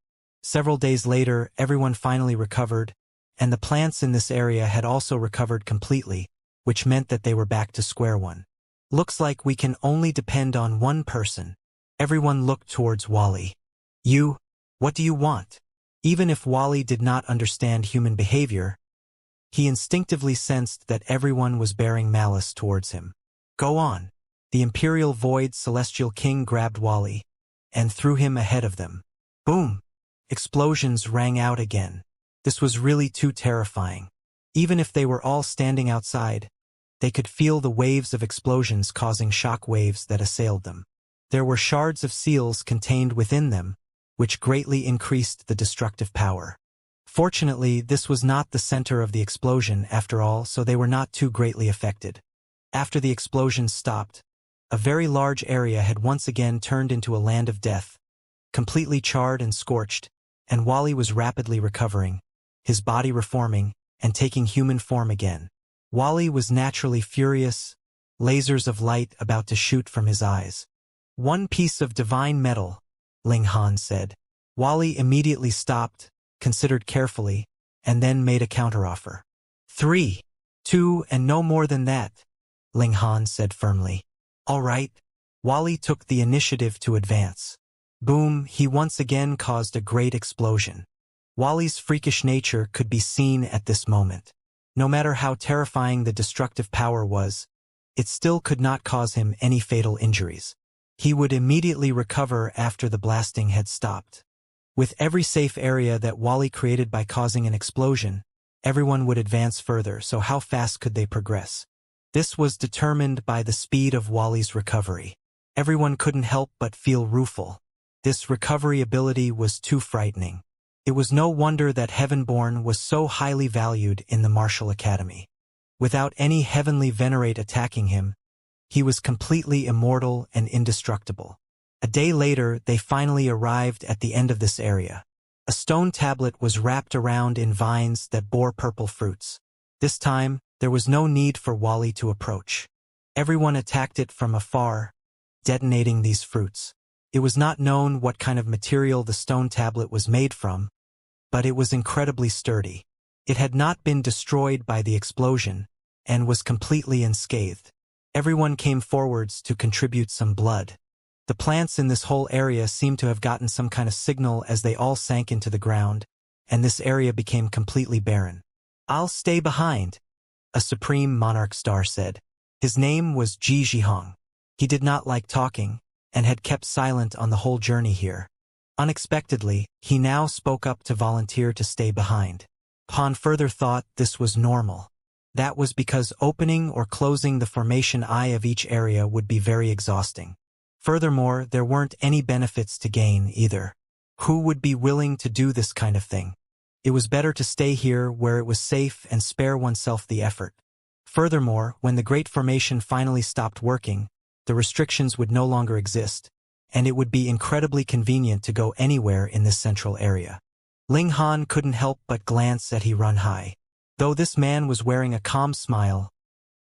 Several days later, everyone finally recovered, and the plants in this area had also recovered completely, which meant that they were back to square one. Looks like we can only depend on one person. Everyone looked towards Wally. What do you want? Even if Wally did not understand human behavior, he instinctively sensed that everyone was bearing malice towards him. Go on. The Imperial Void Celestial King grabbed Wally and threw him ahead of them. Boom! Explosions rang out again. This was really too terrifying. Even if they were all standing outside, they could feel the waves of explosions causing shock waves that assailed them. There were shards of seals contained within them, which greatly increased the destructive power. Fortunately, this was not the center of the explosion after all, so they were not too greatly affected. After the explosion stopped, a very large area had once again turned into a land of death, completely charred and scorched, and Wally was rapidly recovering, his body reforming, and taking human form again. Wally was naturally furious, lasers of light about to shoot from his eyes. One piece of divine metal, Ling Han said. Wally immediately stopped, considered carefully, and then made a counteroffer. 3, 2, and no more than that, Ling Han said firmly. All right. Wally took the initiative to advance. Boom, he once again caused a great explosion. Wally's freakish nature could be seen at this moment. No matter how terrifying the destructive power was, it still could not cause him any fatal injuries. He would immediately recover after the blasting had stopped. With every safe area that Wally created by causing an explosion, everyone would advance further, so how fast could they progress? This was determined by the speed of Wally's recovery. Everyone couldn't help but feel rueful. This recovery ability was too frightening. It was no wonder that Heavenborn was so highly valued in the Martial Academy. Without any heavenly venerate attacking him, he was completely immortal and indestructible. A day later, they finally arrived at the end of this area. A stone tablet was wrapped around in vines that bore purple fruits. This time, there was no need for Wally to approach. Everyone attacked it from afar, detonating these fruits. It was not known what kind of material the stone tablet was made from, but it was incredibly sturdy. It had not been destroyed by the explosion, and was completely unscathed. Everyone came forwards to contribute some blood. The plants in this whole area seemed to have gotten some kind of signal as they all sank into the ground, and this area became completely barren. I'll stay behind, a supreme monarch star said. His name was Ji Zhihong. He did not like talking, and had kept silent on the whole journey here. Unexpectedly, he now spoke up to volunteer to stay behind. Upon further thought, this was normal. That was because opening or closing the formation eye of each area would be very exhausting. Furthermore, there weren't any benefits to gain either. Who would be willing to do this kind of thing? It was better to stay here where it was safe and spare oneself the effort. Furthermore, when the Great Formation finally stopped working, the restrictions would no longer exist, and it would be incredibly convenient to go anywhere in this central area. Ling Han couldn't help but glance at He Run Hai. Though this man was wearing a calm smile,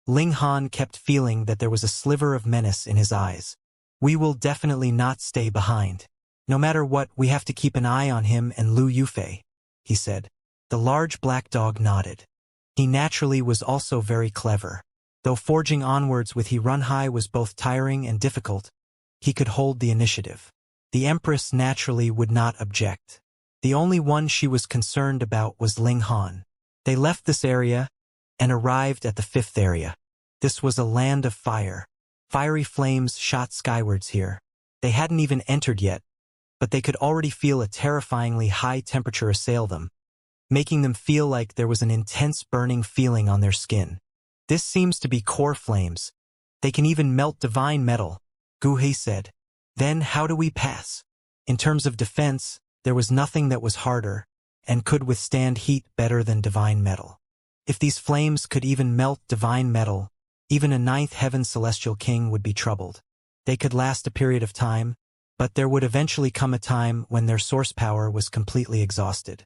Ling Han kept feeling that there was a sliver of menace in his eyes. We will definitely not stay behind. No matter what, we have to keep an eye on him and Lu Yufei, he said. The large black dog nodded. He naturally was also very clever. Though forging onwards with He Run Hai was both tiring and difficult, he could hold the initiative. The Empress naturally would not object. The only one she was concerned about was Ling Han. They left this area and arrived at the 5th area. This was a land of fire. Fiery flames shot skywards here. They hadn't even entered yet, but they could already feel a terrifyingly high temperature assail them, making them feel like there was an intense burning feeling on their skin. This seems to be core flames. They can even melt divine metal, Gu He said. Then how do we pass? In terms of defense, there was nothing that was harder and could withstand heat better than divine metal. If these flames could even melt divine metal, even a 9th heaven celestial king would be troubled. They could last a period of time, but there would eventually come a time when their source power was completely exhausted.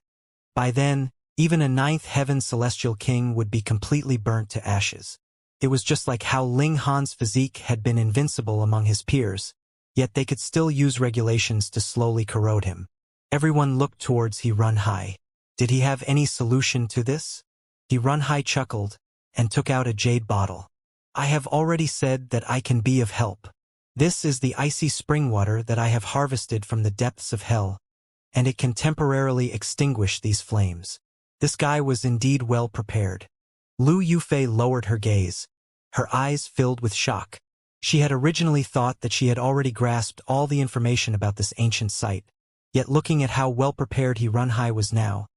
By then, even a 9th heaven celestial king would be completely burnt to ashes. It was just like how Ling Han's physique had been invincible among his peers, yet they could still use regulations to slowly corrode him. Everyone looked towards He Run Hai. Did he have any solution to this? He Run Hai chuckled and took out a jade bottle. I have already said that I can be of help. This is the icy spring water that I have harvested from the depths of hell, and it can temporarily extinguish these flames. This guy was indeed well prepared. Lu Yufei lowered her gaze, her eyes filled with shock. She had originally thought that she had already grasped all the information about this ancient site, yet looking at how well prepared He Run Hai was now,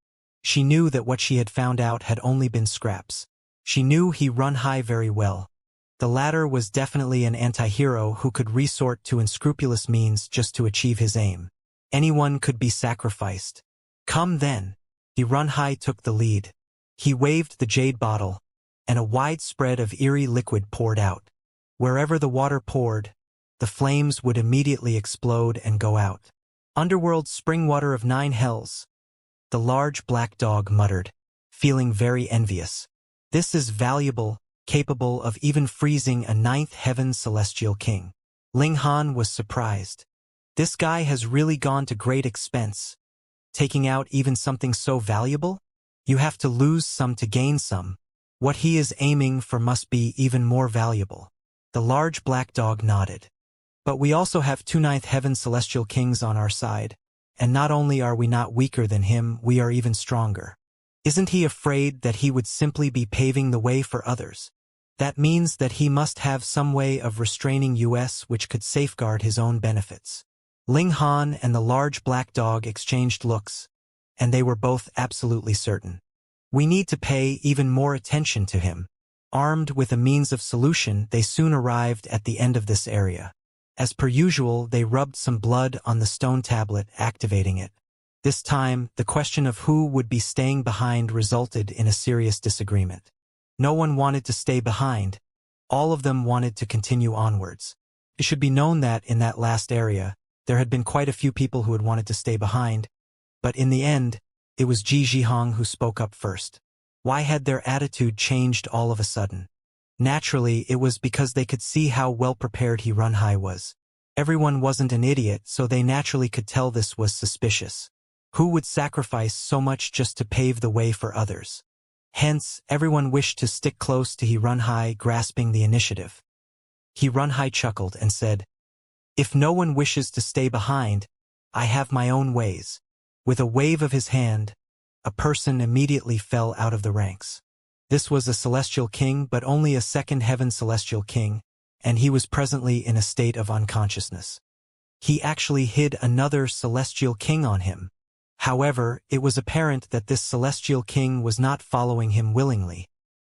she knew that what she had found out had only been scraps. She knew He Run Hai very well. The latter was definitely an anti-hero who could resort to unscrupulous means just to achieve his aim. Anyone could be sacrificed. Come then. He Run Hai took the lead. He waved the jade bottle, and a wide spread of eerie liquid poured out. Wherever the water poured, the flames would immediately explode and go out. Underworld spring water of 9 hells. The large black dog muttered, feeling very envious. This is valuable, capable of even freezing a 9th heaven celestial king. Ling Han was surprised. This guy has really gone to great expense. Taking out even something so valuable? You have to lose some to gain some. What he is aiming for must be even more valuable. The large black dog nodded. But we also have 2 9th heaven celestial kings on our side, and not only are we not weaker than him, we are even stronger. Isn't he afraid that he would simply be paving the way for others? That means that he must have some way of restraining us which could safeguard his own benefits. Ling Han and the large black dog exchanged looks, and they were both absolutely certain. We need to pay even more attention to him. Armed with a means of solution, they soon arrived at the end of this area. As per usual, they rubbed some blood on the stone tablet, activating it. This time, the question of who would be staying behind resulted in a serious disagreement. No one wanted to stay behind. All of them wanted to continue onwards. It should be known that in that last area, there had been quite a few people who had wanted to stay behind, but in the end, it was Ji Zhihong who spoke up first. Why had their attitude changed all of a sudden? Naturally, it was because they could see how well prepared He Run Hai was. Everyone wasn't an idiot, so they naturally could tell this was suspicious. Who would sacrifice so much just to pave the way for others? Hence, everyone wished to stick close to He Run Hai, grasping the initiative. He Run Hai chuckled and said, "If no one wishes to stay behind, I have my own ways." With a wave of his hand, a person immediately fell out of the ranks. This was a celestial king, but only a 2nd heaven celestial king, and he was presently in a state of unconsciousness. He actually hid another celestial king on him. However, it was apparent that this celestial king was not following him willingly,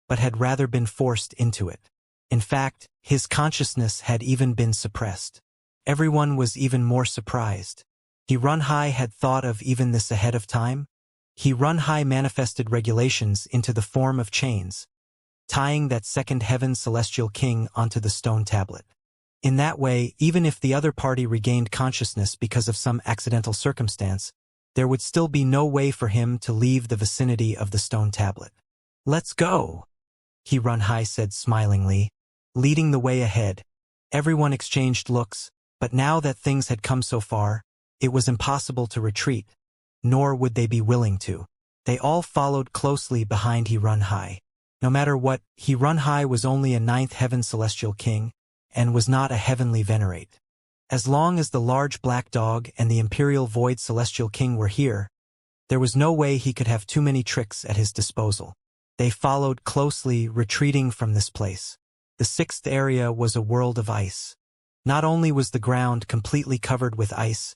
but had rather been forced into it. In fact, his consciousness had even been suppressed. Everyone was even more surprised. He Run Hai had thought of even this ahead of time. He Runhai manifested regulations into the form of chains, tying that second heaven celestial king onto the stone tablet. In that way, even if the other party regained consciousness because of some accidental circumstance, there would still be no way for him to leave the vicinity of the stone tablet. "Let's go," He Runhai said smilingly, leading the way ahead. Everyone exchanged looks, but now that things had come so far, it was impossible to retreat, nor would they be willing to. They all followed closely behind He Runhai. No matter what, He Runhai was only a ninth heaven celestial king, and was not a heavenly venerate. As long as the large black dog and the imperial void celestial king were here, there was no way he could have too many tricks at his disposal. They followed closely, retreating from this place. The sixth area was a world of ice. Not only was the ground completely covered with ice,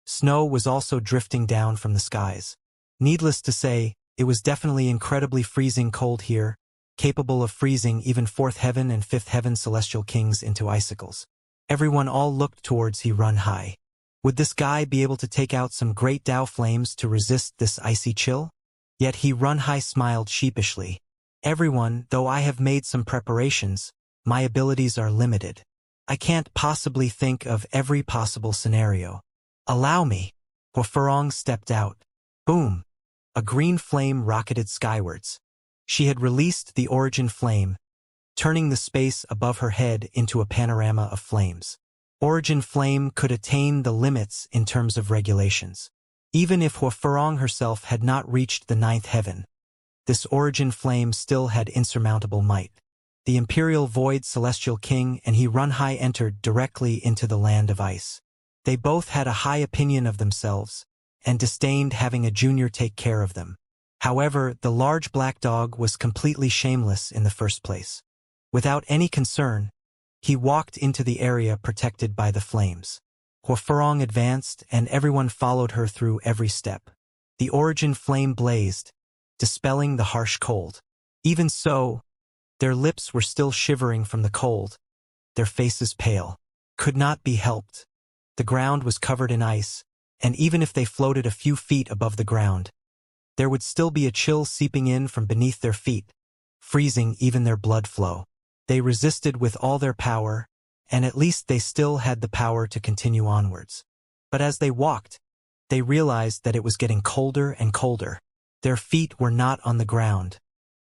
snow was also drifting down from the skies. Needless to say, it was definitely incredibly freezing cold here, capable of freezing even fourth heaven and fifth heaven celestial kings into icicles. Everyone all looked towards He Runhai. Would this guy be able to take out some great Tao flames to resist this icy chill? Yet He Runhai smiled sheepishly. "Everyone, though I have made some preparations, my abilities are limited. I can't possibly think of every possible scenario. Allow me." Huafurong stepped out. Boom! A green flame rocketed skywards. She had released the origin flame, turning the space above her head into a panorama of flames. Origin flame could attain the limits in terms of regulations. Even if Huafurong herself had not reached the ninth heaven, this origin flame still had insurmountable might. The imperial void celestial king and He Runhai entered directly into the land of ice. They both had a high opinion of themselves, and disdained having a junior take care of them. However, the large black dog was completely shameless in the first place. Without any concern, he walked into the area protected by the flames. Huafurong advanced, and everyone followed her through every step. The origin flame blazed, dispelling the harsh cold. Even so, their lips were still shivering from the cold, their faces pale. Could not be helped. The ground was covered in ice, and even if they floated a few feet above the ground, there would still be a chill seeping in from beneath their feet, freezing even their blood flow. They resisted with all their power, and at least they still had the power to continue onwards. But as they walked, they realized that it was getting colder and colder. Their feet were not on the ground,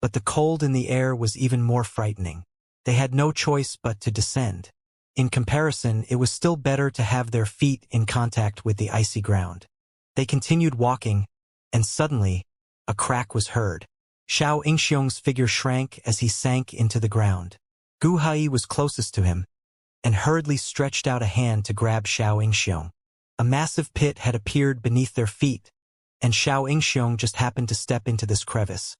but the cold in the air was even more frightening. They had no choice but to descend. In comparison, it was still better to have their feet in contact with the icy ground. They continued walking, and suddenly, a crack was heard. Xianxia's figure shrank as he sank into the ground. Gu Hai was closest to him, and hurriedly stretched out a hand to grab Xianxia. A massive pit had appeared beneath their feet, and Xianxia just happened to step into this crevice,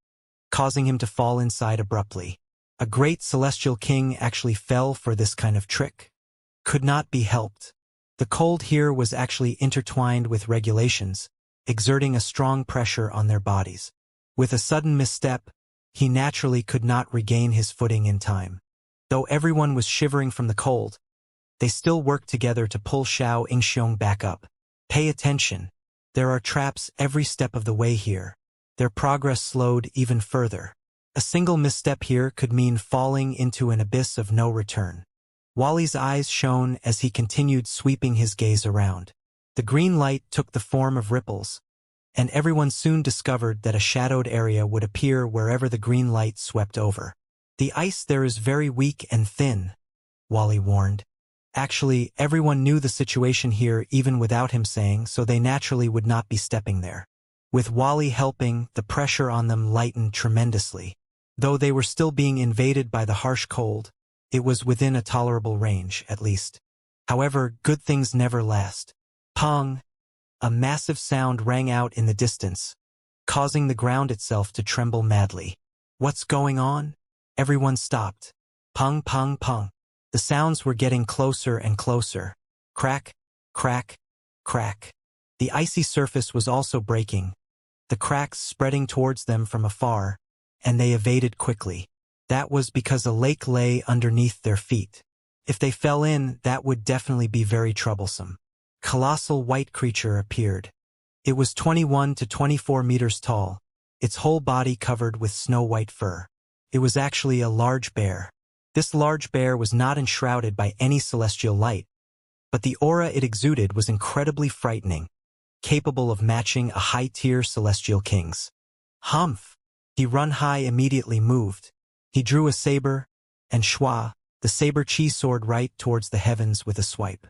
causing him to fall inside abruptly. A great celestial king actually fell for this kind of trick? Could not be helped. The cold here was actually intertwined with regulations, exerting a strong pressure on their bodies. With a sudden misstep, he naturally could not regain his footing in time. Though everyone was shivering from the cold, they still worked together to pull Xianxia back up. Pay attention. There are traps every step of the way here. Their progress slowed even further. A single misstep here could mean falling into an abyss of no return. Wally's eyes shone as he continued sweeping his gaze around. The green light took the form of ripples, and everyone soon discovered that a shadowed area would appear wherever the green light swept over. "The ice there is very weak and thin," Wally warned. Actually, everyone knew the situation here even without him saying, so they naturally would not be stepping there. With Wally helping, the pressure on them lightened tremendously. Though they were still being invaded by the harsh cold, it was within a tolerable range, at least. However, good things never last. Pong! A massive sound rang out in the distance, causing the ground itself to tremble madly. "What's going on?" Everyone stopped. Pong, pong, pong. The sounds were getting closer and closer. Crack, crack, crack. The icy surface was also breaking, the cracks spreading towards them from afar, and they evaded quickly. That was because a lake lay underneath their feet. If they fell in, that would definitely be very troublesome. Colossal white creature appeared. It was 21 to 24 meters tall, its whole body covered with snow-white fur. It was actually a large bear. This large bear was not enshrouded by any celestial light, but the aura it exuded was incredibly frightening, capable of matching a high-tier celestial king's. Humph! Run-Hai immediately moved. He drew a saber, and Shua, the saber-chi soared right towards the heavens with a swipe.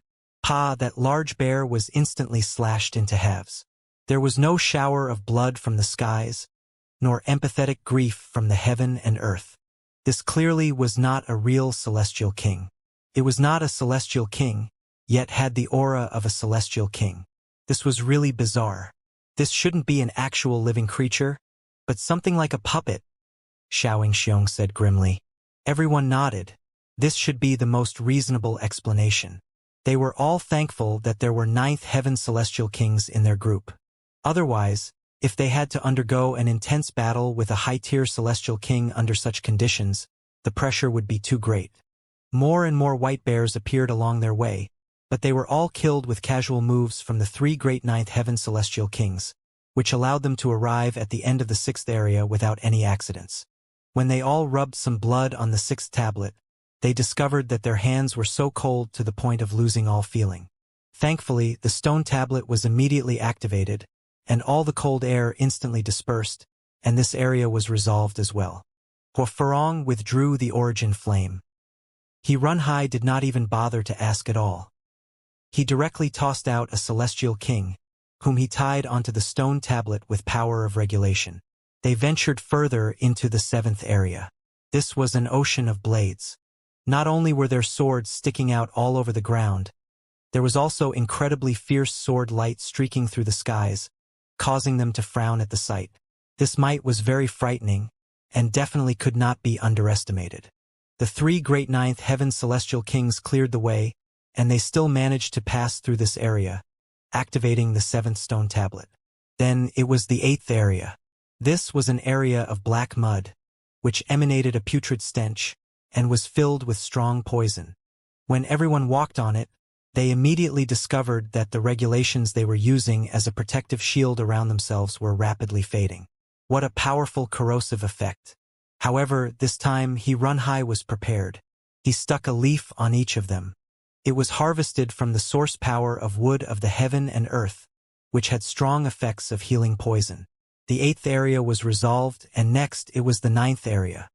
That large bear was instantly slashed into halves. There was no shower of blood from the skies, nor empathetic grief from the heaven and earth. This clearly was not a real celestial king. It was not a celestial king, yet had the aura of a celestial king. This was really bizarre. This shouldn't be an actual living creature, but something like a puppet, Xianxia said grimly. Everyone nodded. This should be the most reasonable explanation. They were all thankful that there were ninth heaven celestial kings in their group. Otherwise, if they had to undergo an intense battle with a high-tier celestial king under such conditions, the pressure would be too great. More and more white bears appeared along their way, but they were all killed with casual moves from the three great ninth heaven celestial kings, which allowed them to arrive at the end of the sixth area without any accidents. When they all rubbed some blood on the sixth tablet, they discovered that their hands were so cold to the point of losing all feeling. Thankfully, the stone tablet was immediately activated, and all the cold air instantly dispersed, and this area was resolved as well. Huafeng withdrew the origin flame. Run-Hai did not even bother to ask at all. He directly tossed out a celestial king, whom he tied onto the stone tablet with power of regulation. They ventured further into the seventh area. This was an ocean of blades. Not only were there swords sticking out all over the ground, there was also incredibly fierce sword light streaking through the skies, causing them to frown at the sight. This might was very frightening, and definitely could not be underestimated. The three great ninth heaven celestial kings cleared the way, and they still managed to pass through this area, activating the seventh stone tablet. Then it was the eighth area. This was an area of black mud, which emanated a putrid stench, and was filled with strong poison. When everyone walked on it, they immediately discovered that the regulations they were using as a protective shield around themselves were rapidly fading. What a powerful corrosive effect. However, this time Run-Hai was prepared. He stuck a leaf on each of them. It was harvested from the source power of wood of the heaven and earth, which had strong effects of healing poison. The eighth area was resolved, and next it was the ninth area.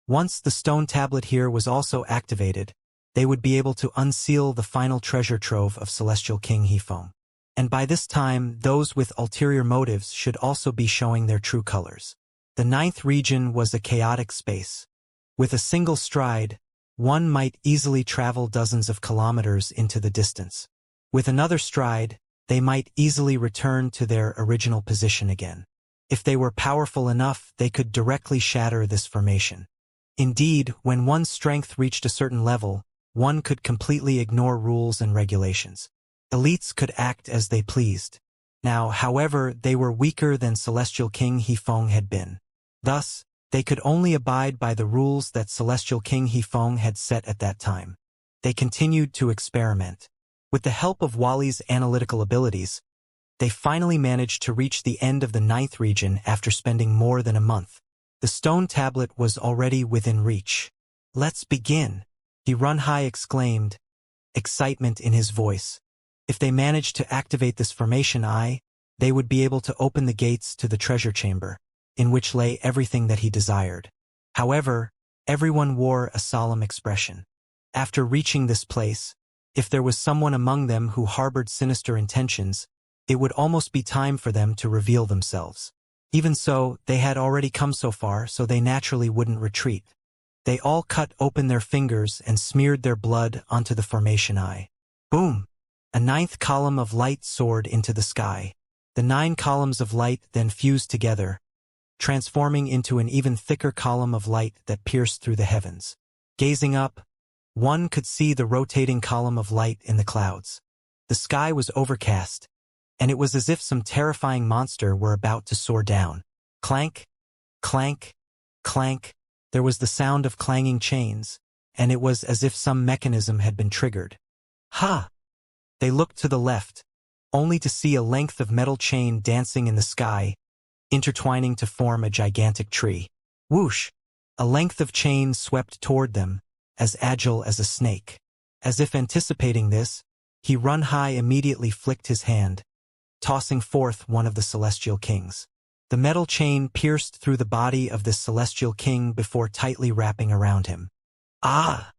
Once the stone tablet here was also activated, they would be able to unseal the final treasure trove of Celestial King Huafeng. And by this time, those with ulterior motives should also be showing their true colors. The ninth region was a chaotic space. With a single stride, one might easily travel dozens of kilometers into the distance. With another stride, they might easily return to their original position again. If they were powerful enough, they could directly shatter this formation. Indeed, when one's strength reached a certain level, one could completely ignore rules and regulations. Elites could act as they pleased. Now, however, they were weaker than Celestial King Huafeng had been. Thus, they could only abide by the rules that Celestial King Huafeng had set at that time. They continued to experiment. With the help of Wally's analytical abilities, they finally managed to reach the end of the ninth region after spending more than a month. The stone tablet was already within reach. "Let's begin," Run-Hai exclaimed, excitement in his voice. If they managed to activate this formation they would be able to open the gates to the treasure chamber, in which lay everything that he desired. However, everyone wore a solemn expression. After reaching this place, if there was someone among them who harbored sinister intentions, it would almost be time for them to reveal themselves. Even so, they had already come so far, so they naturally wouldn't retreat. They all cut open their fingers and smeared their blood onto the formation Boom! A ninth column of light soared into the sky. The 9 columns of light then fused together, transforming into an even thicker column of light that pierced through the heavens. Gazing up, one could see the rotating column of light in the clouds. The sky was overcast, and it was as if some terrifying monster were about to soar down. Clank, clank, clank. There was the sound of clanging chains, and it was as if some mechanism had been triggered. Ha! They looked to the left. only to see a length of metal chain dancing in the sky, intertwining to form a gigantic tree. Whoosh! A length of chain swept toward them, as agile as a snake. As if anticipating this, he Runhai immediately flicked his hand, tossing forth one of the celestial kings. The metal chain pierced through the body of this celestial king before tightly wrapping around him. Ah!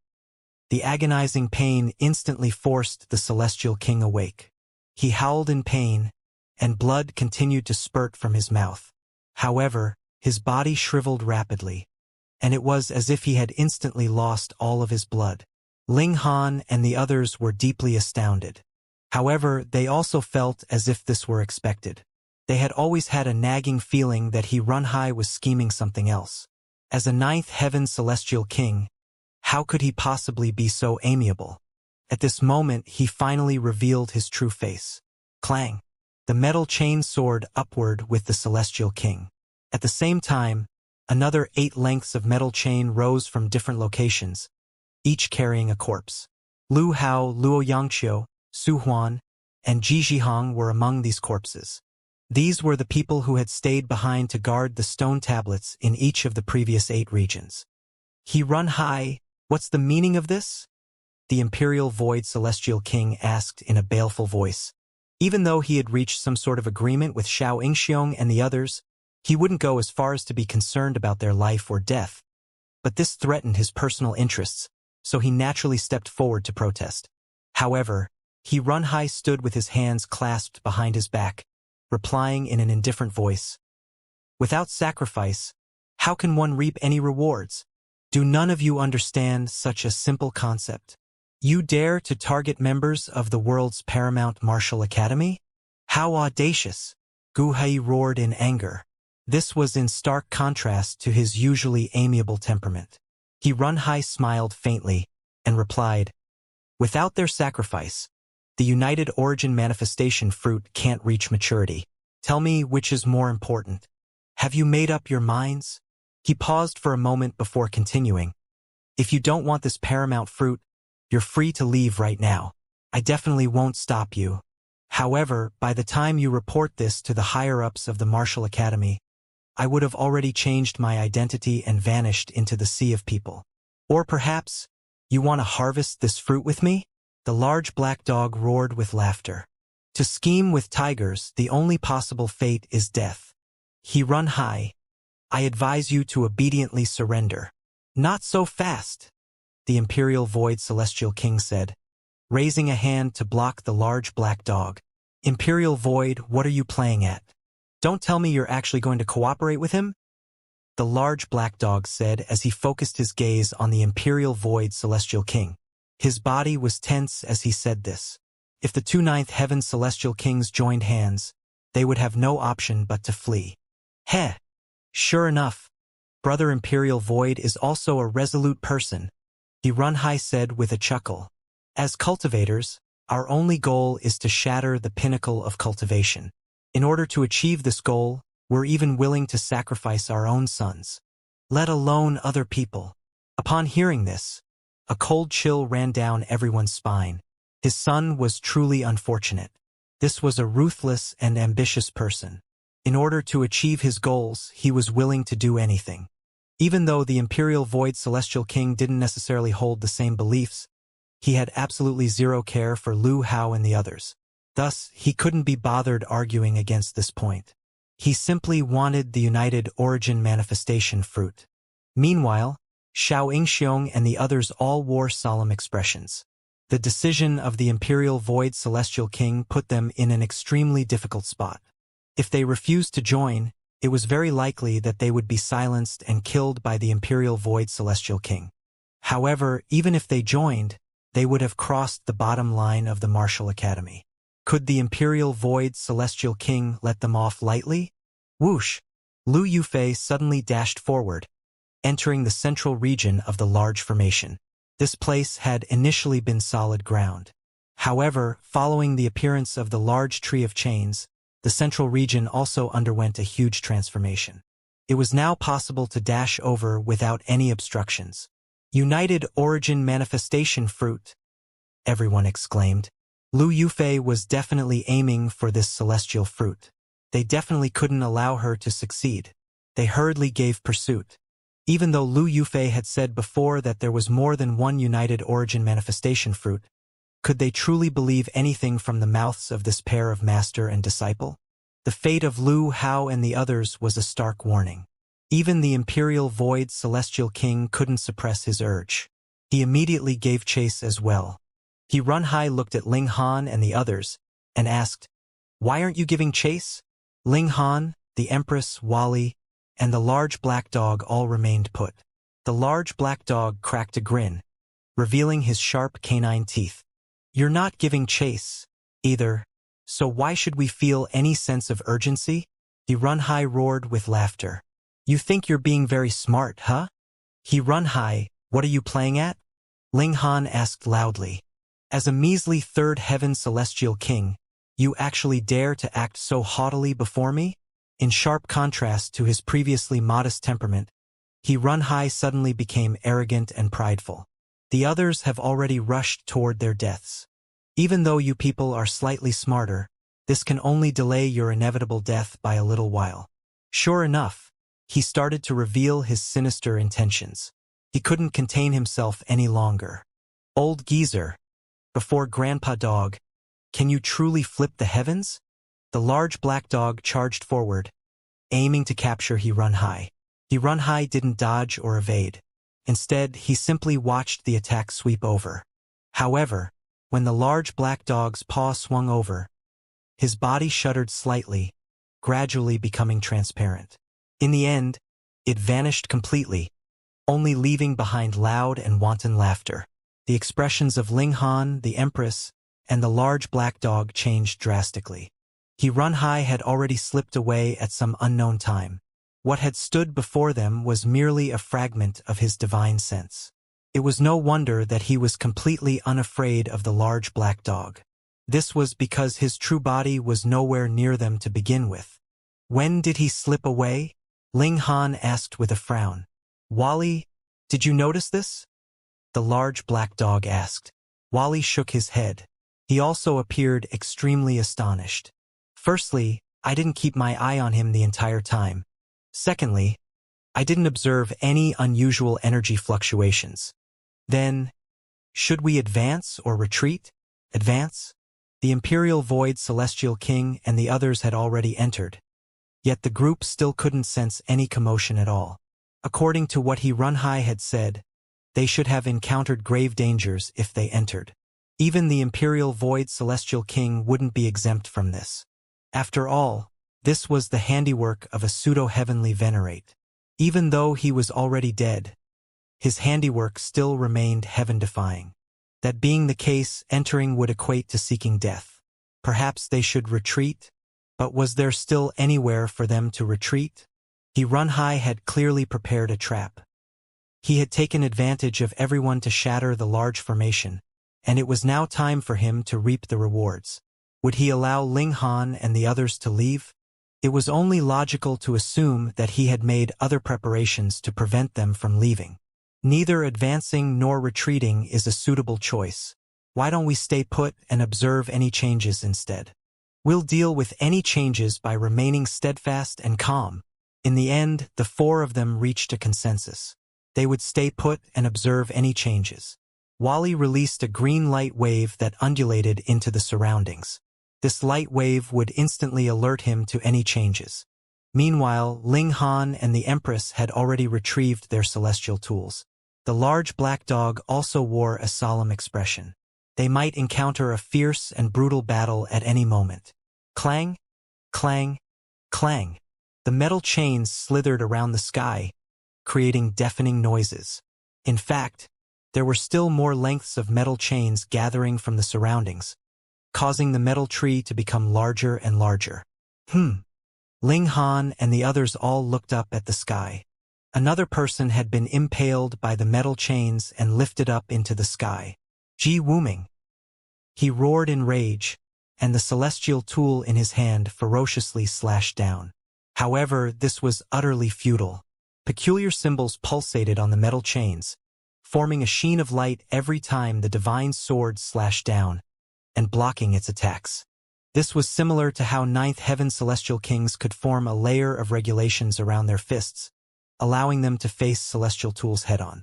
The agonizing pain instantly forced the celestial king awake. He howled in pain, and blood continued to spurt from his mouth. However, his body shriveled rapidly, and it was as if he had instantly lost all of his blood. Ling Han and the others were deeply astounded. However, they also felt as if this were expected. They had always had a nagging feeling that he Runhai was scheming something else. As a ninth heaven celestial king, how could he possibly be so amiable? At this moment, he finally revealed his true face. Clang! The metal chain soared upward with the celestial king. At the same time, another 8 lengths of metal chain rose from different locations, each carrying a corpse. Lu Hao, Luo Yangqiu, Su Huan, and Ji Zhihong were among these corpses. These were the people who had stayed behind to guard the stone tablets in each of the previous 8 regions. He Runhai, what's the meaning of this? The Imperial Void Celestial King asked in a baleful voice. Even though he had reached some sort of agreement with Xianxia and the others, he wouldn't go as far as to be concerned about their life or death. But this threatened his personal interests, so he naturally stepped forward to protest. However, he Runhai stood with his hands clasped behind his back, replying in an indifferent voice. Without sacrifice, how can one reap any rewards? Do none of you understand such a simple concept? You dare to target members of the world's paramount martial academy? How audacious! Gu Hai roared in anger. This was in stark contrast to his usually amiable temperament. He Runhai smiled faintly and replied, without their sacrifice, the United Origin Manifestation fruit can't reach maturity. Tell me which is more important. Have you made up your minds? He paused for a moment before continuing. If you don't want this paramount fruit, you're free to leave right now. I definitely won't stop you. However, by the time you report this to the higher-ups of the Martial Academy, I would have already changed my identity and vanished into the sea of people. Or perhaps, you want to harvest this fruit with me? The large black dog roared with laughter. To scheme with tigers, the only possible fate is death. He Runhai, I advise you to obediently surrender. Not so fast, the Imperial Void Celestial King said, raising a hand to block the large black dog. Imperial Void, what are you playing at? Don't tell me you're actually going to cooperate with him? The large black dog said as he focused his gaze on the Imperial Void Celestial King. His body was tense as he said this. If the 2 Ninth Heaven Celestial Kings joined hands, they would have no option but to flee. Heh! Sure enough, Brother Imperial Void is also a resolute person, he Runhai said with a chuckle. As cultivators, our only goal is to shatter the pinnacle of cultivation. In order to achieve this goal, we're even willing to sacrifice our own sons, let alone other people. Upon hearing this, a cold chill ran down everyone's spine. His son was truly unfortunate. This was a ruthless and ambitious person. In order to achieve his goals, he was willing to do anything. Even though the Imperial Void Celestial King didn't necessarily hold the same beliefs, he had absolutely zero care for Lu Hao and the others. Thus, he couldn't be bothered arguing against this point. He simply wanted the United Origin Manifestation fruit. Meanwhile, Xianxia and the others all wore solemn expressions. The decision of the Imperial Void Celestial King put them in an extremely difficult spot. If they refused to join, it was very likely that they would be silenced and killed by the Imperial Void Celestial King. However, even if they joined, they would have crossed the bottom line of the Martial Academy. Could the Imperial Void Celestial King let them off lightly? Whoosh! Lu Yufei suddenly dashed forward, entering the central region of the large formation. This place had initially been solid ground. However, following the appearance of the large tree of chains, the central region also underwent a huge transformation. It was now possible to dash over without any obstructions. United Origin Manifestation fruit, everyone exclaimed. Lu Yufei was definitely aiming for this celestial fruit. They definitely couldn't allow her to succeed. They hurriedly gave pursuit. Even though Lu Yufei had said before that there was more than one united origin manifestation fruit, could they truly believe anything from the mouths of this pair of master and disciple? The fate of Lu Hao and the others was a stark warning. Even the Imperial Void Celestial King couldn't suppress his urge. He immediately gave chase as well. He Runhai looked at Ling Han and the others, and asked, "Why aren't you giving chase?" Ling Han, the Empress, Wally, and the large black dog all remained put. The large black dog cracked a grin, revealing his sharp canine teeth. "You're not giving chase, either, so why should we feel any sense of urgency?" He Runhai roared with laughter. "You think you're being very smart, huh?" He Runhai, "What are you playing at?" Ling Han asked loudly. "As a measly third heaven celestial king, you actually dare to act so haughtily before me?" In sharp contrast to his previously modest temperament, He Runhai suddenly became arrogant and prideful. "The others have already rushed toward their deaths. Even though you people are slightly smarter, this can only delay your inevitable death by a little while." Sure enough, he started to reveal his sinister intentions. He couldn't contain himself any longer. "Old geezer, before Grandpa Dog, can you truly flip the heavens?" The large black dog charged forward, aiming to capture He Runhai. He Runhai didn't dodge or evade. Instead, he simply watched the attack sweep over. However, when the large black dog's paw swung over, his body shuddered slightly, gradually becoming transparent. In the end, it vanished completely, only leaving behind loud and wanton laughter. The expressions of Ling Han, the Empress, and the large black dog changed drastically. He Runhai had already slipped away at some unknown time. What had stood before them was merely a fragment of his divine sense. It was no wonder that he was completely unafraid of the large black dog. This was because his true body was nowhere near them to begin with. "When did he slip away?" Ling Han asked with a frown. "Wally, did you notice this?" the large black dog asked. Wally shook his head. He also appeared extremely astonished. "Firstly, I didn't keep my eye on him the entire time. Secondly, I didn't observe any unusual energy fluctuations. Then, should we advance or retreat? Advance?" The Imperial Void Celestial King and the others had already entered. Yet the group still couldn't sense any commotion at all. According to what He Runhai had said, they should have encountered grave dangers if they entered. Even the Imperial Void Celestial King wouldn't be exempt from this. After all, this was the handiwork of a pseudo-heavenly venerate. Even though he was already dead, his handiwork still remained heaven-defying. That being the case, entering would equate to seeking death. Perhaps they should retreat? But was there still anywhere for them to retreat? He Runhai had clearly prepared a trap. He had taken advantage of everyone to shatter the large formation, and it was now time for him to reap the rewards. Would he allow Ling Han and the others to leave? It was only logical to assume that he had made other preparations to prevent them from leaving. Neither advancing nor retreating is a suitable choice. Why don't we stay put and observe any changes instead? We'll deal with any changes by remaining steadfast and calm. In the end, the four of them reached a consensus. They would stay put and observe any changes. Wally released a green light wave that undulated into the surroundings. This light wave would instantly alert him to any changes. Meanwhile, Ling Han and the Empress had already retrieved their celestial tools. The large black dog also wore a solemn expression. They might encounter a fierce and brutal battle at any moment. Clang, clang, clang. The metal chains slithered around the sky, creating deafening noises. In fact, there were still more lengths of metal chains gathering from the surroundings, causing the metal tree to become larger and larger. Ling Han and the others all looked up at the sky. Another person had been impaled by the metal chains and lifted up into the sky. Ji Wuming. He roared in rage, and the celestial tool in his hand ferociously slashed down. However, this was utterly futile. Peculiar symbols pulsated on the metal chains, forming a sheen of light every time the divine sword slashed down. and blocking its attacks. This was similar to how Ninth Heaven celestial kings could form a layer of regulations around their fists, allowing them to face celestial tools head-on.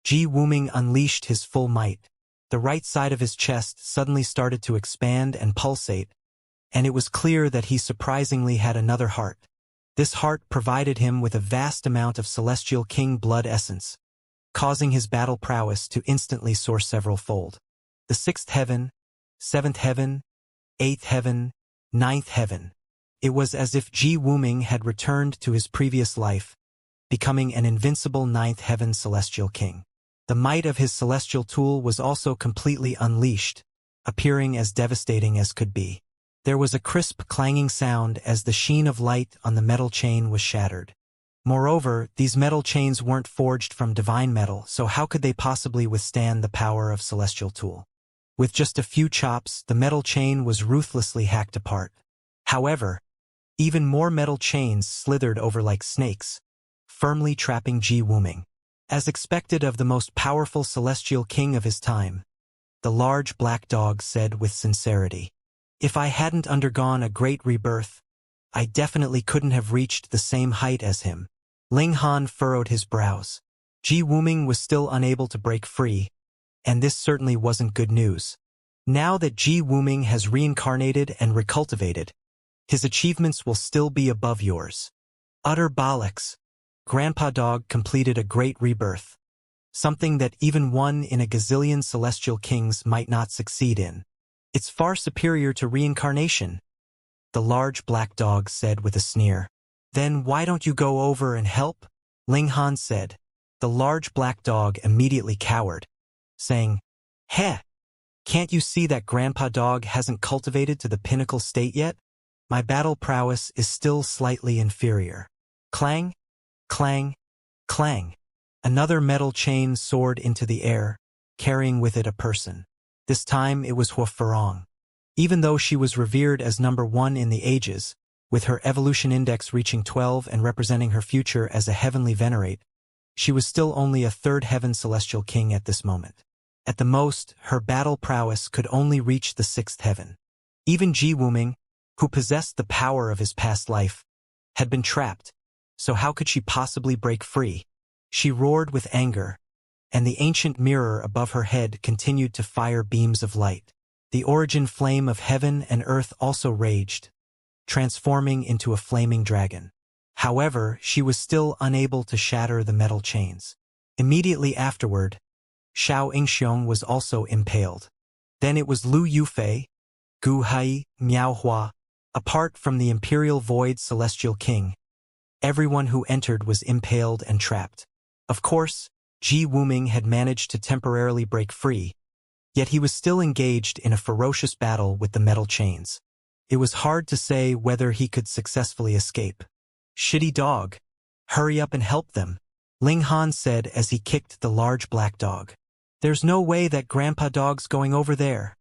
Ji Wuming unleashed his full might. The right side of his chest suddenly started to expand and pulsate, and it was clear that he surprisingly had another heart. This heart provided him with a vast amount of celestial king blood essence, causing his battle prowess to instantly soar several-fold. The 6th heaven, 7th heaven, 8th heaven, 9th heaven. It was as if Ji Wuming had returned to his previous life, becoming an invincible 9th heaven celestial king. The might of his celestial tool was also completely unleashed, appearing as devastating as could be. There was a crisp clanging sound as the sheen of light on the metal chain was shattered. Moreover, these metal chains weren't forged from divine metal, so how could they possibly withstand the power of celestial tool? With just a few chops, the metal chain was ruthlessly hacked apart. However, even more metal chains slithered over like snakes, firmly trapping Ji Wuming. As expected of the most powerful celestial king of his time, the large black dog said with sincerity, "If I hadn't undergone a great rebirth, I definitely couldn't have reached the same height as him." Ling Han furrowed his brows. Ji Wuming was still unable to break free, and this certainly wasn't good news. Now that Ji Wuming has reincarnated and recultivated, his achievements will still be above yours. Utter bollocks. Grandpa Dog completed a great rebirth, something that even one in a gazillion celestial kings might not succeed in. It's far superior to reincarnation, the large black dog said with a sneer. Then why don't you go over and help? Ling Han said. The large black dog immediately cowered, saying, "Heh, can't you see that Grandpa Dog hasn't cultivated to the pinnacle state yet? My battle prowess is still slightly inferior." Clang, clang, clang. Another metal chain soared into the air, carrying with it a person. This time it was Huofarong. Even though she was revered as #1 in the ages, with her evolution index reaching 12 and representing her future as a heavenly venerate, she was still only a 3rd heaven celestial king at this moment. At the most, her battle prowess could only reach the 6th heaven. Even Ji Wuming, who possessed the power of his past life, had been trapped, so how could she possibly break free? She roared with anger, and the ancient mirror above her head continued to fire beams of light. The origin flame of heaven and earth also raged, transforming into a flaming dragon. However, she was still unable to shatter the metal chains. Immediately afterward, Xianxia was also impaled. Then it was Lu Yufei, Gu Hai, Miao Hua. Apart from the Imperial Void Celestial King, everyone who entered was impaled and trapped. Of course, Ji Wuming had managed to temporarily break free, yet he was still engaged in a ferocious battle with the metal chains. It was hard to say whether he could successfully escape. "Shitty dog. Hurry up and help them," Ling Han said as he kicked the large black dog. "There's no way that Grandpa Dog's going over there,"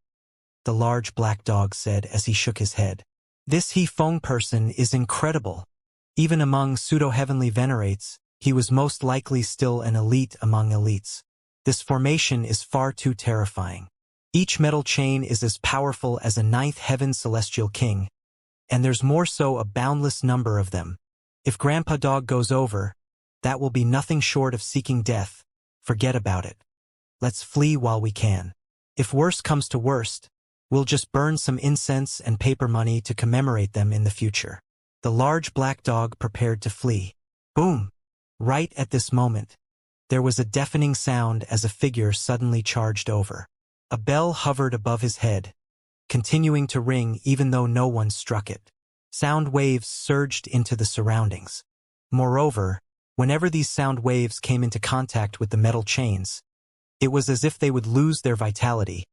the large black dog said as he shook his head. "This He Feng person is incredible. Even among pseudo-heavenly venerates, he was most likely still an elite among elites. This formation is far too terrifying. Each metal chain is as powerful as a 9th heaven celestial king, and there's more so a boundless number of them. If Grandpa Dog goes over, that will be nothing short of seeking death. Forget about it. Let's flee while we can. If worse comes to worst, we'll just burn some incense and paper money to commemorate them in the future." The large black dog prepared to flee. Boom! Right at this moment, there was a deafening sound as a figure suddenly charged over. A bell hovered above his head, continuing to ring even though no one struck it. Sound waves surged into the surroundings. Moreover, whenever these sound waves came into contact with the metal chains, it was as if they would lose their vitality,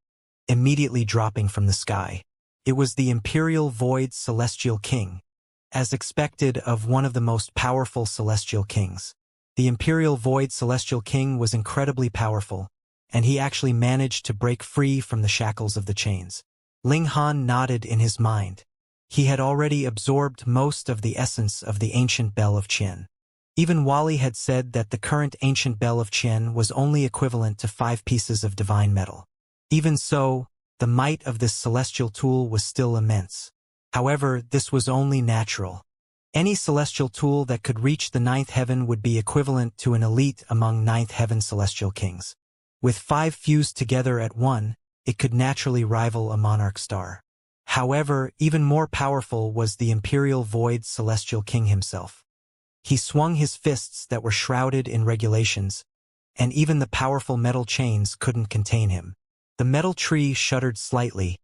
immediately dropping from the sky. It was the Imperial Void Celestial King, as expected of one of the most powerful celestial kings. The Imperial Void Celestial King was incredibly powerful, and he actually managed to break free from the shackles of the chains. Ling Han nodded in his mind. He had already absorbed most of the essence of the ancient Bell of Qian. Even Wally had said that the current ancient Bell of Qian was only equivalent to 5 pieces of divine metal. Even so, The might of this celestial tool was still immense. However, this was only natural. Any celestial tool that could reach the ninth heaven would be equivalent to an elite among ninth heaven celestial kings. With 5 fused together at one, it could naturally rival a monarch star. However, even more powerful was the Imperial Void Celestial King himself. He swung his fists that were shrouded in regulations, and even the powerful metal chains couldn't contain him. The metal tree shuddered slightly,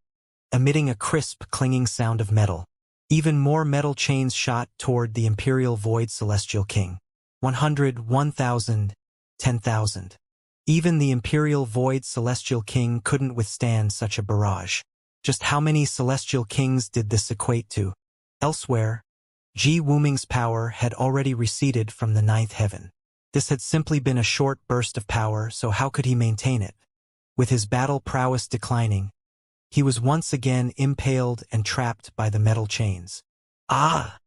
emitting a crisp, clinging sound of metal. Even more metal chains shot toward the Imperial Void Celestial King. 100, 1,000, 10,000. Even the Imperial Void Celestial King couldn't withstand such a barrage. Just how many Celestial Kings did this equate to? Elsewhere, Ji Wuming's power had already receded from the ninth heaven. This had simply been a short burst of power, so how could he maintain it? With his battle prowess declining, he was once again impaled and trapped by the metal chains. Ah!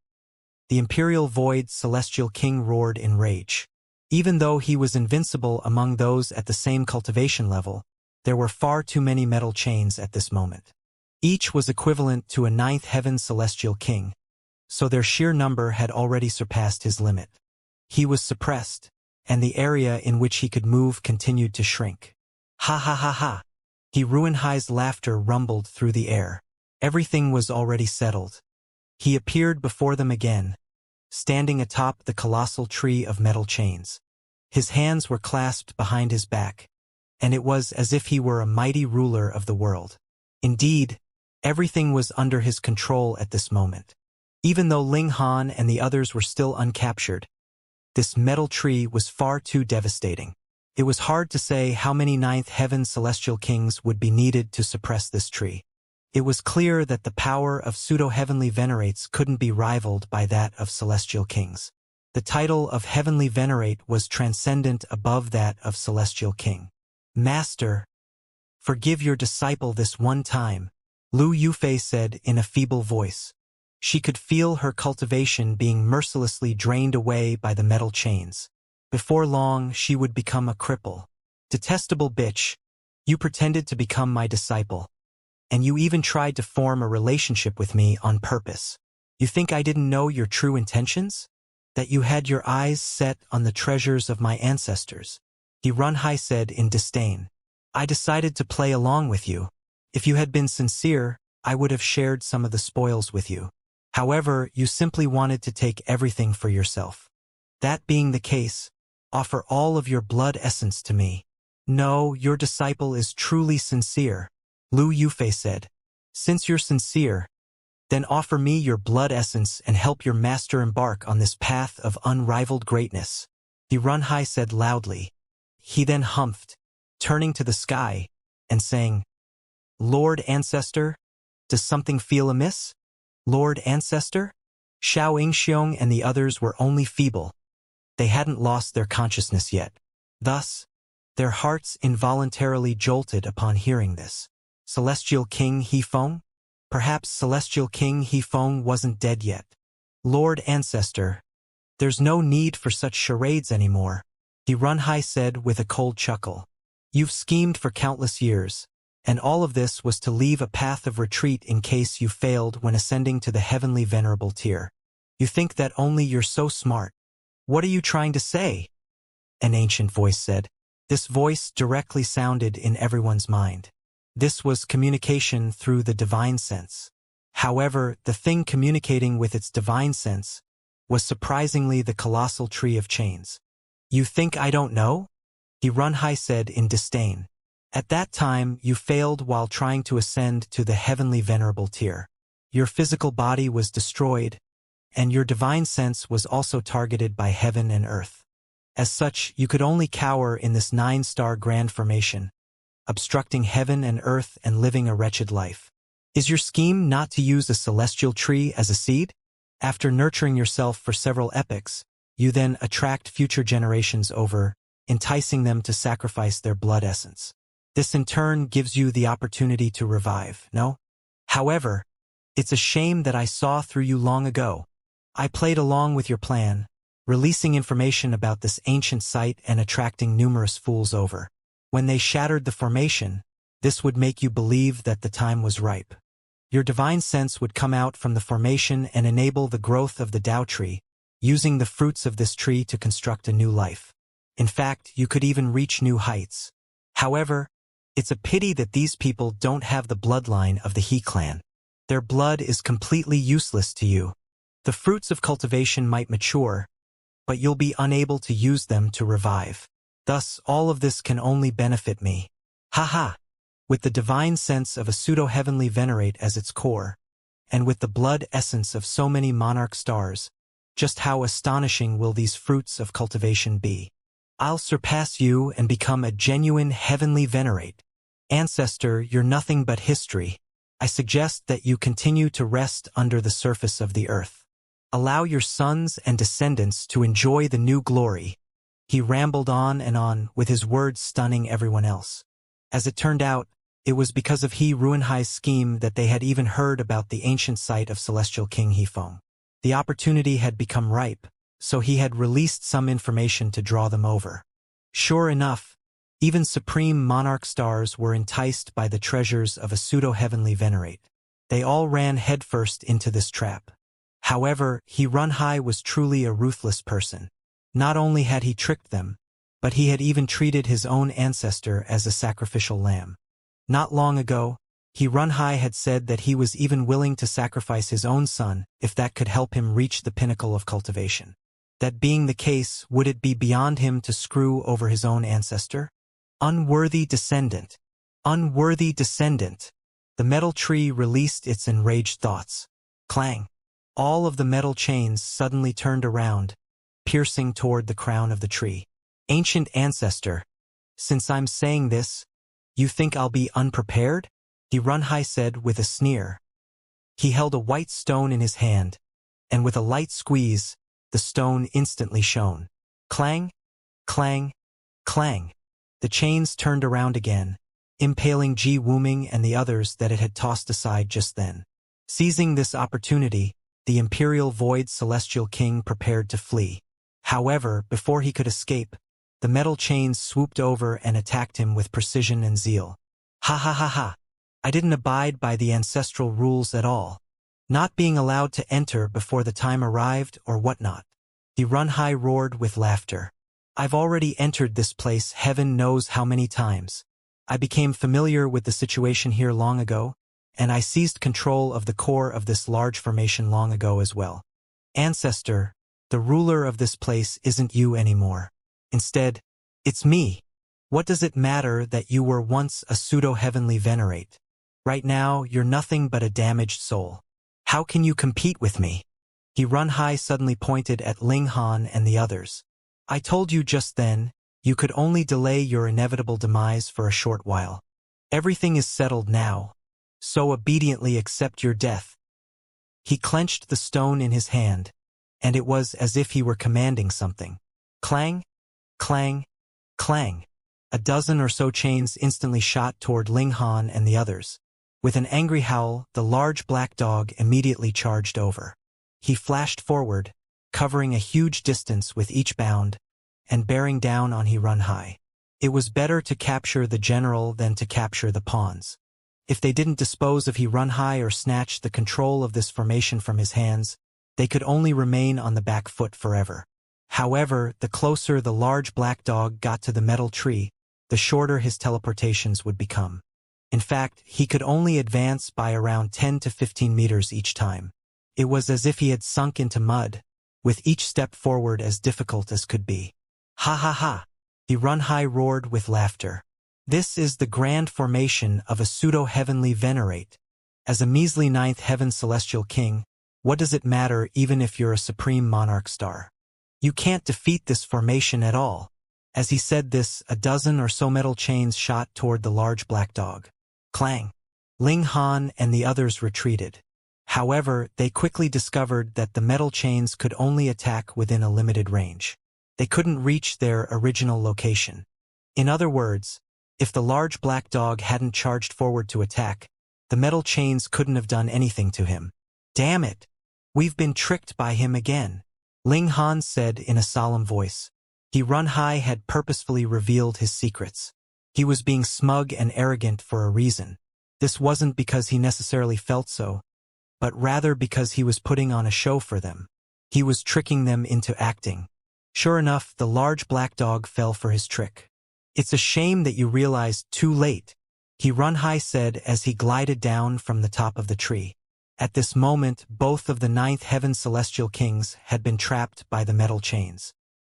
The Imperial Void Celestial King roared in rage. Even though he was invincible among those at the same cultivation level, there were far too many metal chains at this moment. Each was equivalent to a ninth heaven celestial king, so their sheer number had already surpassed his limit. He was suppressed, and the area in which he could move continued to shrink. Ha ha ha ha! Ruinhai's laughter rumbled through the air. Everything was already settled. He appeared before them again, standing atop the colossal tree of metal chains. His hands were clasped behind his back, and it was as if he were a mighty ruler of the world. Indeed, everything was under his control at this moment. Even though Ling Han and the others were still uncaptured, this metal tree was far too devastating. It was hard to say how many ninth heaven celestial kings would be needed to suppress this tree. It was clear that the power of pseudo-heavenly venerates couldn't be rivaled by that of celestial kings. The title of heavenly venerate was transcendent above that of celestial king. Master, forgive your disciple this one time, Lu Yufei said in a feeble voice. She could feel her cultivation being mercilessly drained away by the metal chains. Before long, she would become a cripple. Detestable bitch, you pretended to become my disciple. And you even tried to form a relationship with me on purpose. You think I didn't know your true intentions? That you had your eyes set on the treasures of my ancestors? Runhai said in disdain. I decided to play along with you. If you had been sincere, I would have shared some of the spoils with you. However, you simply wanted to take everything for yourself. That being the case, offer all of your blood essence to me. No, your disciple is truly sincere, Lu Yufei said. Since you're sincere, then offer me your blood essence and help your master embark on this path of unrivaled greatness. Runhai said loudly. He then humphed, turning to the sky, and saying, Lord Ancestor, does something feel amiss? Lord Ancestor? Xiao Yingxiong and the others were only feeble. They hadn't lost their consciousness yet. Thus, their hearts involuntarily jolted upon hearing this. Celestial King Hefeng? Perhaps Celestial King Hefeng wasn't dead yet. Lord Ancestor, there's no need for such charades anymore, Runhai said with a cold chuckle. You've schemed for countless years, and all of this was to leave a path of retreat in case you failed when ascending to the heavenly venerable tier. You think that only you're so smart. What are you trying to say? An ancient voice said. This voice directly sounded in everyone's mind. This was communication through the divine sense. However, the thing communicating with its divine sense was surprisingly the colossal tree of chains. You think I don't know? Runhai said in disdain. At that time, you failed while trying to ascend to the heavenly venerable tier. Your physical body was destroyed, and your divine sense was also targeted by heaven and earth. As such, you could only cower in this 9-star grand formation, obstructing heaven and earth and living a wretched life. Is your scheme not to use a celestial tree as a seed? After nurturing yourself for several epochs, you then attract future generations over, enticing them to sacrifice their blood essence. This in turn gives you the opportunity to revive, no? However, it's a shame that I saw through you long ago. I played along with your plan, releasing information about this ancient site and attracting numerous fools over. When they shattered the formation, This would make you believe that the time was ripe. Your divine sense would come out from the formation and enable the growth of the Tao tree, using the fruits of this tree to construct a new life. In fact, you could even reach new heights. However, it's a pity that these people don't have the bloodline of the He clan. Their blood is completely useless to you. The fruits of cultivation might mature, but you'll be unable to use them to revive. Thus, all of this can only benefit me. Haha! With the divine sense of a pseudo-heavenly venerate as its core, and with the blood essence of so many monarch stars, just how astonishing will these fruits of cultivation be? I'll surpass you and become a genuine heavenly venerate. Ancestor, you're nothing but history. I suggest that you continue to rest under the surface of the earth. Allow your sons and descendants to enjoy the new glory. He rambled on and on, with his words stunning everyone else. As it turned out, it was because of He Ruinhai's scheme that they had even heard about the ancient site of Celestial King Hefeng. The opportunity had become ripe, so he had released some information to draw them over. Sure enough, even supreme monarch stars were enticed by the treasures of a pseudo-heavenly venerate. They all ran headfirst into this trap. However, He Ruinhai was truly a ruthless person. Not only had he tricked them, but he had even treated his own ancestor as a sacrificial lamb. Not long ago, He Ruinhai had said that he was even willing to sacrifice his own son if that could help him reach the pinnacle of cultivation. That being the case, would it be beyond him to screw over his own ancestor? Unworthy descendant! Unworthy descendant! The metal tree released its enraged thoughts. Clang! All of the metal chains suddenly turned around, piercing toward the crown of the tree. Ancient ancestor, since I'm saying this, you think I'll be unprepared? He Ruinhai said with a sneer. He held a white stone in his hand, and with a light squeeze, the stone instantly shone. Clang, clang, clang. The chains turned around again, impaling Ji Wuming and the others that it had tossed aside just then. Seizing this opportunity, the Imperial Void Celestial King prepared to flee. However, before he could escape, the metal chains swooped over and attacked him with precision and zeal. Ha ha ha ha! I didn't abide by the ancestral rules at all. Not being allowed to enter before the time arrived or whatnot. He Ruinhai roared with laughter. I've already entered this place heaven knows how many times. I became familiar with the situation here long ago, and I seized control of the core of this large formation long ago as well. Ancestor, the ruler of this place isn't you anymore. Instead, it's me. What does it matter that you were once a pseudo-heavenly venerate? Right now, you're nothing but a damaged soul. How can you compete with me? He Ruinhai suddenly pointed at Ling Han and the others. I told you just then, you could only delay your inevitable demise for a short while. Everything is settled now, so obediently accept your death. He clenched the stone in his hand, and it was as if he were commanding something. Clang, clang, clang. A dozen or so chains instantly shot toward Ling Han and the others. With an angry howl, the large black dog immediately charged over. He flashed forward, covering a huge distance with each bound, and bearing down on He Ruinhai. It was better to capture the general than to capture the pawns. If they didn't dispose of He Ruinhai or snatch the control of this formation from his hands, they could only remain on the back foot forever. However, the closer the large black dog got to the metal tree, the shorter his teleportations would become. In fact, he could only advance by around 10 to 15 meters each time. It was as if he had sunk into mud, with each step forward as difficult as could be. Ha ha ha! He Ruinhai roared with laughter. This is the grand formation of a pseudo-heavenly venerate. As a measly 9th heaven celestial king, what does it matter even if you're a supreme monarch star? You can't defeat this formation at all. As he said this, a dozen or so metal chains shot toward the large black dog. Clang! Ling Han and the others retreated. However, they quickly discovered that the metal chains could only attack within a limited range. They couldn't reach their original location. In other words, if the large black dog hadn't charged forward to attack, the metal chains couldn't have done anything to him. Damn it! We've been tricked by him again, Ling Han said in a solemn voice. He Ruinhai had purposefully revealed his secrets. He was being smug and arrogant for a reason. This wasn't because he necessarily felt so, but rather because he was putting on a show for them. He was tricking them into acting. Sure enough, the large black dog fell for his trick. "It's a shame that you realized too late," Runhai said as he glided down from the top of the tree. At this moment, both of the ninth heaven celestial kings had been trapped by the metal chains.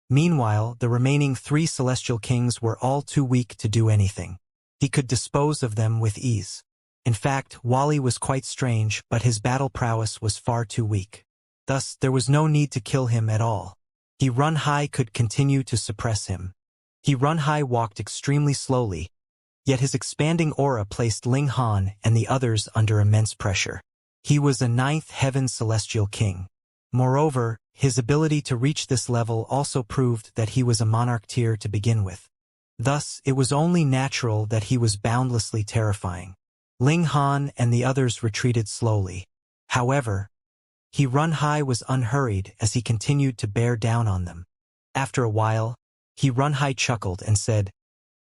Meanwhile, the remaining 3 celestial kings were all too weak to do anything. He could dispose of them with ease. In fact, Wally was quite strange, but his battle prowess was far too weak. Thus, there was no need to kill him at all. Runhai could continue to suppress him. Runhai walked extremely slowly, yet his expanding aura placed Ling Han and the others under immense pressure. He was a 9th heaven celestial king. Moreover, his ability to reach this level also proved that he was a monarch tier to begin with. Thus, it was only natural that he was boundlessly terrifying. Ling Han and the others retreated slowly. However, Runhai was unhurried as he continued to bear down on them. After a while, Runhai chuckled and said,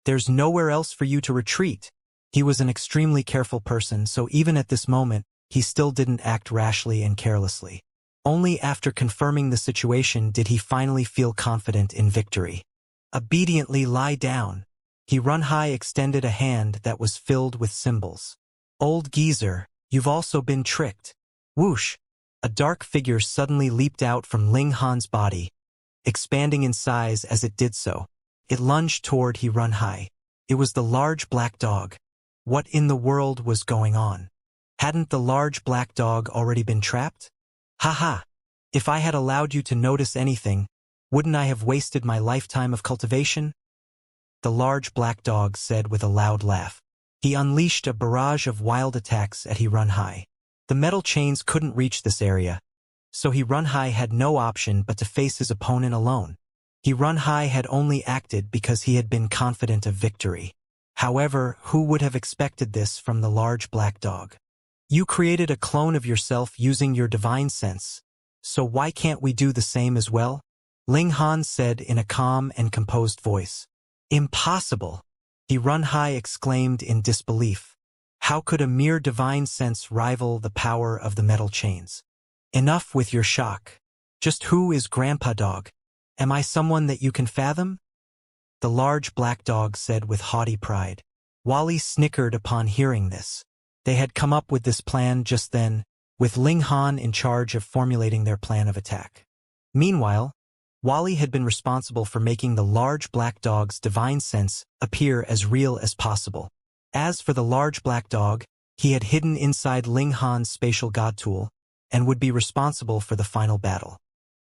"There's nowhere else for you to retreat." He was an extremely careful person, so even at this moment, he still didn't act rashly and carelessly. Only after confirming the situation did he finally feel confident in victory. "Obediently lie down." Runhai extended a hand that was filled with symbols. "Old geezer, you've also been tricked." Whoosh! A dark figure suddenly leaped out from Ling Han's body, expanding in size as it did so. It lunged toward Runhai. It was the large black dog. What in the world was going on? Hadn't the large black dog already been trapped? "Haha! If I had allowed you to notice anything, wouldn't I have wasted my lifetime of cultivation?" The large black dog said with a loud laugh. He unleashed a barrage of wild attacks at Runhai. The metal chains couldn't reach this area, so Runhai had no option but to face his opponent alone. Runhai had only acted because he had been confident of victory. However, who would have expected this from the large black dog? "You created a clone of yourself using your divine sense, so why can't we do the same as well?" Ling Han said in a calm and composed voice. "Impossible!" Runhai exclaimed in disbelief. How could a mere divine sense rival the power of the metal chains? "Enough with your shock. Just who is Grandpa Dog? Am I someone that you can fathom?" The large black dog said with haughty pride. Wally snickered upon hearing this. They had come up with this plan just then, with Ling Han in charge of formulating their plan of attack. Meanwhile, Wally had been responsible for making the large black dog's divine sense appear as real as possible. As for the large black dog, he had hidden inside Ling Han's spatial god tool and would be responsible for the final battle.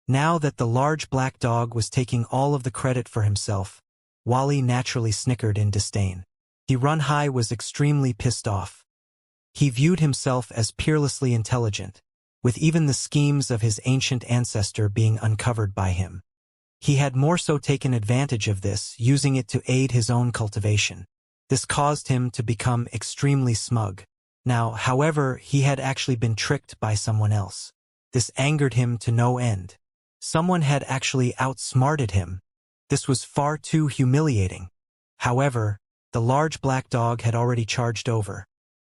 Now that the large black dog was taking all of the credit for himself, Wally naturally snickered in disdain. Runhai was extremely pissed off. He viewed himself as peerlessly intelligent, with even the schemes of his ancient ancestor being uncovered by him. He had more so taken advantage of this, using it to aid his own cultivation. This caused him to become extremely smug. Now, however, he had actually been tricked by someone else. This angered him to no end. Someone had actually outsmarted him. This was far too humiliating. However, the large black dog had already charged over,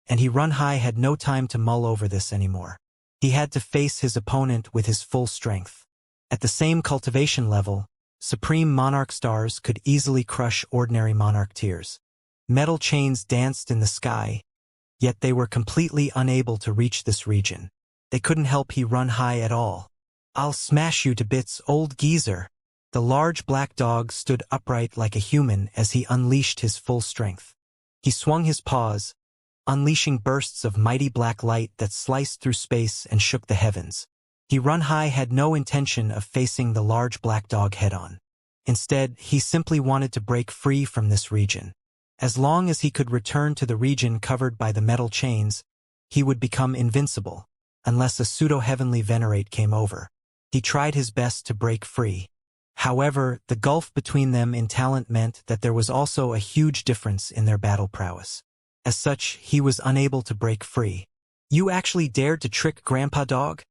and Runhai had no time to mull over this anymore. He had to face his opponent with his full strength. At the same cultivation level, supreme monarch stars could easily crush ordinary monarch tiers. Metal chains danced in the sky, yet they were completely unable to reach this region. They couldn't help Runhai at all. "I'll smash you to bits, old geezer." The large black dog stood upright like a human as he unleashed his full strength. He swung his paws, unleashing bursts of mighty black light that sliced through space and shook the heavens. Runhai had no intention of facing the large black dog head-on. Instead, he simply wanted to break free from this region. As long as he could return to the region covered by the metal chains, he would become invincible, unless a pseudo-heavenly venerate came over. He tried his best to break free. However, the gulf between them in talent meant that there was also a huge difference in their battle prowess. As such, he was unable to break free. "You actually dared to trick Grandpa Dog?"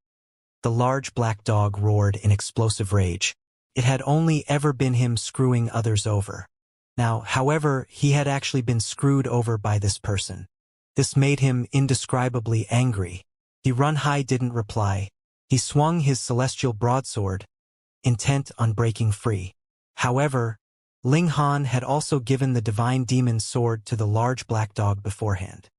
The large black dog roared in explosive rage. It had only ever been him screwing others over. Now, however, he had actually been screwed over by this person. This made him indescribably angry. Runhai didn't reply. He swung his celestial broadsword, intent on breaking free. However, Ling Han had also given the divine demon's sword to the large black dog beforehand.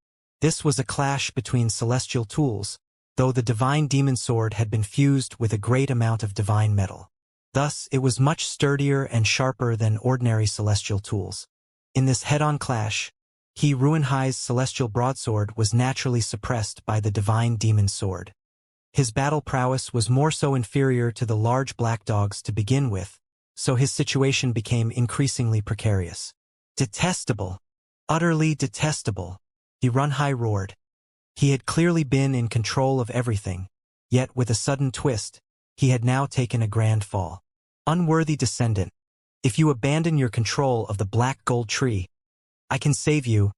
This was a clash between celestial tools, though the divine demon sword had been fused with a great amount of divine metal. Thus, it was much sturdier and sharper than ordinary celestial tools. In this head-on clash, Ruinhai's celestial broadsword was naturally suppressed by the divine demon sword. His battle prowess was more so inferior to the large black dog's to begin with, so his situation became increasingly precarious. Detestable! Utterly detestable! Runhai roared. He had clearly been in control of everything, yet with a sudden twist, he had now taken a grand fall. Unworthy descendant, if you abandon your control of the black gold tree, I can save you,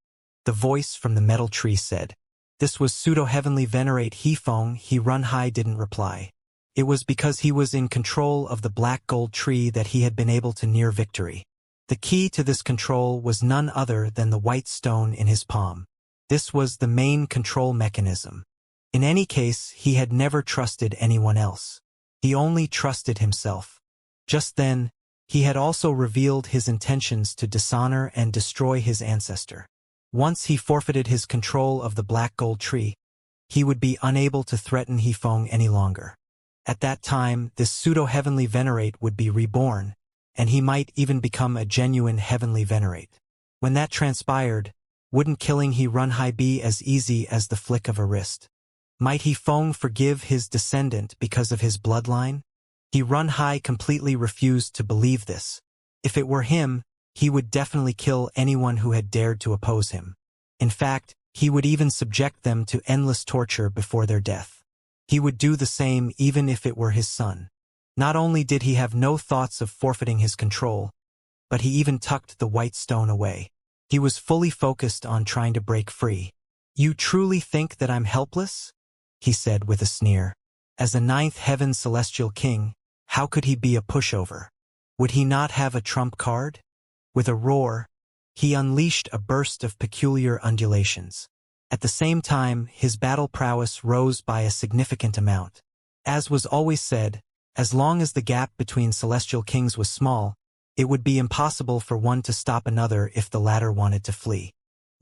the voice from the metal tree said. This was pseudo-heavenly venerate Runhai didn't reply. It was because he was in control of the black gold tree that he had been able to near victory. The key to this control was none other than the white stone in his palm. This was the main control mechanism. In any case, he had never trusted anyone else. He only trusted himself. Just then, he had also revealed his intentions to dishonor and destroy his ancestor. Once he forfeited his control of the black gold tree, he would be unable to threaten Hifeng any longer. At that time, this pseudo-heavenly venerate would be reborn, and he might even become a genuine heavenly venerate. When that transpired, wouldn't killing Runhai be as easy as the flick of a wrist? Might Hifeng forgive his descendant because of his bloodline? Runhai completely refused to believe this. If it were him, he would definitely kill anyone who had dared to oppose him. In fact, he would even subject them to endless torture before their death. He would do the same even if it were his son. Not only did he have no thoughts of forfeiting his control, but he even tucked the white stone away. He was fully focused on trying to break free. You truly think that I'm helpless? He said with a sneer. As a ninth heaven celestial king, how could he be a pushover? Would he not have a trump card? With a roar, he unleashed a burst of peculiar undulations. At the same time, his battle prowess rose by a significant amount. As was always said, as long as the gap between celestial kings was small, it would be impossible for one to stop another if the latter wanted to flee.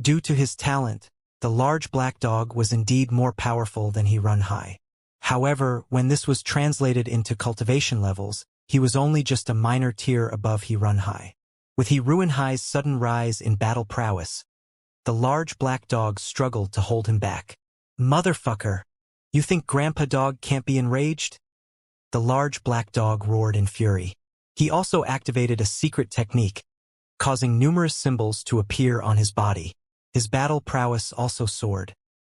Due to his talent, the large black dog was indeed more powerful than Runhai. However, when this was translated into cultivation levels, he was only just a minor tier above Runhai. With Runhai's sudden rise in battle prowess, the large black dog struggled to hold him back. Motherfucker! You think Grandpa Dog can't be enraged? The large black dog roared in fury. He also activated a secret technique, causing numerous symbols to appear on his body. His battle prowess also soared.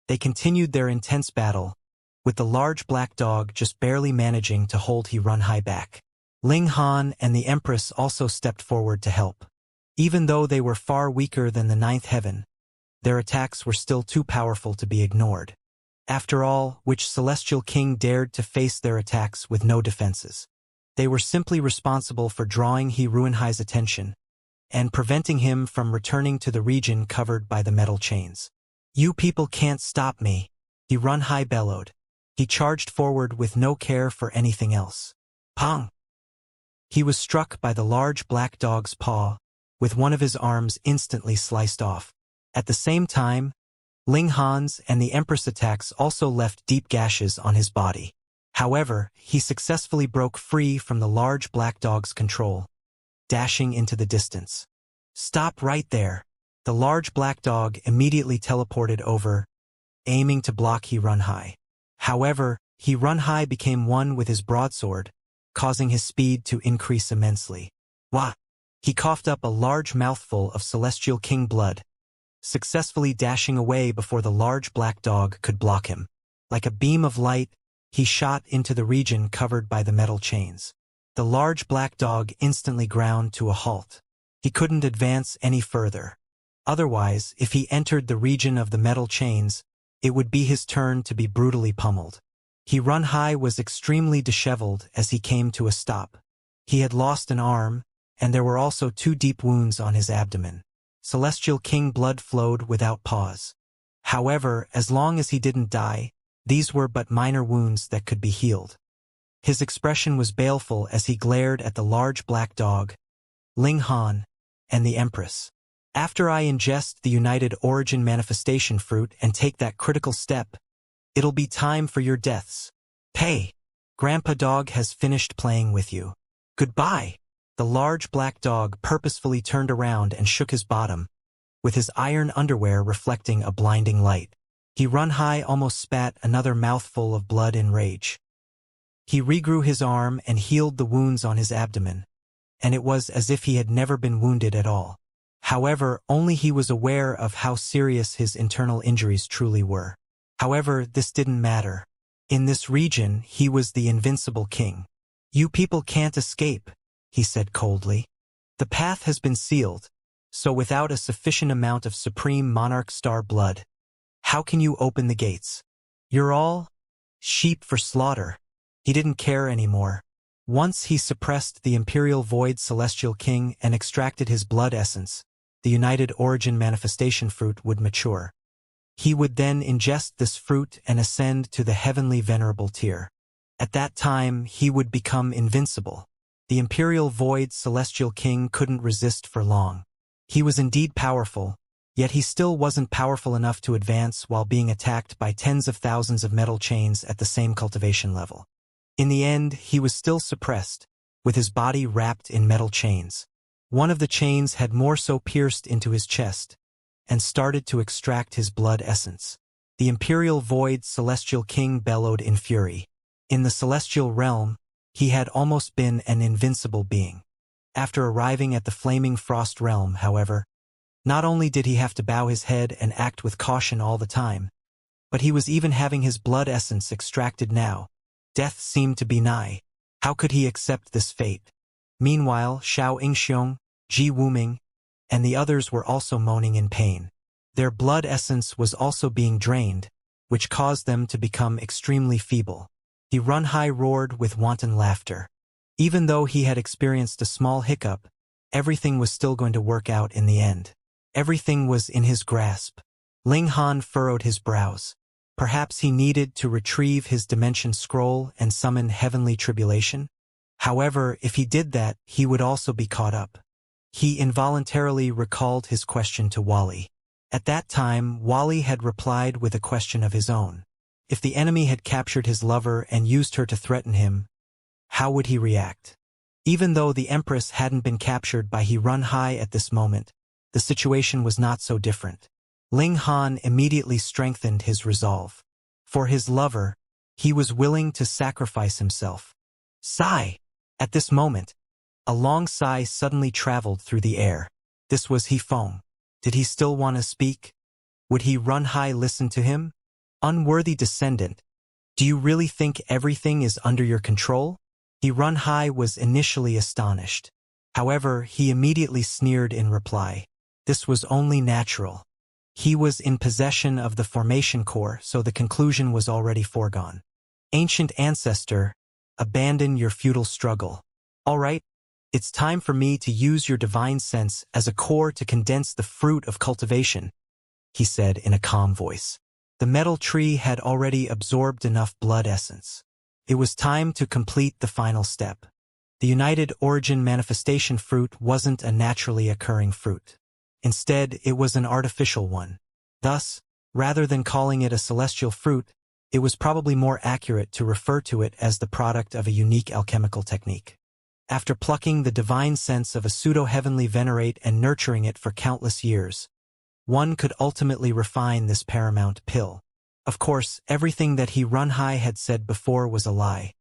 They continued their intense battle, with the large black dog just barely managing to hold Runhai back. Ling Han and the Empress also stepped forward to help. Even though they were far weaker than the ninth heaven, their attacks were still too powerful to be ignored. After all, which celestial king dared to face their attacks with no defenses? They were simply responsible for drawing Runhai's attention and preventing him from returning to the region covered by the metal chains. You people can't stop me, Runhai bellowed. He charged forward with no care for anything else. Pong! He was struck by the large black dog's paw, with one of his arms instantly sliced off. At the same time, Ling Han's and the Empress attacks also left deep gashes on his body. However, he successfully broke free from the large black dog's control, dashing into the distance. Stop right there! The large black dog immediately teleported over, aiming to block Runhai. However, Runhai became one with his broadsword, causing his speed to increase immensely. Wah! He coughed up a large mouthful of celestial king blood, successfully dashing away before the large black dog could block him. Like a beam of light, he shot into the region covered by the metal chains. The large black dog instantly ground to a halt. He couldn't advance any further. Otherwise, if he entered the region of the metal chains, it would be his turn to be brutally pummeled. Runhai was extremely disheveled as he came to a stop. He had lost an arm, and there were also 2 deep wounds on his abdomen. Celestial King blood flowed without pause. However, as long as he didn't die, these were but minor wounds that could be healed. His expression was baleful as he glared at the large black dog, Ling Han, and the Empress. After I ingest the United Origin Manifestation Fruit and take that critical step, it'll be time for your deaths. Hey, Grandpa Dog has finished playing with you. Goodbye. The large black dog purposefully turned around and shook his bottom, with his iron underwear reflecting a blinding light. He run high almost spat another mouthful of blood in rage. He regrew his arm and healed the wounds on his abdomen, and it was as if he had never been wounded at all. However, only he was aware of how serious his internal injuries truly were. However, this didn't matter. In this region, he was the invincible king. You people can't escape, he said coldly. The path has been sealed, so without a sufficient amount of supreme monarch star blood, how can you open the gates? You're all sheep for slaughter. He didn't care anymore. Once he suppressed the Imperial Void Celestial King and extracted his blood essence, the United Origin Manifestation Fruit would mature. He would then ingest this fruit and ascend to the Heavenly Venerable tier. At that time, he would become invincible. The Imperial Void Celestial King couldn't resist for long. He was indeed powerful, yet he still wasn't powerful enough to advance while being attacked by tens of thousands of metal chains at the same cultivation level. In the end, he was still suppressed, with his body wrapped in metal chains. One of the chains had more so pierced into his chest, and started to extract his blood essence. The Imperial Void Celestial King bellowed in fury. In the celestial realm, he had almost been an invincible being. After arriving at the Flaming Frost realm, however, not only did he have to bow his head and act with caution all the time, but he was even having his blood essence extracted now. Death seemed to be nigh. How could he accept this fate? Meanwhile, Xiao Yingxiong, Ji Wuming, and the others were also moaning in pain. Their blood essence was also being drained, which caused them to become extremely feeble. He Run High roared with wanton laughter. Even though he had experienced a small hiccup, everything was still going to work out in the end. Everything was in his grasp. Ling Han furrowed his brows. Perhaps he needed to retrieve his dimension scroll and summon heavenly tribulation? However, if he did that, he would also be caught up. He involuntarily recalled his question to Wally. At that time, Wally had replied with a question of his own. If the enemy had captured his lover and used her to threaten him, how would he react? Even though the Empress hadn't been captured by He Run High at this moment, the situation was not so different. Ling Han immediately strengthened his resolve. For his lover, he was willing to sacrifice himself. Sigh! At this moment, a long sigh suddenly traveled through the air. This was He Feng. Did he still want to speak? Would He Run High listen to him? Unworthy descendant, do you really think everything is under your control? He Run High was initially astonished. However, he immediately sneered in reply. This was only natural. He was in possession of the formation core, so the conclusion was already foregone. Ancient ancestor, abandon your futile struggle. All right, it's time for me to use your divine sense as a core to condense the fruit of cultivation, he said in a calm voice. The metal tree had already absorbed enough blood essence. It was time to complete the final step. The United Origin Manifestation Fruit wasn't a naturally occurring fruit. Instead, it was an artificial one. Thus, rather than calling it a celestial fruit, it was probably more accurate to refer to it as the product of a unique alchemical technique. After plucking the divine sense of a pseudo-heavenly venerate and nurturing it for countless years, one could ultimately refine this paramount pill. Of course, everything that He Run High had said before was a lie.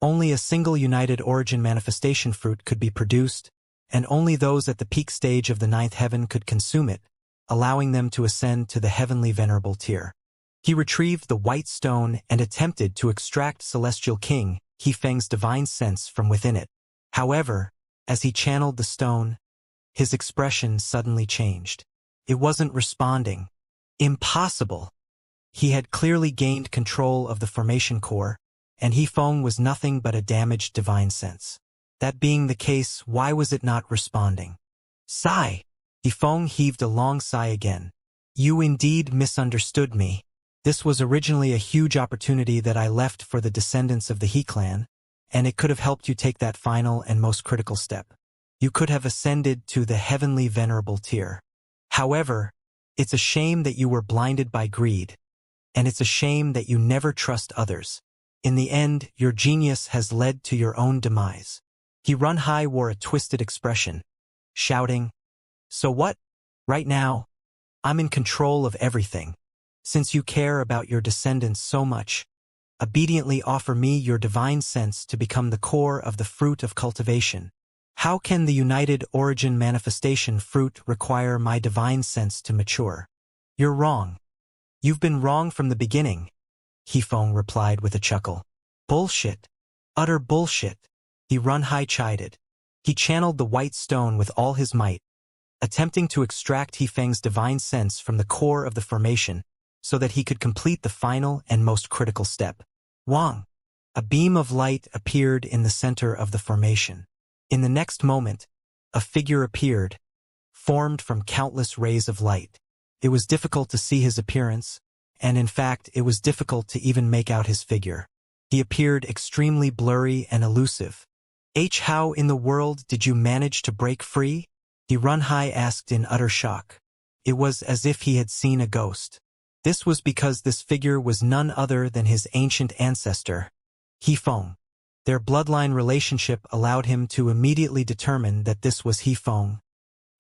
Only a single United Origin Manifestation Fruit could be produced, and only those at the peak stage of the ninth heaven could consume it, allowing them to ascend to the heavenly venerable tier. He retrieved the white stone and attempted to extract Celestial King He Feng's divine sense from within it. However, as he channeled the stone, his expression suddenly changed. It wasn't responding. Impossible! He had clearly gained control of the formation core, and He Feng was nothing but a damaged divine sense. That being the case, why was it not responding? Sigh. Yifeng heaved a long sigh again. You indeed misunderstood me. This was originally a huge opportunity that I left for the descendants of the He clan, and it could have helped you take that final and most critical step. You could have ascended to the heavenly venerable tier. However, it's a shame that you were blinded by greed, and it's a shame that you never trust others. In the end, your genius has led to your own demise. Runhai wore a twisted expression, shouting, So what? Right now, I'm in control of everything. Since you care about your descendants so much, obediently offer me your divine sense to become the core of the fruit of cultivation. How can the united origin manifestation fruit require my divine sense to mature? You're wrong. You've been wrong from the beginning, Yifeng replied with a chuckle. Bullshit. Utter bullshit. Runhai chided. He channeled the white stone with all his might, attempting to extract Yifeng's divine sense from the core of the formation so that he could complete the final and most critical step. Wang. A beam of light appeared in the center of the formation. In the next moment, a figure appeared, formed from countless rays of light. It was difficult to see his appearance, and in fact, it was difficult to even make out his figure. He appeared extremely blurry and elusive. How in the world did you manage to break free? Runhai asked in utter shock. It was as if he had seen a ghost. This was because this figure was none other than his ancient ancestor, Yifeng. Their bloodline relationship allowed him to immediately determine that this was Yifeng,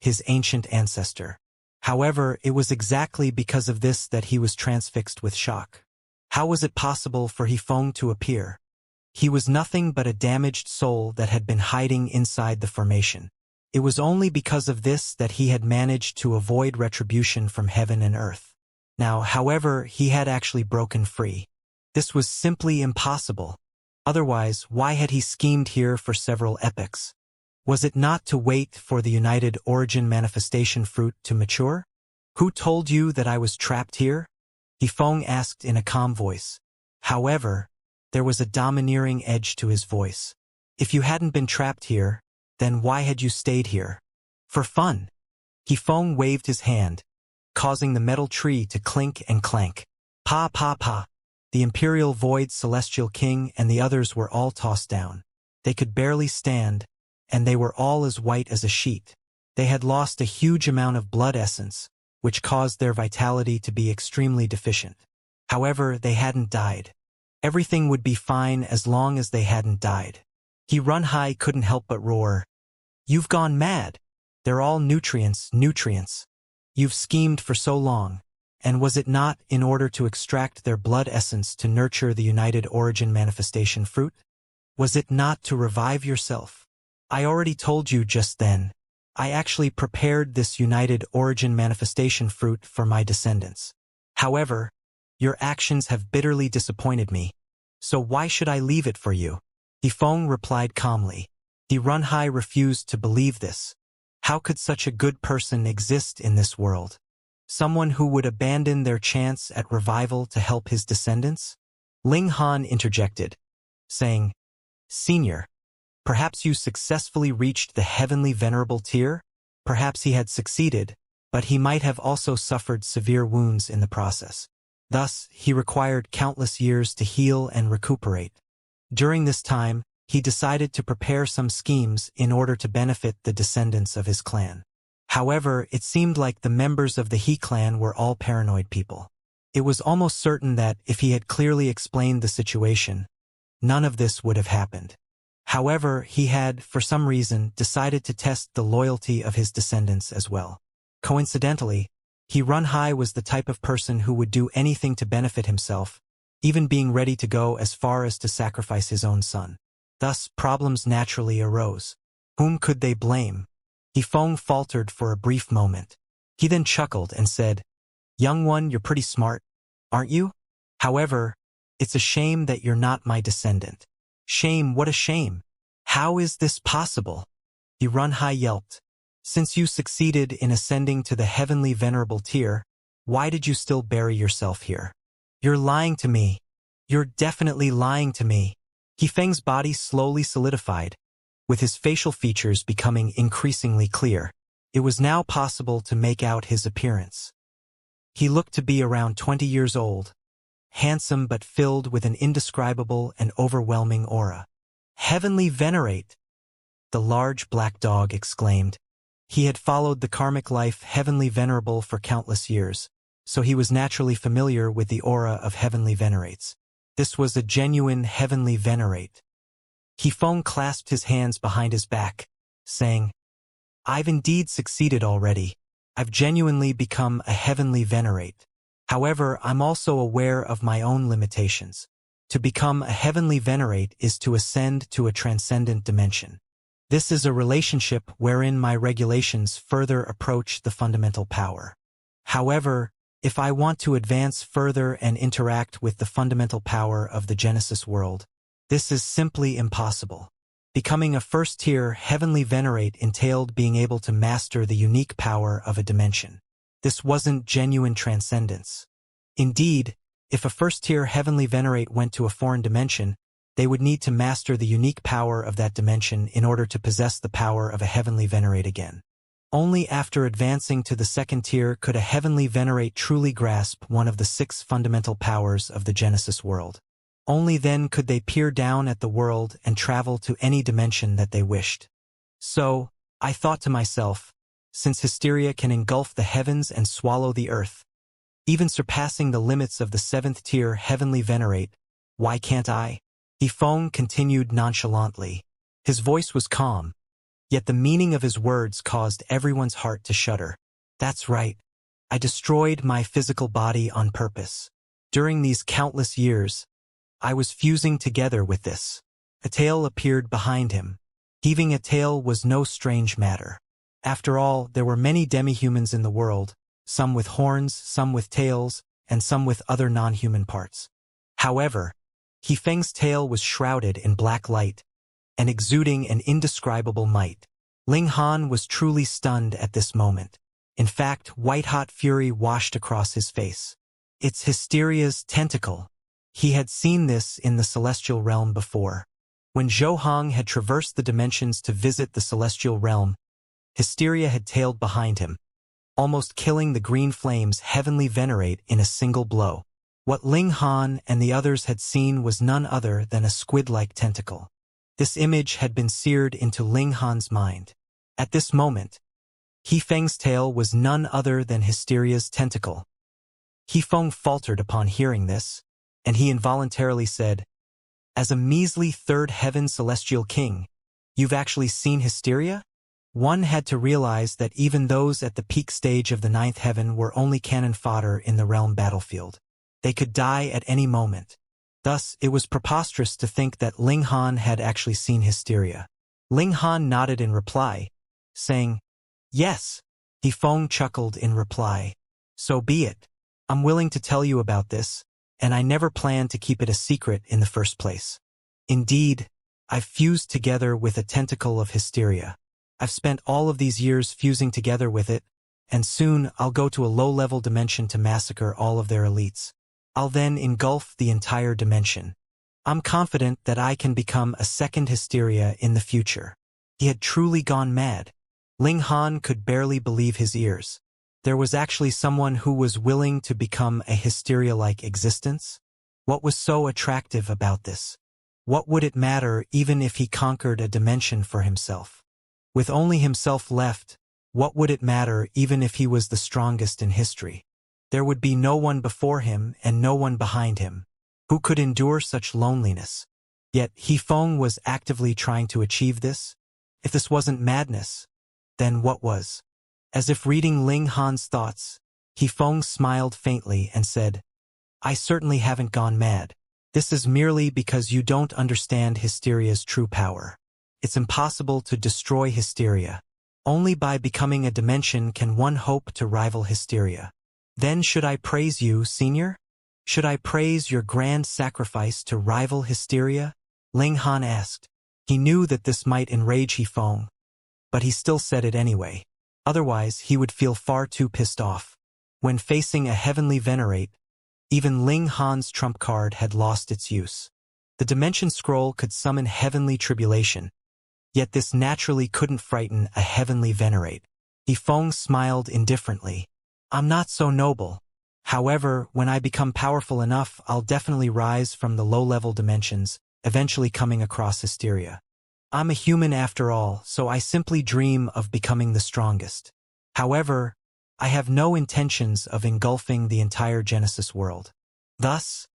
his ancient ancestor. However, it was exactly because of this that he was transfixed with shock. How was it possible for Yifeng to appear? He was nothing but a damaged soul that had been hiding inside the formation. It was only because of this that he had managed to avoid retribution from heaven and earth. Now, however, he had actually broken free. This was simply impossible. Otherwise, why had he schemed here for several epochs? Was it not to wait for the united origin manifestation fruit to mature? Who told you that I was trapped here? Yifeng asked in a calm voice. However, there was a domineering edge to his voice. If you hadn't been trapped here, then why had you stayed here? For fun. Yifeng waved his hand, causing the metal tree to clink and clank. Pa pa pa. The Imperial Void Celestial King and the others were all tossed down. They could barely stand, and they were all as white as a sheet. They had lost a huge amount of blood essence, which caused their vitality to be extremely deficient. However, they hadn't died. Everything would be fine as long as they hadn't died. Runhai couldn't help but roar. You've gone mad. They're all nutrients. You've schemed for so long, and was it not in order to extract their blood essence to nurture the united origin manifestation fruit? Was it not to revive yourself? I already told you just then. I actually prepared this united origin manifestation fruit for my descendants. However, your actions have bitterly disappointed me, so why should I leave it for you? Yifeng replied calmly. Runhai refused to believe this. How could such a good person exist in this world? Someone who would abandon their chance at revival to help his descendants? Ling Han interjected, saying, Senior, perhaps you successfully reached the heavenly venerable tier? Perhaps he had succeeded, but he might have also suffered severe wounds in the process. Thus, he required countless years to heal and recuperate. During this time, he decided to prepare some schemes in order to benefit the descendants of his clan. However, it seemed like the members of the He clan were all paranoid people. It was almost certain that if he had clearly explained the situation, none of this would have happened. However, he had, for some reason, decided to test the loyalty of his descendants as well. Coincidentally, Runhai was the type of person who would do anything to benefit himself, even being ready to go as far as to sacrifice his own son. Thus, problems naturally arose. Whom could they blame? Yifeng faltered for a brief moment. He then chuckled and said, Young one, you're pretty smart, aren't you? However, it's a shame that you're not my descendant. Shame, what a shame. How is this possible? Runhai yelped. Since you succeeded in ascending to the heavenly venerable tier, why did you still bury yourself here? You're lying to me. You're definitely lying to me. Yifeng's body slowly solidified, with his facial features becoming increasingly clear. It was now possible to make out his appearance. He looked to be around 20 years old, handsome but filled with an indescribable and overwhelming aura. "Heavenly Venerate!" the large black dog exclaimed. He had followed the karmic life Heavenly Venerable for countless years, so he was naturally familiar with the aura of Heavenly Venerates. This was a genuine Heavenly Venerate. Hifeng clasped his hands behind his back, saying, "I've indeed succeeded already. I've genuinely become a Heavenly Venerate. However, I'm also aware of my own limitations. To become a Heavenly Venerate is to ascend to a transcendent dimension. This is a relationship wherein my regulations further approach the fundamental power. However, if I want to advance further and interact with the fundamental power of the Genesis world, this is simply impossible. Becoming a first-tier Heavenly Venerate entailed being able to master the unique power of a dimension. This wasn't genuine transcendence. Indeed, if a first-tier Heavenly Venerate went to a foreign dimension, they would need to master the unique power of that dimension in order to possess the power of a Heavenly Venerate again. Only after advancing to the second tier could a Heavenly Venerate truly grasp one of the 6 fundamental powers of the Genesis world. Only then could they peer down at the world and travel to any dimension that they wished. So, I thought to myself, since hysteria can engulf the heavens and swallow the earth, even surpassing the limits of the 7th tier Heavenly Venerate, why can't I? Hifeng continued nonchalantly. His voice was calm, yet the meaning of his words caused everyone's heart to shudder. That's right. I destroyed my physical body on purpose. During these countless years, I was fusing together with this. A tail appeared behind him. Heaving a tail was no strange matter. After all, there were many demi-humans in the world, some with horns, some with tails, and some with other non-human parts. However, Hifeng's tail was shrouded in black light and exuding an indescribable might. Ling Han was truly stunned at this moment. In fact, white-hot fury washed across his face. It's Hysteria's tentacle. He had seen this in the celestial realm before. When Zhou Hong had traversed the dimensions to visit the celestial realm, Hysteria had tailed behind him, almost killing the green flame's Heavenly Venerate in a single blow. What Ling Han and the others had seen was none other than a squid-like tentacle. This image had been seared into Ling Han's mind. At this moment, Hifeng's tail was none other than Hysteria's tentacle. Hifeng faltered upon hearing this, and he involuntarily said, "As a measly third heaven celestial king, you've actually seen Hysteria?" One had to realize that even those at the peak stage of the 9th heaven were only cannon fodder in the realm battlefield. They could die at any moment. Thus, it was preposterous to think that Ling Han had actually seen Hysteria. Ling Han nodded in reply, saying, "Yes." Hifeng chuckled in reply, "So be it. I'm willing to tell you about this, and I never planned to keep it a secret in the first place. Indeed, I've fused together with a tentacle of Hysteria. I've spent all of these years fusing together with it, and soon I'll go to a low-level dimension to massacre all of their elites. I'll then engulf the entire dimension. I'm confident that I can become a second Hysteria in the future." He had truly gone mad. Ling Han could barely believe his ears. There was actually someone who was willing to become a Hysteria-like existence? What was so attractive about this? What would it matter even if he conquered a dimension for himself? With only himself left, what would it matter even if he was the strongest in history? There would be no one before him and no one behind him. Who could endure such loneliness? Yet Hifeng was actively trying to achieve this? If this wasn't madness, then what was? As if reading Ling Han's thoughts, Hifeng smiled faintly and said, "I certainly haven't gone mad. This is merely because you don't understand Hysteria's true power. It's impossible to destroy Hysteria. Only by becoming a dimension can one hope to rival Hysteria." "Then should I praise you, Senior? Should I praise your grand sacrifice to rival Hysteria?" Ling Han asked. He knew that this might enrage Hifeng, but he still said it anyway. Otherwise, he would feel far too pissed off. When facing a Heavenly Venerate, even Ling Han's trump card had lost its use. The Dimension Scroll could summon heavenly tribulation, Yet this naturally couldn't frighten a heavenly venerate. Yifeng smiled indifferently. I'm not so noble. However, when I become powerful enough, I'll definitely rise from the low-level dimensions, eventually coming across hysteria. I'm a human after all, so I simply dream of becoming the strongest. However, I have no intentions of engulfing the entire Genesis world. Thus,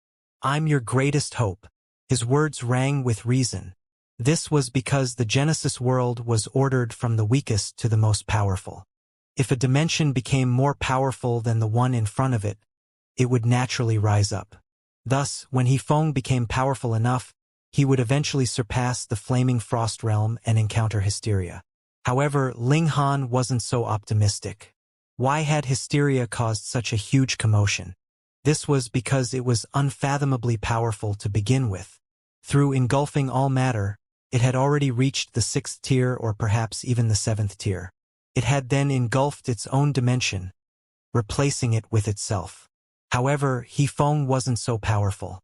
I'm your greatest hope. His words rang with reason. This was because the Genesis world was ordered from the weakest to the most powerful. If a dimension became more powerful than the one in front of it, it would naturally rise up. Thus, when Yifeng became powerful enough, he would eventually surpass the flaming frost realm and encounter hysteria. However, Ling Han wasn't so optimistic. Why had hysteria caused such a huge commotion? This was because it was unfathomably powerful to begin with. Through engulfing all matter, it had already reached the 6th tier or perhaps even the 7th tier. It had then engulfed its own dimension, replacing it with itself. However, Yifeng wasn't so powerful.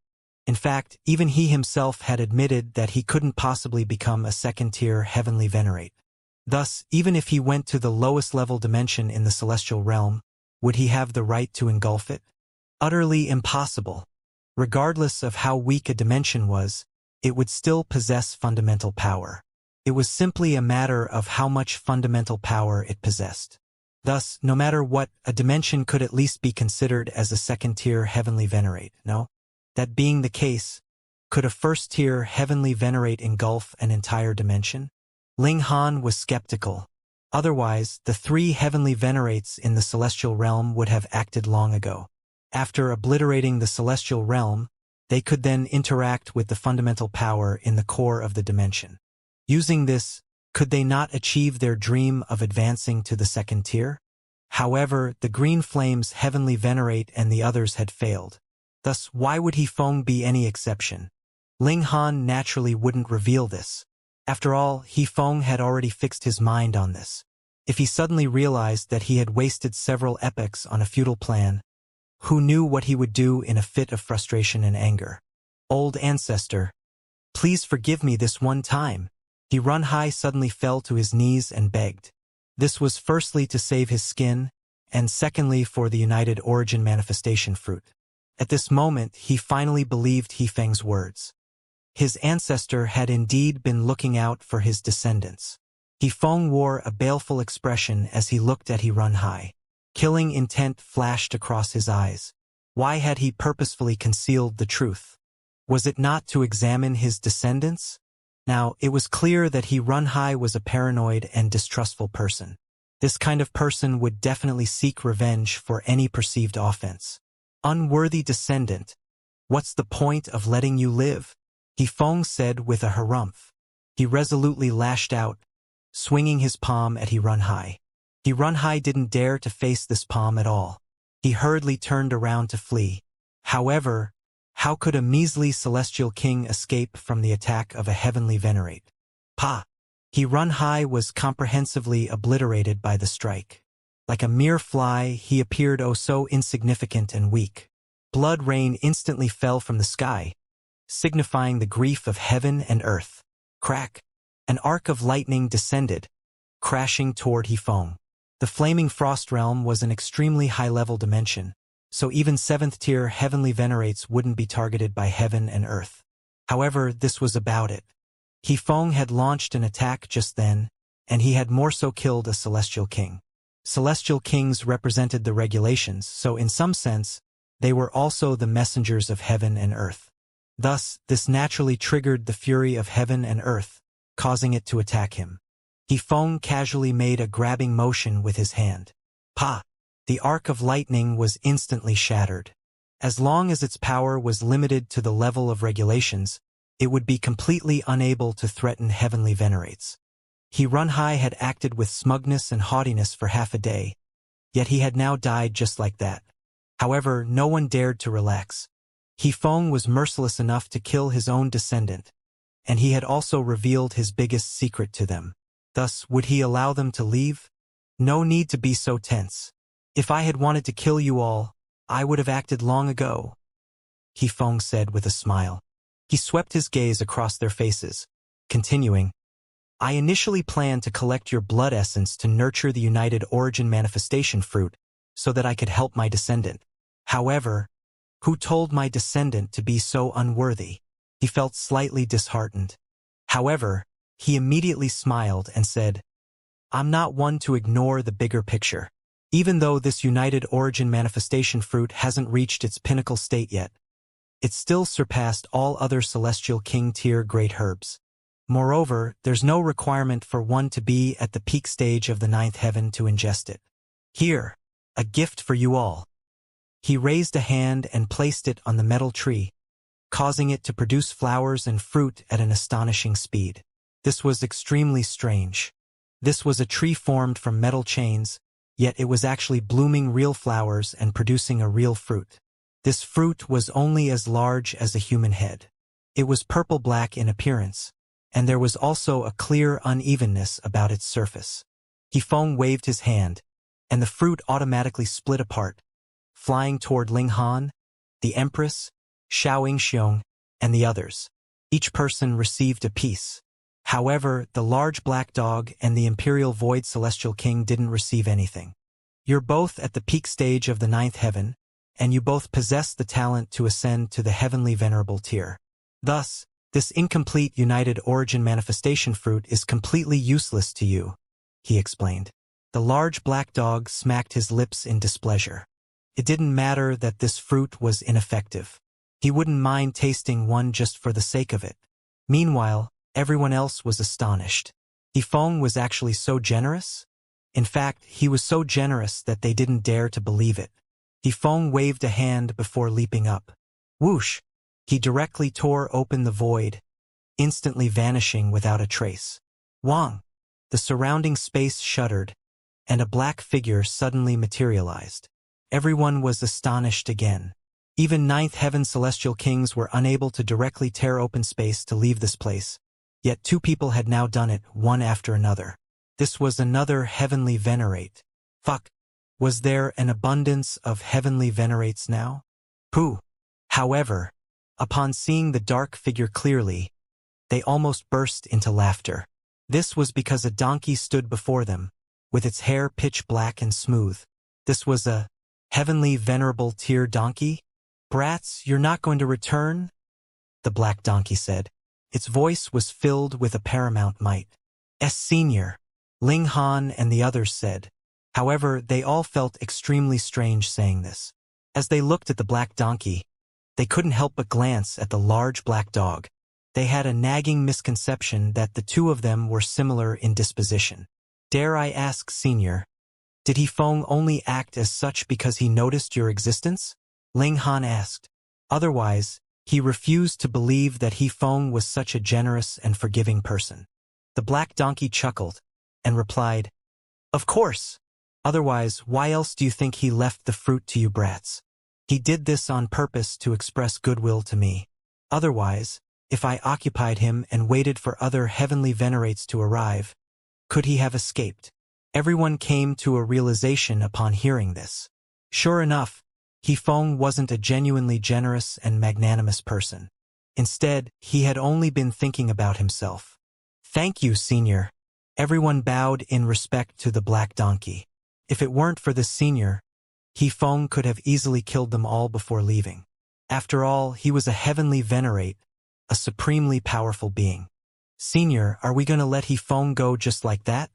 In fact, even he himself had admitted that he couldn't possibly become a 2nd-tier heavenly venerate. Thus, even if he went to the lowest level dimension in the celestial realm, would he have the right to engulf it? Utterly impossible. Regardless of how weak a dimension was, it would still possess fundamental power. It was simply a matter of how much fundamental power it possessed. Thus, no matter what, a dimension could at least be considered as a 2nd-tier heavenly venerate, no? That being the case, could a 1st-tier heavenly venerate engulf an entire dimension? Ling Han was skeptical. Otherwise, the 3 heavenly venerates in the celestial realm would have acted long ago. After obliterating the celestial realm, they could then interact with the fundamental power in the core of the dimension. Using this, could they not achieve their dream of advancing to the 2nd tier? However, the Green Flame's heavenly venerate and the others had failed. Thus, why would Yifeng be any exception? Ling Han naturally wouldn't reveal this. After all, Yifeng had already fixed his mind on this. If he suddenly realized that he had wasted several epochs on a futile plan, who knew what he would do in a fit of frustration and anger? Old ancestor, please forgive me this one time. Run-Hai suddenly fell to his knees and begged. This was firstly to save his skin, and secondly for the United Origin manifestation fruit. At this moment, he finally believed Yifeng's words. His ancestor had indeed been looking out for his descendants. Yifeng wore a baleful expression as he looked at Run-Hai. Killing intent flashed across his eyes. Why had he purposefully concealed the truth? Was it not to examine his descendants? Now, it was clear that Run-Hai was a paranoid and distrustful person. This kind of person would definitely seek revenge for any perceived offense. Unworthy descendant, what's the point of letting you live? Yifeng said with a harumph. He resolutely lashed out, swinging his palm at Run-Hai. Run-Hai didn't dare to face this palm at all. He hurriedly turned around to flee. However, how could a measly celestial king escape from the attack of a heavenly venerate? Pa! Run-Hai was comprehensively obliterated by the strike. Like a mere fly, he appeared oh so insignificant and weak. Blood rain instantly fell from the sky, signifying the grief of heaven and earth. Crack! An arc of lightning descended, crashing toward Yifeng. The flaming frost realm was an extremely high-level dimension, so even 7th-tier heavenly venerates wouldn't be targeted by heaven and earth. However, this was about it. Yifeng had launched an attack just then, and he had more so killed a celestial king. Celestial kings represented the regulations, so in some sense, they were also the messengers of heaven and earth. Thus, this naturally triggered the fury of heaven and earth, causing it to attack him. Yifeng casually made a grabbing motion with his hand. Pa! The arc of lightning was instantly shattered. As long as its power was limited to the level of regulations, it would be completely unable to threaten heavenly venerates. Run-Hai had acted with smugness and haughtiness for half a day, yet he had now died just like that. However, no one dared to relax. Yifeng was merciless enough to kill his own descendant, and he had also revealed his biggest secret to them. Thus, would he allow them to leave? No need to be so tense. If I had wanted to kill you all, I would have acted long ago, Yifeng said with a smile. He swept his gaze across their faces, continuing, I initially planned to collect your blood essence to nurture the United Origin Manifestation fruit so that I could help my descendant. However, who told my descendant to be so unworthy? He felt slightly disheartened. However, he immediately smiled and said, I'm not one to ignore the bigger picture. Even though this United Origin Manifestation fruit hasn't reached its pinnacle state yet, it still surpassed all other Celestial King tier great herbs. Moreover, there's no requirement for one to be at the peak stage of the ninth heaven to ingest it. Here, a gift for you all. He raised a hand and placed it on the metal tree, causing it to produce flowers and fruit at an astonishing speed. This was extremely strange. This was a tree formed from metal chains, yet it was actually blooming real flowers and producing a real fruit. This fruit was only as large as a human head. It was purple-black in appearance, and there was also a clear unevenness about its surface. Yifeng waved his hand, and the fruit automatically split apart, flying toward Ling Han, the Empress, Xianxia, and the others. Each person received a piece. However, the large black dog and the Imperial Void Celestial King didn't receive anything. You're both at the peak stage of the ninth heaven, and you both possess the talent to ascend to the heavenly venerable tier. Thus, this incomplete United Origin Manifestation fruit is completely useless to you, he explained. The large black dog smacked his lips in displeasure. It didn't matter that this fruit was ineffective. He wouldn't mind tasting one just for the sake of it. Meanwhile, everyone else was astonished. Yifeng was actually so generous? In fact, he was so generous that they didn't dare to believe it. Yifeng waved a hand before leaping up. Whoosh! He directly tore open the void, instantly vanishing without a trace. Wang! The surrounding space shuddered, and a black figure suddenly materialized. Everyone was astonished again. Even ninth heaven celestial kings were unable to directly tear open space to leave this place. Yet two people had now done it, one after another. This was another heavenly venerate. Fuck. Was there an abundance of heavenly venerates now? Pooh. However, upon seeing the dark figure clearly, they almost burst into laughter. This was because a donkey stood before them, with its hair pitch black and smooth. This was a heavenly venerable tier donkey? Brats, you're not going to return? The black donkey said. Its voice was filled with a paramount might. Senior, Ling Han and the others said. However, they all felt extremely strange saying this. As they looked at the black donkey, they couldn't help but glance at the large black dog. They had a nagging misconception that the two of them were similar in disposition. Dare I ask, Senior, did Yifeng only act as such because he noticed your existence? Ling Han asked. Otherwise, he refused to believe that Yifeng was such a generous and forgiving person. The black donkey chuckled and replied, Of course. Otherwise, why else do you think he left the fruit to you brats? He did this on purpose to express goodwill to me. Otherwise, if I occupied him and waited for other heavenly venerates to arrive, could he have escaped? Everyone came to a realization upon hearing this. Sure enough, Yifeng wasn't a genuinely generous and magnanimous person. Instead, he had only been thinking about himself. Thank you, Senior. Everyone bowed in respect to the black donkey. If it weren't for this Senior, Yifeng could have easily killed them all before leaving. After all, he was a heavenly venerate, a supremely powerful being. Senior, are we going to let Yifeng go just like that?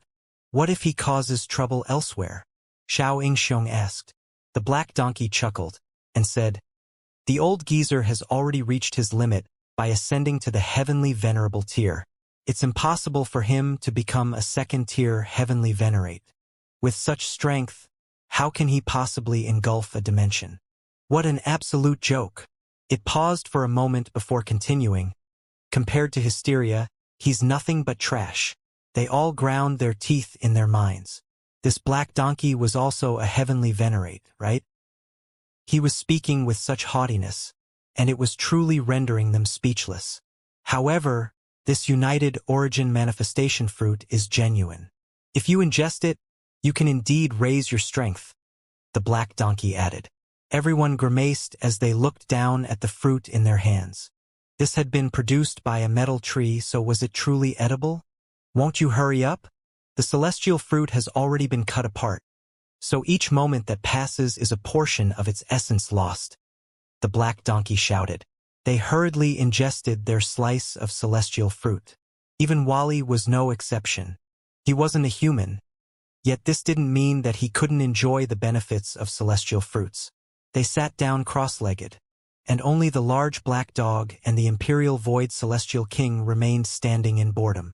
What if he causes trouble elsewhere? Xianxia asked. The black donkey chuckled and said, The old geezer has already reached his limit by ascending to the heavenly venerable tier. It's impossible for him to become a second-tier heavenly venerate. With such strength, how can he possibly engulf a dimension? What an absolute joke. It paused for a moment before continuing. Compared to Hysteria, he's nothing but trash. They all ground their teeth in their minds. This black donkey was also a heavenly venerate, right? He was speaking with such haughtiness, and it was truly rendering them speechless. However, this United Origin Manifestation fruit is genuine. If you ingest it, you can indeed raise your strength, the black donkey added. Everyone grimaced as they looked down at the fruit in their hands. This had been produced by a metal tree, so was it truly edible? Won't you hurry up? The celestial fruit has already been cut apart, so each moment that passes is a portion of its essence lost. The black donkey shouted. They hurriedly ingested their slice of celestial fruit. Even Wally was no exception. He wasn't a human, yet this didn't mean that he couldn't enjoy the benefits of celestial fruits. They sat down cross-legged, and only the large black dog and the imperial void celestial king remained standing in boredom.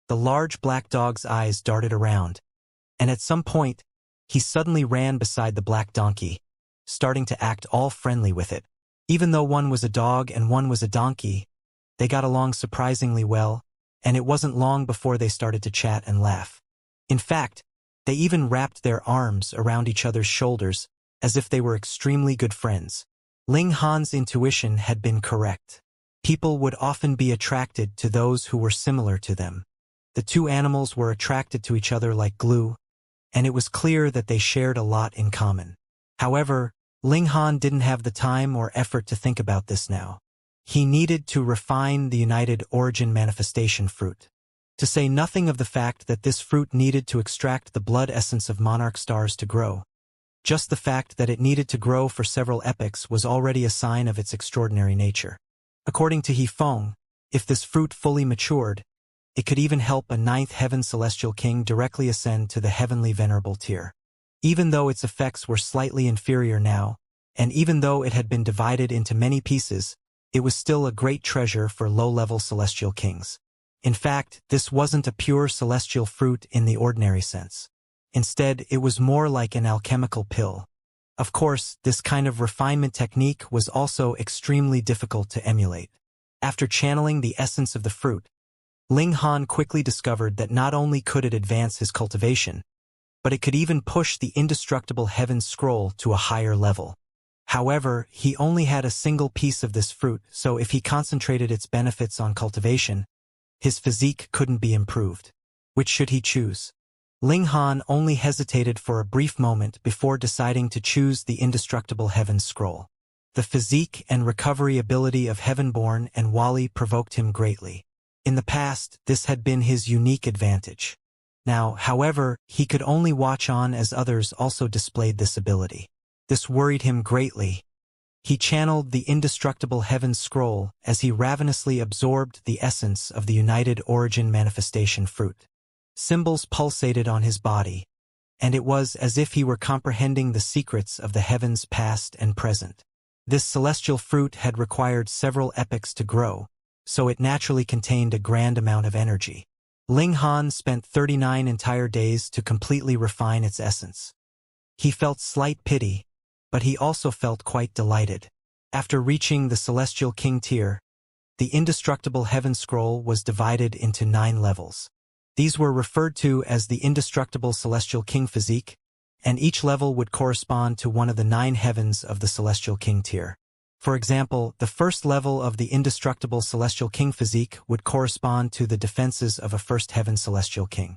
The large black dog's eyes darted around, and at some point, he suddenly ran beside the black donkey, starting to act all friendly with it. Even though one was a dog and one was a donkey, they got along surprisingly well, and it wasn't long before they started to chat and laugh. In fact, they even wrapped their arms around each other's shoulders as if they were extremely good friends. Ling Han's intuition had been correct. People would often be attracted to those who were similar to them. The two animals were attracted to each other like glue, and it was clear that they shared a lot in common. However, Ling Han didn't have the time or effort to think about this now. He needed to refine the United Origin Manifestation fruit. To say nothing of the fact that this fruit needed to extract the blood essence of monarch stars to grow. Just the fact that it needed to grow for several epochs was already a sign of its extraordinary nature. According to He Feng, if this fruit fully matured, it could even help a ninth heaven celestial king directly ascend to the heavenly venerable tier. Even though its effects were slightly inferior now, and even though it had been divided into many pieces, it was still a great treasure for low-level celestial kings. In fact, this wasn't a pure celestial fruit in the ordinary sense. Instead, it was more like an alchemical pill. Of course, this kind of refinement technique was also extremely difficult to emulate. After channeling the essence of the fruit, Ling Han quickly discovered that not only could it advance his cultivation, but it could even push the indestructible heaven scroll to a higher level. However, he only had a single piece of this fruit, so if he concentrated its benefits on cultivation, his physique couldn't be improved. Which should he choose? Ling Han only hesitated for a brief moment before deciding to choose the indestructible heaven scroll. The physique and recovery ability of Heavenborn and Wally provoked him greatly. In the past, this had been his unique advantage. Now, however, he could only watch on as others also displayed this ability. This worried him greatly. He channeled the indestructible heaven scroll as he ravenously absorbed the essence of the United Origin Manifestation fruit. Symbols pulsated on his body, and it was as if he were comprehending the secrets of the heavens past and present. This celestial fruit had required several epochs to grow, so it naturally contained a grand amount of energy. Ling Han spent 39 entire days to completely refine its essence. He felt slight pity, but he also felt quite delighted. After reaching the Celestial King tier, the indestructible heaven scroll was divided into 9 levels. These were referred to as the indestructible Celestial King physique, and each level would correspond to one of the 9 heavens of the Celestial King tier. For example, the first level of the indestructible Celestial King physique would correspond to the defenses of a first heaven Celestial King.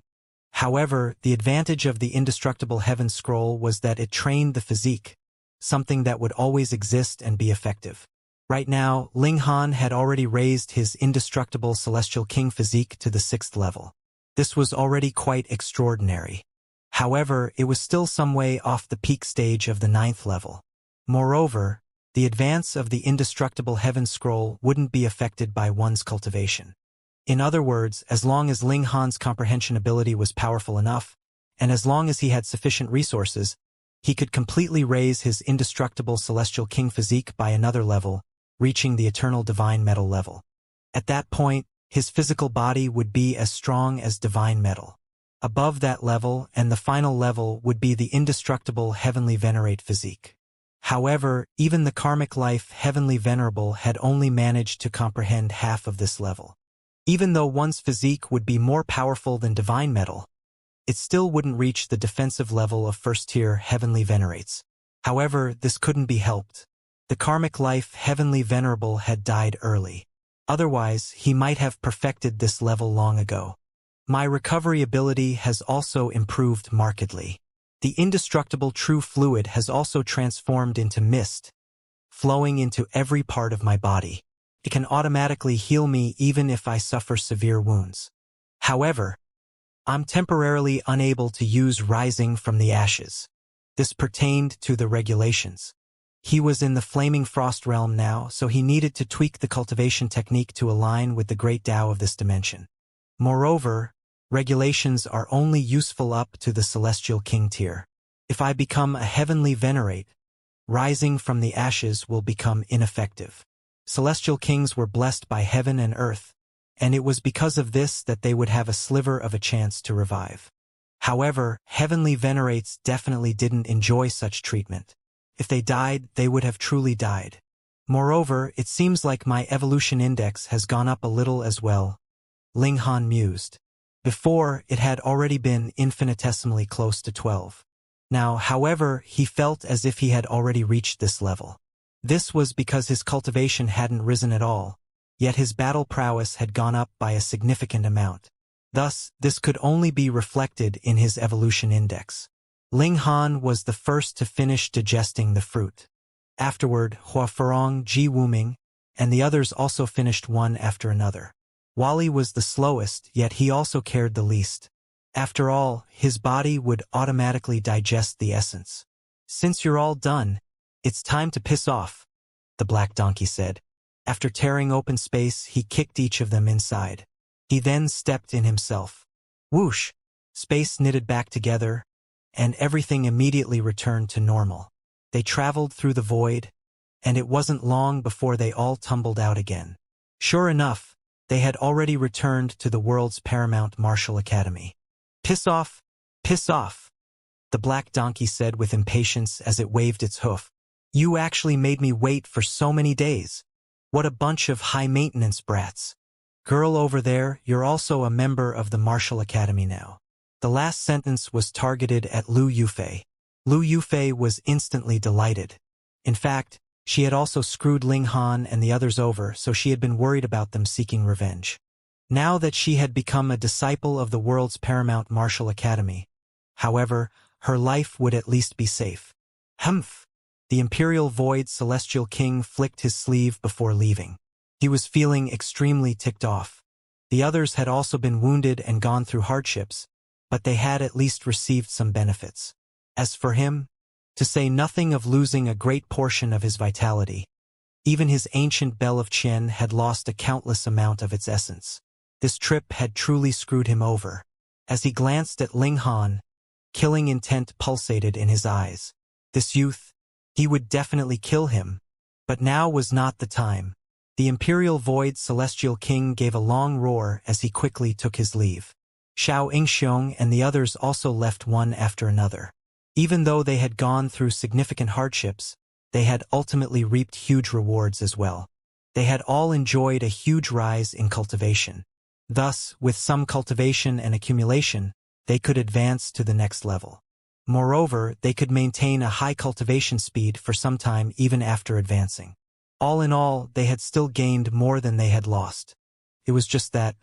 However, the advantage of the indestructible heaven scroll was that it trained the physique, something that would always exist and be effective. Right now, Ling Han had already raised his indestructible Celestial King physique to the 6th level. This was already quite extraordinary. However, it was still some way off the peak stage of the 9th level. Moreover, the advance of the indestructible heaven scroll wouldn't be affected by one's cultivation. In other words, as long as Ling Han's comprehension ability was powerful enough, and as long as he had sufficient resources, he could completely raise his indestructible Celestial King physique by another level, reaching the eternal divine metal level. At that point, his physical body would be as strong as divine metal. Above that level and the final level would be the indestructible heavenly venerate physique. However, even the karmic life heavenly venerable had only managed to comprehend half of this level. Even though one's physique would be more powerful than divine metal, it still wouldn't reach the defensive level of first-tier heavenly venerates. However, this couldn't be helped. The karmic life heavenly venerable had died early. Otherwise, he might have perfected this level long ago. My recovery ability has also improved markedly. The indestructible true fluid has also transformed into mist, flowing into every part of my body. It can automatically heal me even if I suffer severe wounds. However, I'm temporarily unable to use rising from the ashes. This pertained to the regulations. He was in the flaming frost realm now, so he needed to tweak the cultivation technique to align with the great Tao of this dimension. Moreover, regulations are only useful up to the celestial king tier. If I become a heavenly venerate, rising from the ashes will become ineffective. Celestial kings were blessed by heaven and earth, and it was because of this that they would have a sliver of a chance to revive. However, heavenly venerates definitely didn't enjoy such treatment. If they died, they would have truly died. Moreover, it seems like my evolution index has gone up a little as well, Ling Han mused. Before, it had already been infinitesimally close to 12. Now, however, he felt as if he had already reached this level. This was because his cultivation hadn't risen at all, yet his battle prowess had gone up by a significant amount. Thus, this could only be reflected in his evolution index. Ling Han was the first to finish digesting the fruit. Afterward, Hua Ferong, Ji Wuming, and the others also finished one after another. Wally was the slowest, yet he also cared the least. After all, his body would automatically digest the essence. Since you're all done, it's time to piss off, the black donkey said. After tearing open space, he kicked each of them inside. He then stepped in himself. Whoosh! Space knitted back together, and everything immediately returned to normal. They traveled through the void, and it wasn't long before they all tumbled out again. Sure enough, they had already returned to the world's paramount martial academy. Piss off! Piss off! The black donkey said with impatience as it waved its hoof. You actually made me wait for so many days. What a bunch of high-maintenance brats. Girl over there, you're also a member of the martial academy now. The last sentence was targeted at Lu Yufei. Lu Yufei was instantly delighted. In fact, she had also screwed Ling Han and the others over, so she had been worried about them seeking revenge. Now that she had become a disciple of the world's paramount martial academy, however, her life would at least be safe. Humph! The Imperial Void Celestial King flicked his sleeve before leaving. He was feeling extremely ticked off. The others had also been wounded and gone through hardships, but they had at least received some benefits. As for him, to say nothing of losing a great portion of his vitality, even his ancient Bell of Qian had lost a countless amount of its essence. This trip had truly screwed him over. As he glanced at Ling Han, killing intent pulsated in his eyes. This youth, he would definitely kill him, but now was not the time. The Imperial Void Celestial King gave a long roar as he quickly took his leave. Xiao Yingxiong and the others also left one after another. Even though they had gone through significant hardships, they had ultimately reaped huge rewards as well. They had all enjoyed a huge rise in cultivation. Thus, with some cultivation and accumulation, they could advance to the next level. Moreover, they could maintain a high cultivation speed for some time even after advancing. All in all, they had still gained more than they had lost. It was just that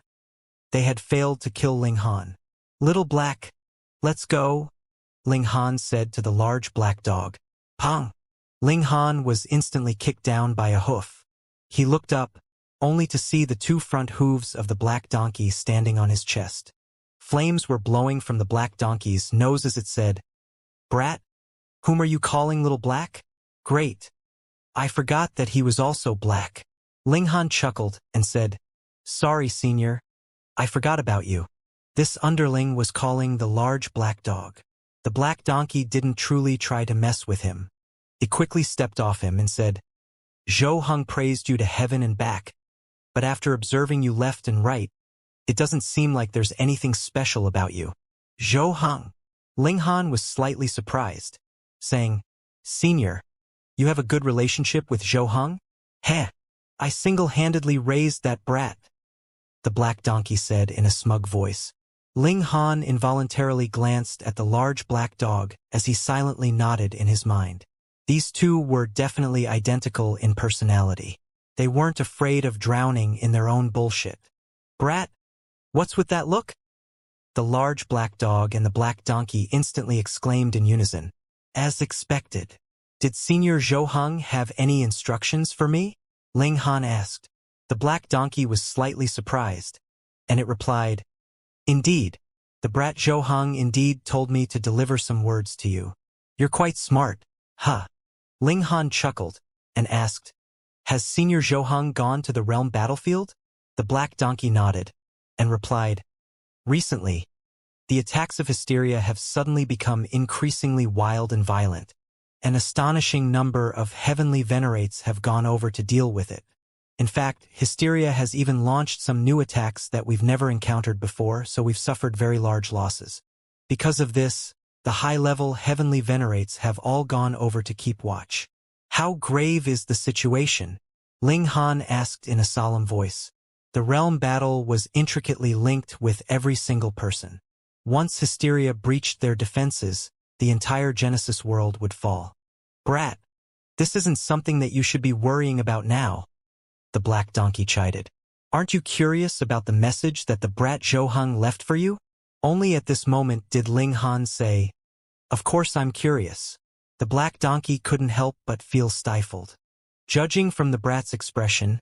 they had failed to kill Ling Han. Little Black, let's go, Ling Han said to the large black dog. Pong! Ling Han was instantly kicked down by a hoof. He looked up, only to see the two front hooves of the black donkey standing on his chest. Flames were blowing from the black donkey's nose as it said, Brat? Whom are you calling Little Black? Great. I forgot that he was also black. Ling Han chuckled and said, Sorry, Senior. I forgot about you. This underling was calling the large black dog. The black donkey didn't truly try to mess with him. He quickly stepped off him and said, Zhou Heng praised you to heaven and back, but after observing you left and right, it doesn't seem like there's anything special about you. Zhou Heng. Ling Han was slightly surprised, saying, Senior, you have a good relationship with Zhou Heng? Heh, I single-handedly raised that brat, the black donkey said in a smug voice. Ling Han involuntarily glanced at the large black dog as he silently nodded in his mind. These two were definitely identical in personality. They weren't afraid of drowning in their own bullshit. Brat, what's with that look? The large black dog and the black donkey instantly exclaimed in unison. As expected. Did Senior Zhou Heng have any instructions for me? Ling Han asked. The black donkey was slightly surprised, and it replied, Indeed. The The brat Zhou indeed told me to deliver some words to you. You're quite smart, huh? Ling Han chuckled and asked, has Senior Zhou gone to the realm battlefield? The black donkey nodded and replied, recently, the attacks of hysteria have suddenly become increasingly wild and violent. An astonishing number of heavenly venerates have gone over to deal with it. In fact, hysteria has even launched some new attacks that we've never encountered before, so we've suffered very large losses. Because of this, the high-level heavenly venerates have all gone over to keep watch. How grave is the situation? Ling Han asked in a solemn voice. The realm battle was intricately linked with every single person. Once hysteria breached their defenses, the entire Genesis world would fall. Brat, this isn't something that you should be worrying about now, the black donkey chided. Aren't you curious about the message that the brat Zhou left for you? Only at this moment did Ling Han say, of course I'm curious. The black donkey couldn't help but feel stifled. Judging from the brat's expression,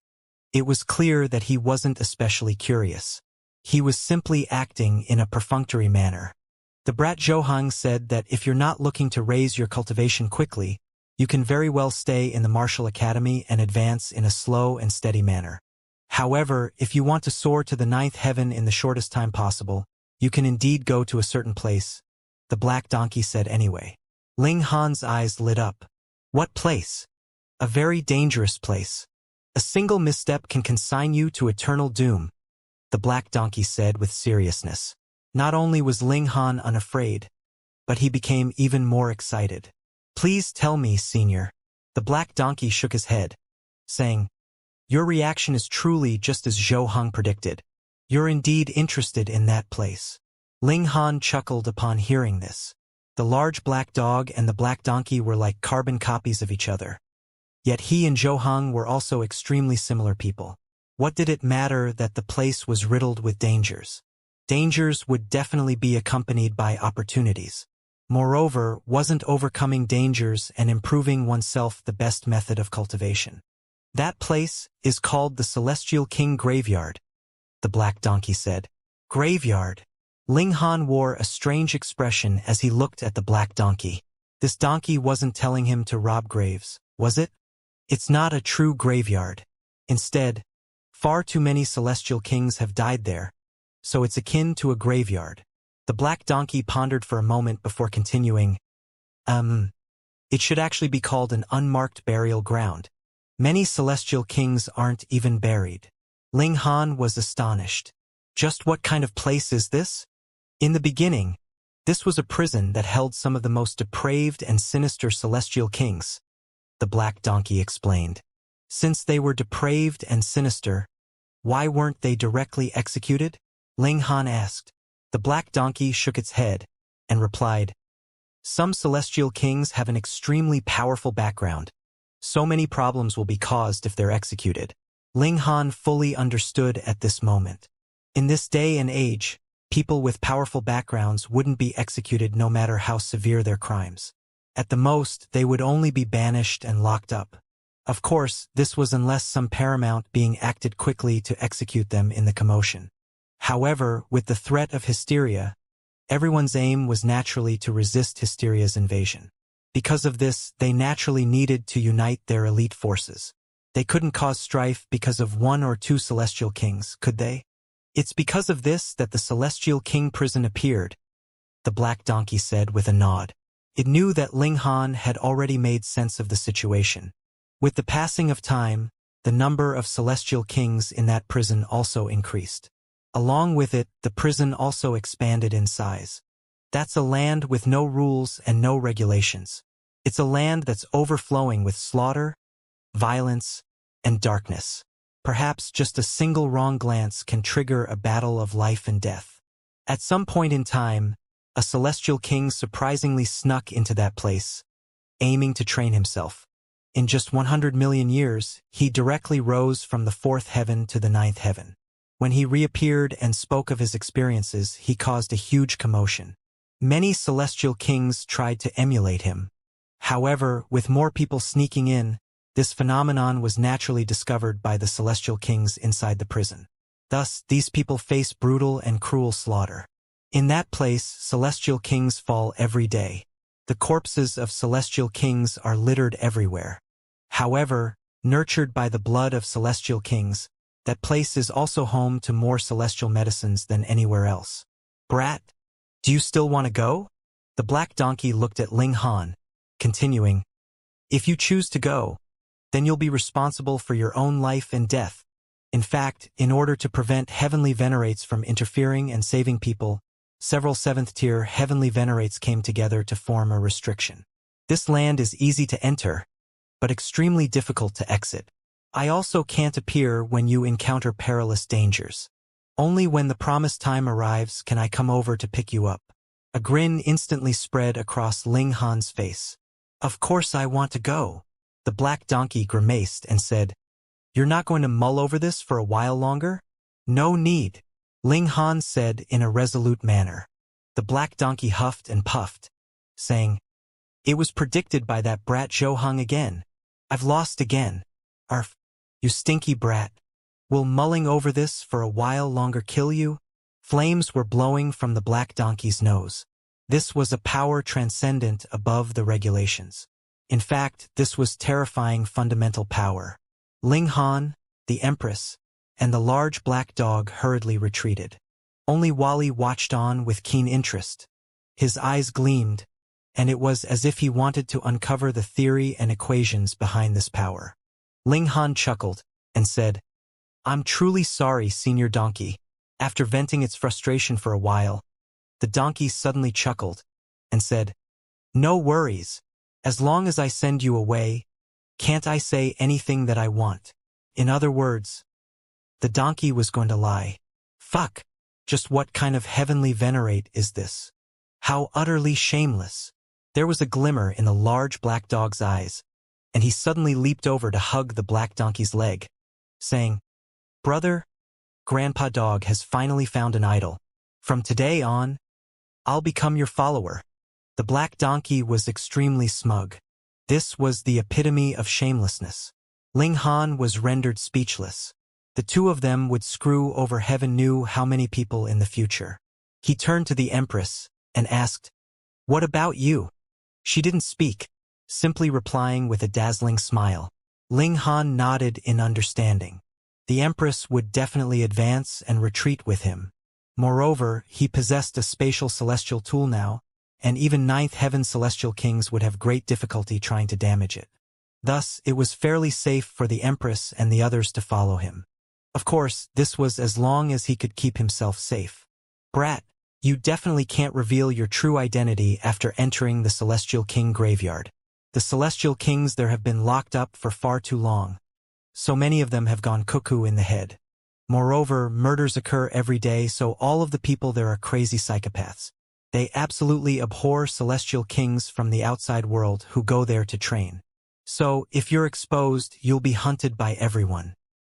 it was clear that he wasn't especially curious. He was simply acting in a perfunctory manner. The brat Zhou said that if you're not looking to raise your cultivation quickly, you can very well stay in the martial academy and advance in a slow and steady manner. However, if you want to soar to the 9th heaven in the shortest time possible, you can indeed go to a certain place, the black donkey said anyway. Ling Han's eyes lit up. What place? A very dangerous place. A single misstep can consign you to eternal doom, the black donkey said with seriousness. Not only was Ling Han unafraid, but he became even more excited. Please tell me, Senior. The black donkey shook his head, saying, your reaction is truly just as Zhou predicted. You're indeed interested in that place. Ling Han chuckled upon hearing this. The large black dog and the black donkey were like carbon copies of each other. Yet he and Zhou were also extremely similar people. What did it matter that the place was riddled with dangers? Dangers would definitely be accompanied by opportunities. Moreover, wasn't overcoming dangers and improving oneself the best method of cultivation? That place is called the Celestial King Graveyard, the black donkey said. Graveyard. Ling Han wore a strange expression as he looked at the black donkey. This donkey wasn't telling him to rob graves, was it? It's not a true graveyard. Instead, far too many celestial kings have died there, so it's akin to a graveyard. The black donkey pondered for a moment before continuing, it should actually be called an unmarked burial ground. Many celestial kings aren't even buried. Ling Han was astonished. Just what kind of place is this? In the beginning, this was a prison that held some of the most depraved and sinister celestial kings, the black donkey explained. Since they were depraved and sinister, why weren't they directly executed? Ling Han asked. The black donkey shook its head and replied, some celestial kings have an extremely powerful background. So many problems will be caused if they're executed. Ling Han fully understood at this moment. In this day and age, people with powerful backgrounds wouldn't be executed no matter how severe their crimes. At the most, they would only be banished and locked up. Of course, this was unless some paramount being acted quickly to execute them in the commotion. However, with the threat of hysteria, everyone's aim was naturally to resist hysteria's invasion. Because of this, they naturally needed to unite their elite forces. They couldn't cause strife because of one or two celestial kings, could they? It's because of this that the Celestial King prison appeared, the black donkey said with a nod. It knew that Ling Han had already made sense of the situation. With the passing of time, the number of celestial kings in that prison also increased. Along with it, the prison also expanded in size. That's a land with no rules and no regulations. It's a land that's overflowing with slaughter, violence, and darkness. Perhaps just a single wrong glance can trigger a battle of life and death. At some point in time, a celestial king surprisingly snuck into that place, aiming to train himself. In just 100 million years, he directly rose from the 4th heaven to the 9th heaven. When he reappeared and spoke of his experiences, he caused a huge commotion. Many celestial kings tried to emulate him. However, with more people sneaking in, this phenomenon was naturally discovered by the celestial kings inside the prison. Thus, these people face brutal and cruel slaughter. In that place, celestial kings fall every day. The corpses of celestial kings are littered everywhere. However, nurtured by the blood of celestial kings, that place is also home to more celestial medicines than anywhere else. Brat, do you still want to go? The black donkey looked at Ling Han, continuing, if you choose to go, then you'll be responsible for your own life and death. In fact, in order to prevent heavenly venerates from interfering and saving people, several 7th-tier heavenly venerates came together to form a restriction. This land is easy to enter, but extremely difficult to exit. I also can't appear when you encounter perilous dangers. Only when the promised time arrives can I come over to pick you up. A grin instantly spread across Ling Han's face. Of course I want to go. The black donkey grimaced and said, you're not going to mull over this for a while longer? No need, Ling Han said in a resolute manner. The black donkey huffed and puffed, saying, it was predicted by that brat Zhou Heng again. I've lost again. Arf, you stinky brat. Will mulling over this for a while longer kill you? Flames were blowing from the black donkey's nose. This was a power transcendent above the regulations. In fact, this was terrifying fundamental power. Ling Han, the Empress, and the large black dog hurriedly retreated. Only Wally watched on with keen interest. His eyes gleamed, and it was as if he wanted to uncover the theory and equations behind this power. Ling Han chuckled and said, I'm truly sorry, Senior Donkey. After venting its frustration for a while, the donkey suddenly chuckled and said, no worries. As long as I send you away, can't I say anything that I want? In other words, the donkey was going to lie. Fuck! Just what kind of heavenly venerate is this? How utterly shameless! There was a glimmer in the large black dog's eyes, and he suddenly leaped over to hug the black donkey's leg, saying, brother, Grandpa Dog has finally found an idol. From today on, I'll become your follower. The black donkey was extremely smug. This was the epitome of shamelessness. Ling Han was rendered speechless. The two of them would screw over heaven knew how many people in the future. He turned to the Empress and asked, what about you? She didn't speak, simply replying with a dazzling smile. Ling Han nodded in understanding. The Empress would definitely advance and retreat with him. Moreover, he possessed a spatial celestial tool now, and even 9th heaven celestial kings would have great difficulty trying to damage it. Thus, it was fairly safe for the Empress and the others to follow him. Of course, this was as long as he could keep himself safe. Brat, you definitely can't reveal your true identity after entering the Celestial King graveyard. The Celestial Kings there have been locked up for far too long. So many of them have gone cuckoo in the head. Moreover, murders occur every day, so all of the people there are crazy psychopaths. They absolutely abhor Celestial Kings from the outside world who go there to train. So, if you're exposed, you'll be hunted by everyone.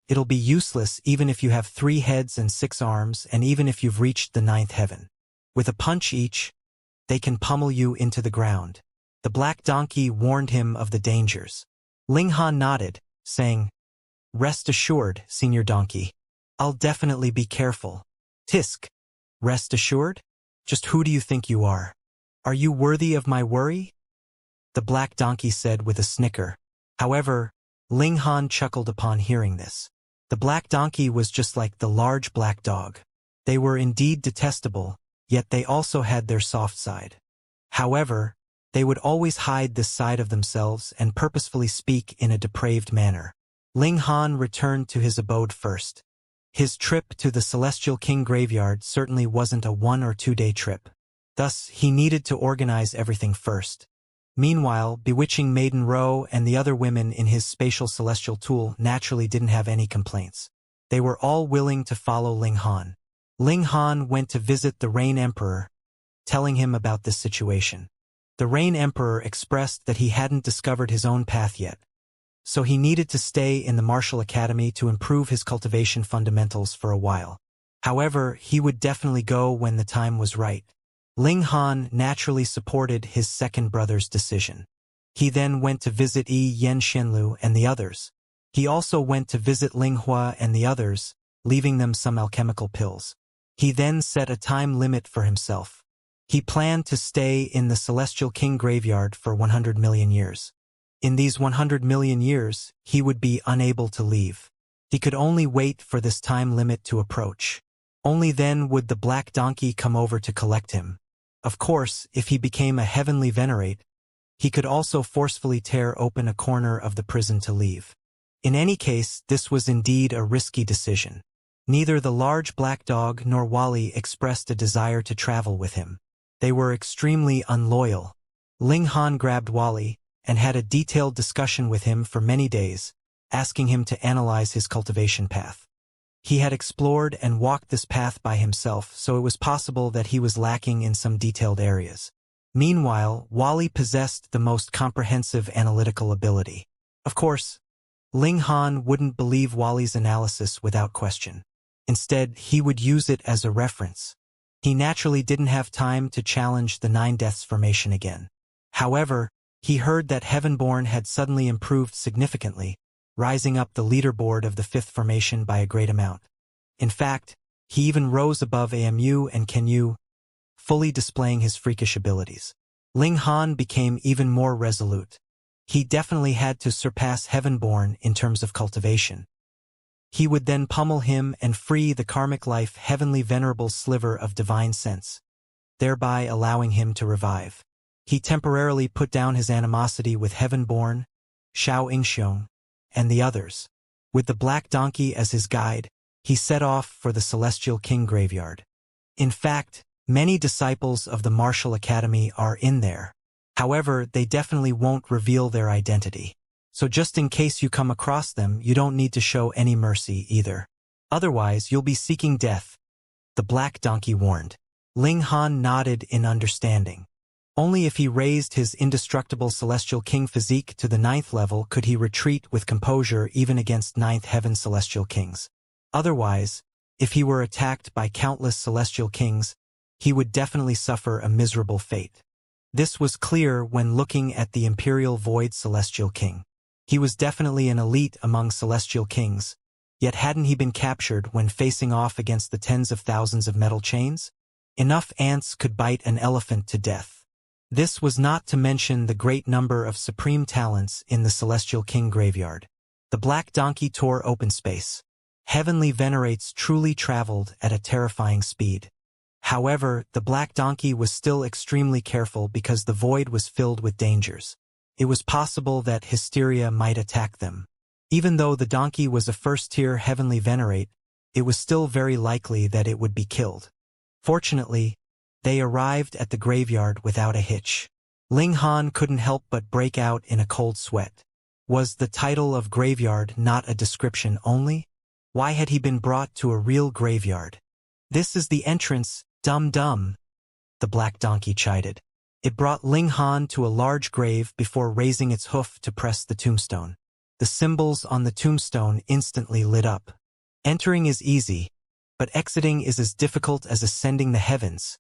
It'll be useless even if you have 3 heads and 6 arms, and even if you've reached the 9th heaven. With a punch each, they can pummel you into the ground. The black donkey warned him of the dangers. Ling Han nodded, saying, rest assured, Senior Donkey. I'll definitely be careful. Tisk. Rest assured? Just who do you think you are? Are you worthy of my worry? The black donkey said with a snicker. However, Ling Han chuckled upon hearing this. The black donkey was just like the large black dog. They were indeed detestable, yet they also had their soft side. However, they would always hide this side of themselves and purposefully speak in a depraved manner. Ling Han returned to his abode first. His trip to the Celestial King graveyard certainly wasn't a 1 or 2 day trip. Thus, he needed to organize everything first. Meanwhile, Bewitching Maiden Row and the other women in his spatial celestial tool naturally didn't have any complaints. They were all willing to follow Ling Han. Ling Han went to visit the Rain Emperor, telling him about this situation. The Rain Emperor expressed that he hadn't discovered his own path yet, so he needed to stay in the Martial Academy to improve his cultivation fundamentals for a while. However, he would definitely go when the time was right. Ling Han naturally supported his second brother's decision. He then went to visit Yi Yen Xianlu and the others. He also went to visit Ling Hua and the others, leaving them some alchemical pills. He then set a time limit for himself. He planned to stay in the Celestial King graveyard for 100 million years. In these 100 million years, he would be unable to leave. He could only wait for this time limit to approach. Only then would the black donkey come over to collect him. Of course, if he became a heavenly venerate, he could also forcefully tear open a corner of the prison to leave. In any case, this was indeed a risky decision. Neither the large black dog nor Wally expressed a desire to travel with him. They were extremely unloyal. Ling Han grabbed Wally and had a detailed discussion with him for many days, asking him to analyze his cultivation path. He had explored and walked this path by himself, so it was possible that he was lacking in some detailed areas. Meanwhile, Wally possessed the most comprehensive analytical ability. Of course, Ling Han wouldn't believe Wally's analysis without question. Instead, he would use it as a reference. He naturally didn't have time to challenge the 9 Deaths formation again. However, he heard that Heavenborn had suddenly improved significantly, rising up the leaderboard of the 5th formation by a great amount. In fact, he even rose above AMU and Kenyu, fully displaying his freakish abilities. Ling Han became even more resolute. He definitely had to surpass Heavenborn in terms of cultivation. He would then pummel him and free the karmic life heavenly venerable sliver of divine sense, thereby allowing him to revive. He temporarily put down his animosity with Heavenborn, Xianxia, and the others. With the black donkey as his guide, he set off for the Celestial King graveyard. In fact, many disciples of the Martial Academy are in there. However, they definitely won't reveal their identity. So just in case you come across them, you don't need to show any mercy either. Otherwise, you'll be seeking death, the black donkey warned. Ling Han nodded in understanding. Only if he raised his indestructible Celestial King physique to the 9th level could he retreat with composure even against 9th Heaven Celestial Kings. Otherwise, if he were attacked by countless Celestial Kings, he would definitely suffer a miserable fate. This was clear when looking at the Imperial Void Celestial King. He was definitely an elite among Celestial Kings, yet hadn't he been captured when facing off against the tens of thousands of metal chains? Enough ants could bite an elephant to death. This was not to mention the great number of supreme talents in the Celestial King graveyard. The black donkey tore open space. Heavenly venerates truly traveled at a terrifying speed. However, the black donkey was still extremely careful because the void was filled with dangers. It was possible that hysteria might attack them. Even though the donkey was a first-tier heavenly venerate, it was still very likely that it would be killed. Fortunately, they arrived at the graveyard without a hitch. Ling Han couldn't help but break out in a cold sweat. Was the title of graveyard not a description only? Why had he been brought to a real graveyard? This is the entrance, dum-dum, the black donkey chided. It brought Ling Han to a large grave before raising its hoof to press the tombstone. The symbols on the tombstone instantly lit up. Entering is easy, but exiting is as difficult as ascending the heavens,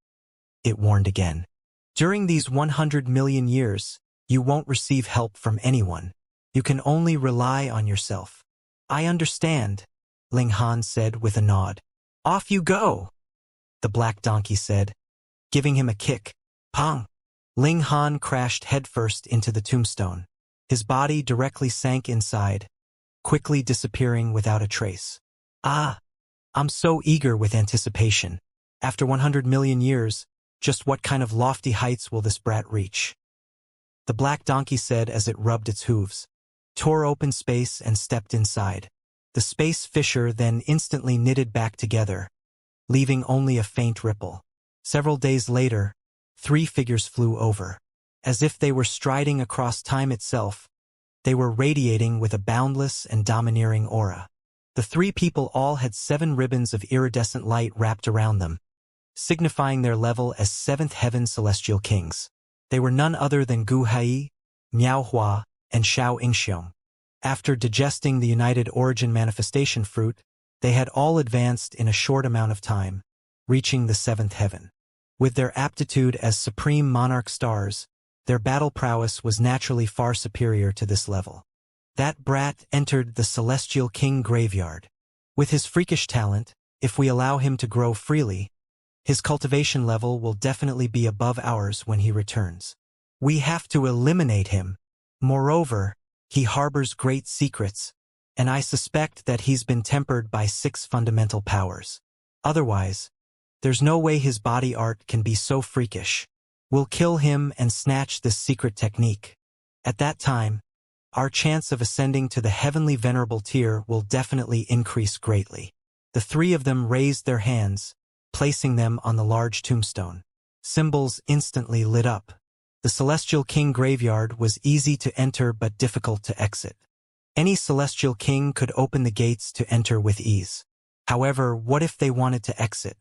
it warned again. During these 100 million years, you won't receive help from anyone. You can only rely on yourself. I understand, Ling Han said with a nod. Off you go, the black donkey said, giving him a kick. Pong! Ling Han crashed headfirst into the tombstone. His body directly sank inside, quickly disappearing without a trace. Ah! I'm so eager with anticipation. After 100 million years, just what kind of lofty heights will this brat reach? The black donkey said as it rubbed its hooves, tore open space and stepped inside. The space fissure then instantly knitted back together, leaving only a faint ripple. Several days later, 3 figures flew over. As if they were striding across time itself, they were radiating with a boundless and domineering aura. The 3 people all had 7 ribbons of iridescent light wrapped around them, signifying their level as 7th Heaven Celestial Kings. They were none other than Gu Hai, Miao Hua, and Xianxia. After digesting the United Origin Manifestation Fruit, they had all advanced in a short amount of time, reaching the 7th Heaven. With their aptitude as Supreme Monarch Stars, their battle prowess was naturally far superior to this level. That brat entered the Celestial King graveyard. With his freakish talent, If we allow him to grow freely, his cultivation level will definitely be above ours when he returns. We have to eliminate him. Moreover, he harbors great secrets, and I suspect that he's been tempered by 6 fundamental powers. Otherwise, there's no way his body art can be so freakish. We'll kill him and snatch this secret technique. At that time, our chance of ascending to the heavenly venerable tier will definitely increase greatly. The 3 of them raised their hands, placing them on the large tombstone. Symbols instantly lit up. The Celestial King graveyard was easy to enter but difficult to exit. Any Celestial King could open the gates to enter with ease. However, what if they wanted to exit?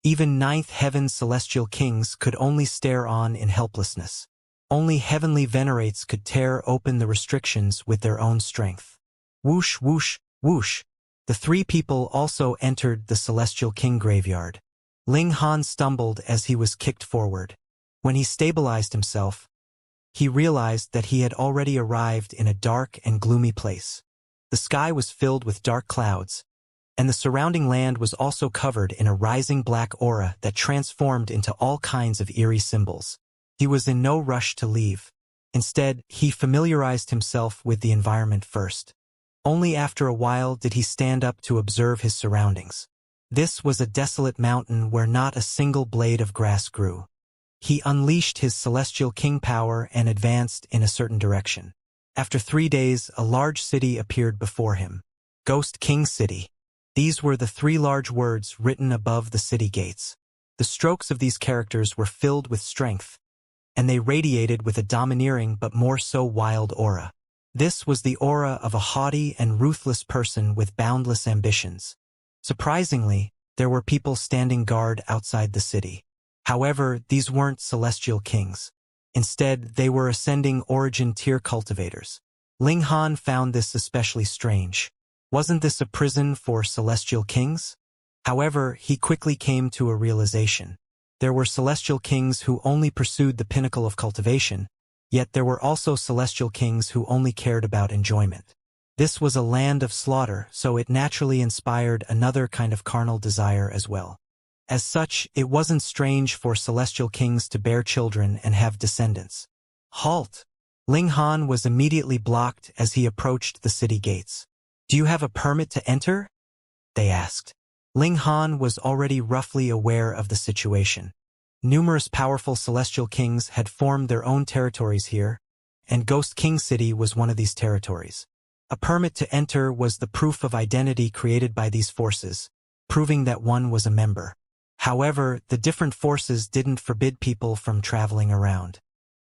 Even 9th Heaven Celestial Kings could only stare on in helplessness. Only heavenly venerates could tear open the restrictions with their own strength. Whoosh, whoosh, whoosh. The 3 people also entered the Celestial King graveyard. Ling Han stumbled as he was kicked forward. When he stabilized himself, he realized that he had already arrived in a dark and gloomy place. The sky was filled with dark clouds, and the surrounding land was also covered in a rising black aura that transformed into all kinds of eerie symbols. He was in no rush to leave. Instead, he familiarized himself with the environment first. Only after a while did he stand up to observe his surroundings. This was a desolate mountain where not a single blade of grass grew. He unleashed his Celestial King power and advanced in a certain direction. After 3 days, a large city appeared before him. Ghost King City. These were the 3 large words written above the city gates. The strokes of these characters were filled with strength, and they radiated with a domineering but more so wild aura. This was the aura of a haughty and ruthless person with boundless ambitions. Surprisingly, there were people standing guard outside the city. However, these weren't Celestial Kings. Instead, they were ascending origin tier cultivators. Ling Han found this especially strange. Wasn't this a prison for Celestial Kings? However, he quickly came to a realization. There were Celestial Kings who only pursued the pinnacle of cultivation, yet there were also Celestial Kings who only cared about enjoyment. This was a land of slaughter, so it naturally inspired another kind of carnal desire as well. As such, it wasn't strange for Celestial Kings to bear children and have descendants. Halt! Ling Han was immediately blocked as he approached the city gates. Do you have a permit to enter? They asked. Ling Han was already roughly aware of the situation. Numerous powerful Celestial Kings had formed their own territories here, and Ghost King City was one of these territories. A permit to enter was the proof of identity created by these forces, proving that one was a member. However, the different forces didn't forbid people from traveling around.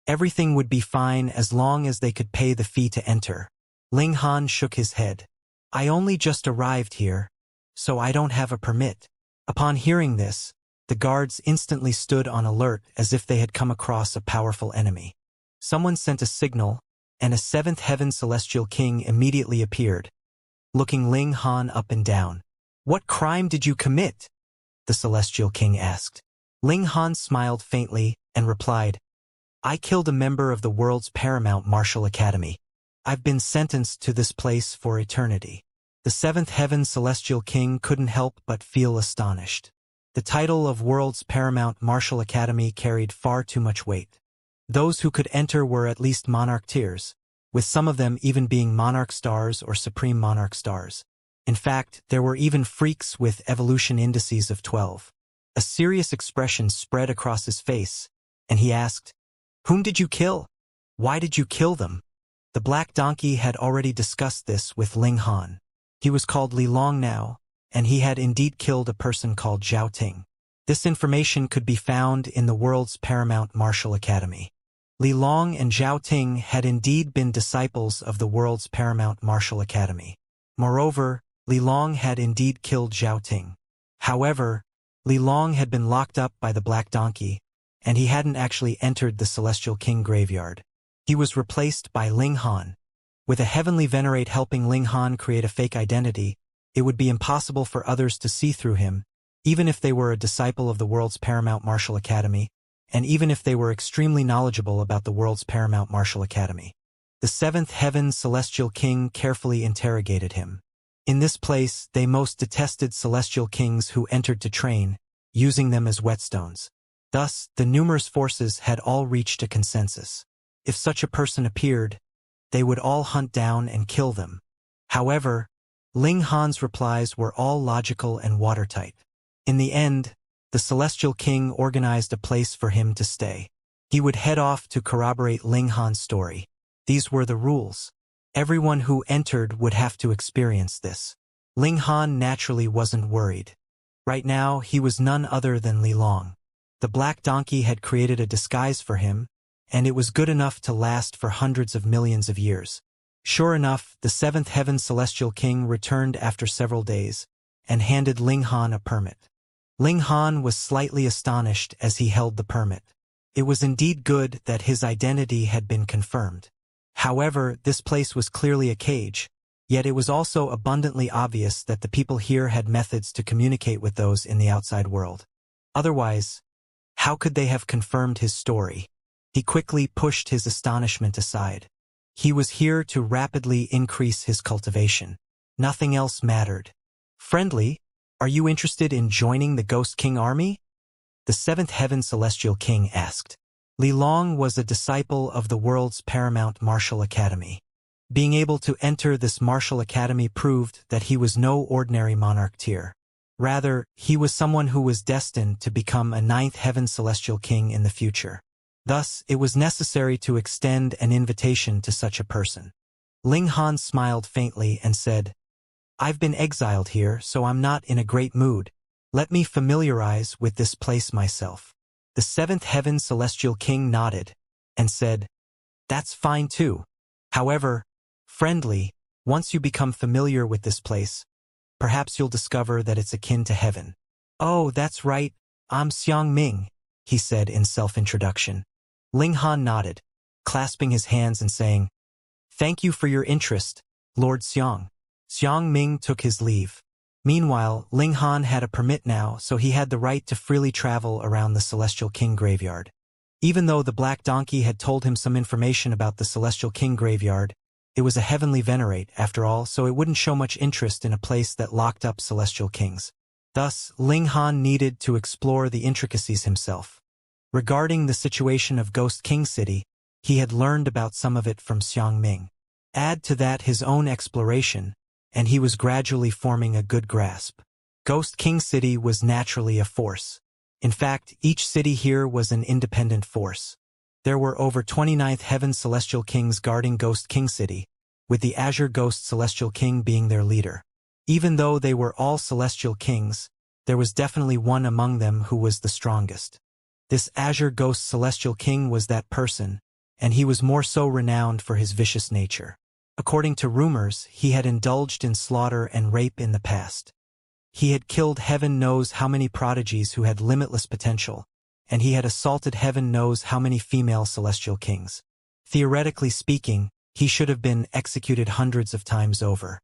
Everything would be fine as long as they could pay the fee to enter. Ling Han shook his head. I only just arrived here, so I don't have a permit. Upon hearing this, the guards instantly stood on alert as if they had come across a powerful enemy. Someone sent a signal, and a 7th Heaven Celestial King immediately appeared, looking Ling Han up and down. What crime did you commit? The Celestial King asked. Ling Han smiled faintly and replied, I killed a member of the world's paramount martial academy. I've been sentenced to this place for eternity. The 7th Heaven Celestial King couldn't help but feel astonished. The title of World's Paramount Martial Academy carried far too much weight. Those who could enter were at least Monarch tiers, with some of them even being Monarch stars or Supreme Monarch stars. In fact, there were even freaks with evolution indices of 12. A serious expression spread across his face, and he asked, Whom did you kill? Why did you kill them? The Black Donkey had already discussed this with Ling Han. He was called Li Long now, and he had indeed killed a person called Zhao Ting. This information could be found in the world's paramount martial academy. Li Long and Zhao Ting had indeed been disciples of the world's paramount martial academy. Moreover, Li Long had indeed killed Zhao Ting. However, Li Long had been locked up by the Black Donkey, and he hadn't actually entered the Celestial King graveyard. He was replaced by Ling Han. With a heavenly venerate helping Ling Han create a fake identity, it would be impossible for others to see through him, even if they were a disciple of the world's paramount martial academy, and even if they were extremely knowledgeable about the world's paramount martial academy. The 7th Heaven Celestial King carefully interrogated him. In this place, they most detested celestial kings who entered to train, using them as whetstones. Thus, the numerous forces had all reached a consensus. If such a person appeared, they would all hunt down and kill them. However, Ling Han's replies were all logical and watertight. In the end, the celestial king organized a place for him to stay. He would head off to corroborate Ling Han's story. These were the rules. Everyone who entered would have to experience this. Ling Han naturally wasn't worried. Right now, he was none other than Li Long. The black donkey had created a disguise for him, and it was good enough to last for hundreds of millions of years. Sure enough, the seventh heaven celestial king returned after several days, and handed Ling Han a permit. Ling Han was slightly astonished as he held the permit. It was indeed good that his identity had been confirmed. However, this place was clearly a cage, yet it was also abundantly obvious that the people here had methods to communicate with those in the outside world. Otherwise, how could they have confirmed his story? He quickly pushed his astonishment aside. He was here to rapidly increase his cultivation. Nothing else mattered. Friendly, are you interested in joining the Ghost King army? The seventh heaven celestial king asked. Li Long was a disciple of the world's paramount martial academy. Being able to enter this martial academy proved that he was no ordinary monarch tier. Rather, he was someone who was destined to become a ninth heaven celestial king in the future. Thus, it was necessary to extend an invitation to such a person. Ling Han smiled faintly and said, "I've been exiled here, so I'm not in a great mood. Let me familiarize with this place myself." The seventh heaven celestial king nodded and said, "That's fine too. However, friendly, once you become familiar with this place, perhaps you'll discover that it's akin to heaven." "Oh, that's right, I'm Xiang Ming," he said in self-introduction. Ling Han nodded, clasping his hands and saying, "Thank you for your interest, Lord Xiang." Xiang Ming took his leave. Meanwhile, Ling Han had a permit now, so he had the right to freely travel around the Celestial King graveyard. Even though the Black Donkey had told him some information about the Celestial King graveyard, it was a heavenly venerate, after all, so it wouldn't show much interest in a place that locked up Celestial Kings. Thus, Ling Han needed to explore the intricacies himself. Regarding the situation of Ghost King City, he had learned about some of it from Xiang Ming. Add to that his own exploration, and he was gradually forming a good grasp. Ghost King City was naturally a force. In fact, each city here was an independent force. There were over 29th Heaven Celestial Kings guarding Ghost King City, with the Azure Ghost Celestial King being their leader. Even though they were all Celestial Kings, there was definitely one among them who was the strongest. This Azure Ghost Celestial King was that person, and he was more so renowned for his vicious nature. According to rumors, he had indulged in slaughter and rape in the past. He had killed heaven knows how many prodigies who had limitless potential, and he had assaulted heaven knows how many female celestial kings. Theoretically speaking, he should have been executed hundreds of times over.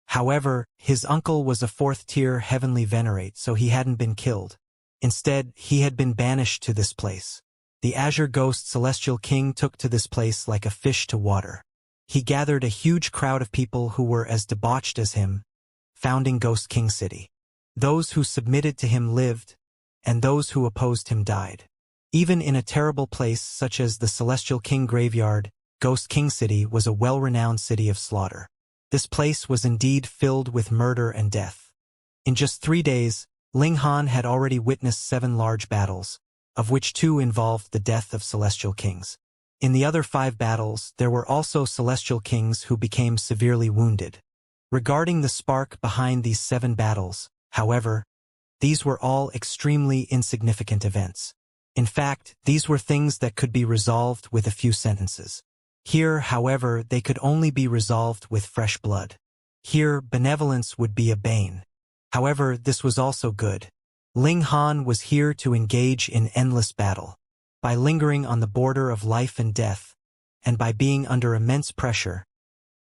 However, his uncle was a fourth-tier heavenly venerate, so he hadn't been killed. Instead, he had been banished to this place. The Azure Ghost Celestial King took to this place like a fish to water. He gathered a huge crowd of people who were as debauched as him, founding Ghost King City. Those who submitted to him lived, and those who opposed him died. Even in a terrible place such as the Celestial King Graveyard, Ghost King City was a well-renowned city of slaughter. This place was indeed filled with murder and death. In just 3 days, Ling Han had already witnessed 7 large battles, of which 2 involved the death of Celestial Kings. In the other 5 battles, there were also Celestial Kings who became severely wounded. Regarding the spark behind these 7 battles, however, these were all extremely insignificant events. In fact, these were things that could be resolved with a few sentences. Here, however, they could only be resolved with fresh blood. Here, benevolence would be a bane. However, this was also good. Ling Han was here to engage in endless battle. By lingering on the border of life and death, and by being under immense pressure,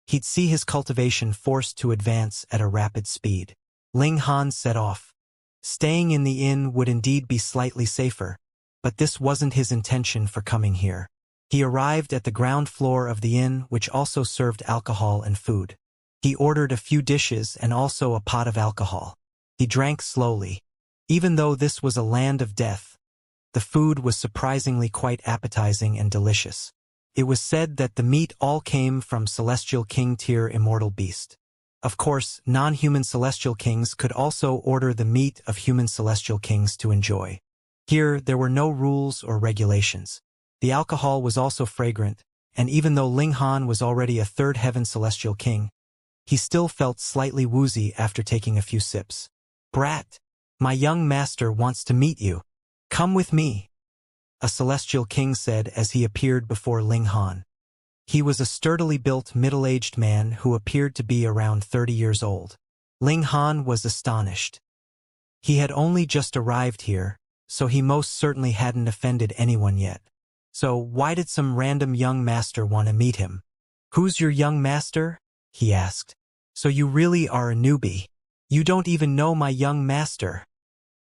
he'd see his cultivation forced to advance at a rapid speed. Ling Han set off. Staying in the inn would indeed be slightly safer, but this wasn't his intention for coming here. He arrived at the ground floor of the inn, which also served alcohol and food. He ordered a few dishes and also a pot of alcohol. He drank slowly. Even though this was a land of death, the food was surprisingly quite appetizing and delicious. It was said that the meat all came from Celestial King tier immortal beast. Of course, non-human Celestial Kings could also order the meat of human Celestial Kings to enjoy. Here, there were no rules or regulations. The alcohol was also fragrant, and even though Ling Han was already a third heaven Celestial King, he still felt slightly woozy after taking a few sips. "Brat, my young master wants to meet you. Come with me," a Celestial King said as he appeared before Ling Han. He was a sturdily built middle-aged man who appeared to be around 30 years old. Ling Han was astonished. He had only just arrived here, so he most certainly hadn't offended anyone yet. So why did some random young master want to meet him? "Who's your young master?" he asked. "So you really are a newbie. You don't even know my young master,"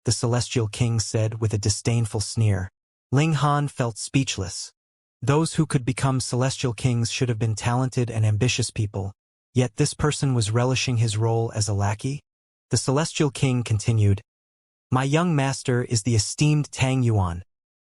the Celestial King said with a disdainful sneer. Ling Han felt speechless. Those who could become Celestial Kings should have been talented and ambitious people, yet this person was relishing his role as a lackey? The Celestial King continued, "My young master is the esteemed Tang Yuan,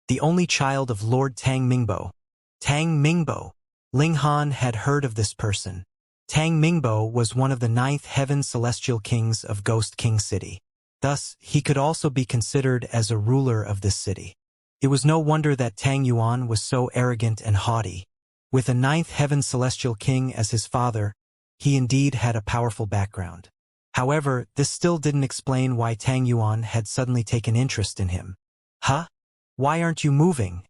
the only child of Lord Tang Mingbo." Tang Mingbo. Ling Han had heard of this person. Tang Mingbo was one of the 9th Heaven Celestial Kings of Ghost King City. Thus, he could also be considered as a ruler of this city. It was no wonder that Tang Yuan was so arrogant and haughty. With a 9th Heaven Celestial King as his father, he indeed had a powerful background. However, this still didn't explain why Tang Yuan had suddenly taken interest in him. "Huh? Why aren't you moving?"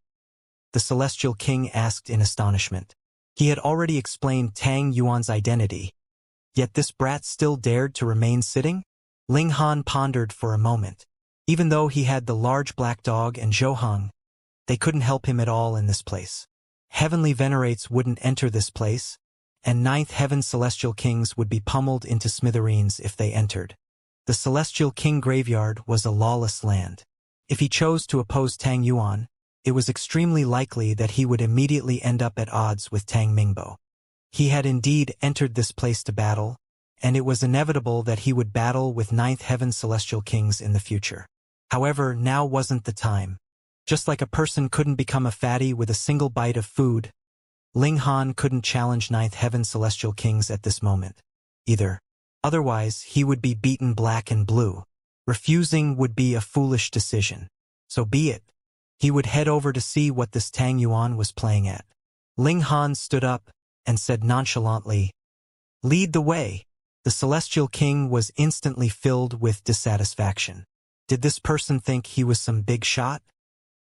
the Celestial King asked in astonishment. He had already explained Tang Yuan's identity, yet this brat still dared to remain sitting? Ling Han pondered for a moment. Even though he had the large black dog and Zhou, they couldn't help him at all in this place. Heavenly venerates wouldn't enter this place, and 9th Heaven Celestial Kings would be pummeled into smithereens if they entered. The Celestial King graveyard was a lawless land. If he chose to oppose Tang Yuan, it was extremely likely that he would immediately end up at odds with Tang Mingbo. He had indeed entered this place to battle, and it was inevitable that he would battle with 9th Heaven Celestial Kings in the future. However, now wasn't the time. Just like a person couldn't become a fatty with a single bite of food, Ling Han couldn't challenge 9th Heaven Celestial Kings at this moment, either. Otherwise, he would be beaten black and blue. Refusing would be a foolish decision. So be it. He would head over to see what this Tang Yuan was playing at. Ling Han stood up and said nonchalantly, "Lead the way." The Celestial King was instantly filled with dissatisfaction. Did this person think he was some big shot?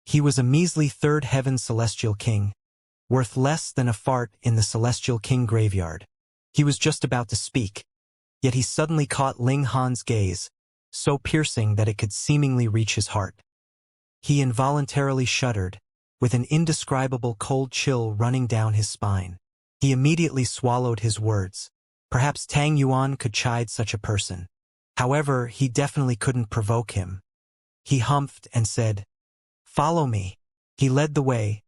He was a measly 3rd Heaven Celestial King, worth less than a fart in the Celestial King graveyard. He was just about to speak, yet he suddenly caught Ling Han's gaze, so piercing that it could seemingly reach his heart. He involuntarily shuddered, with an indescribable cold chill running down his spine. He immediately swallowed his words. Perhaps Tang Yuan could chide such a person. However, he definitely couldn't provoke him. He humphed and said, "Follow me." He led the way,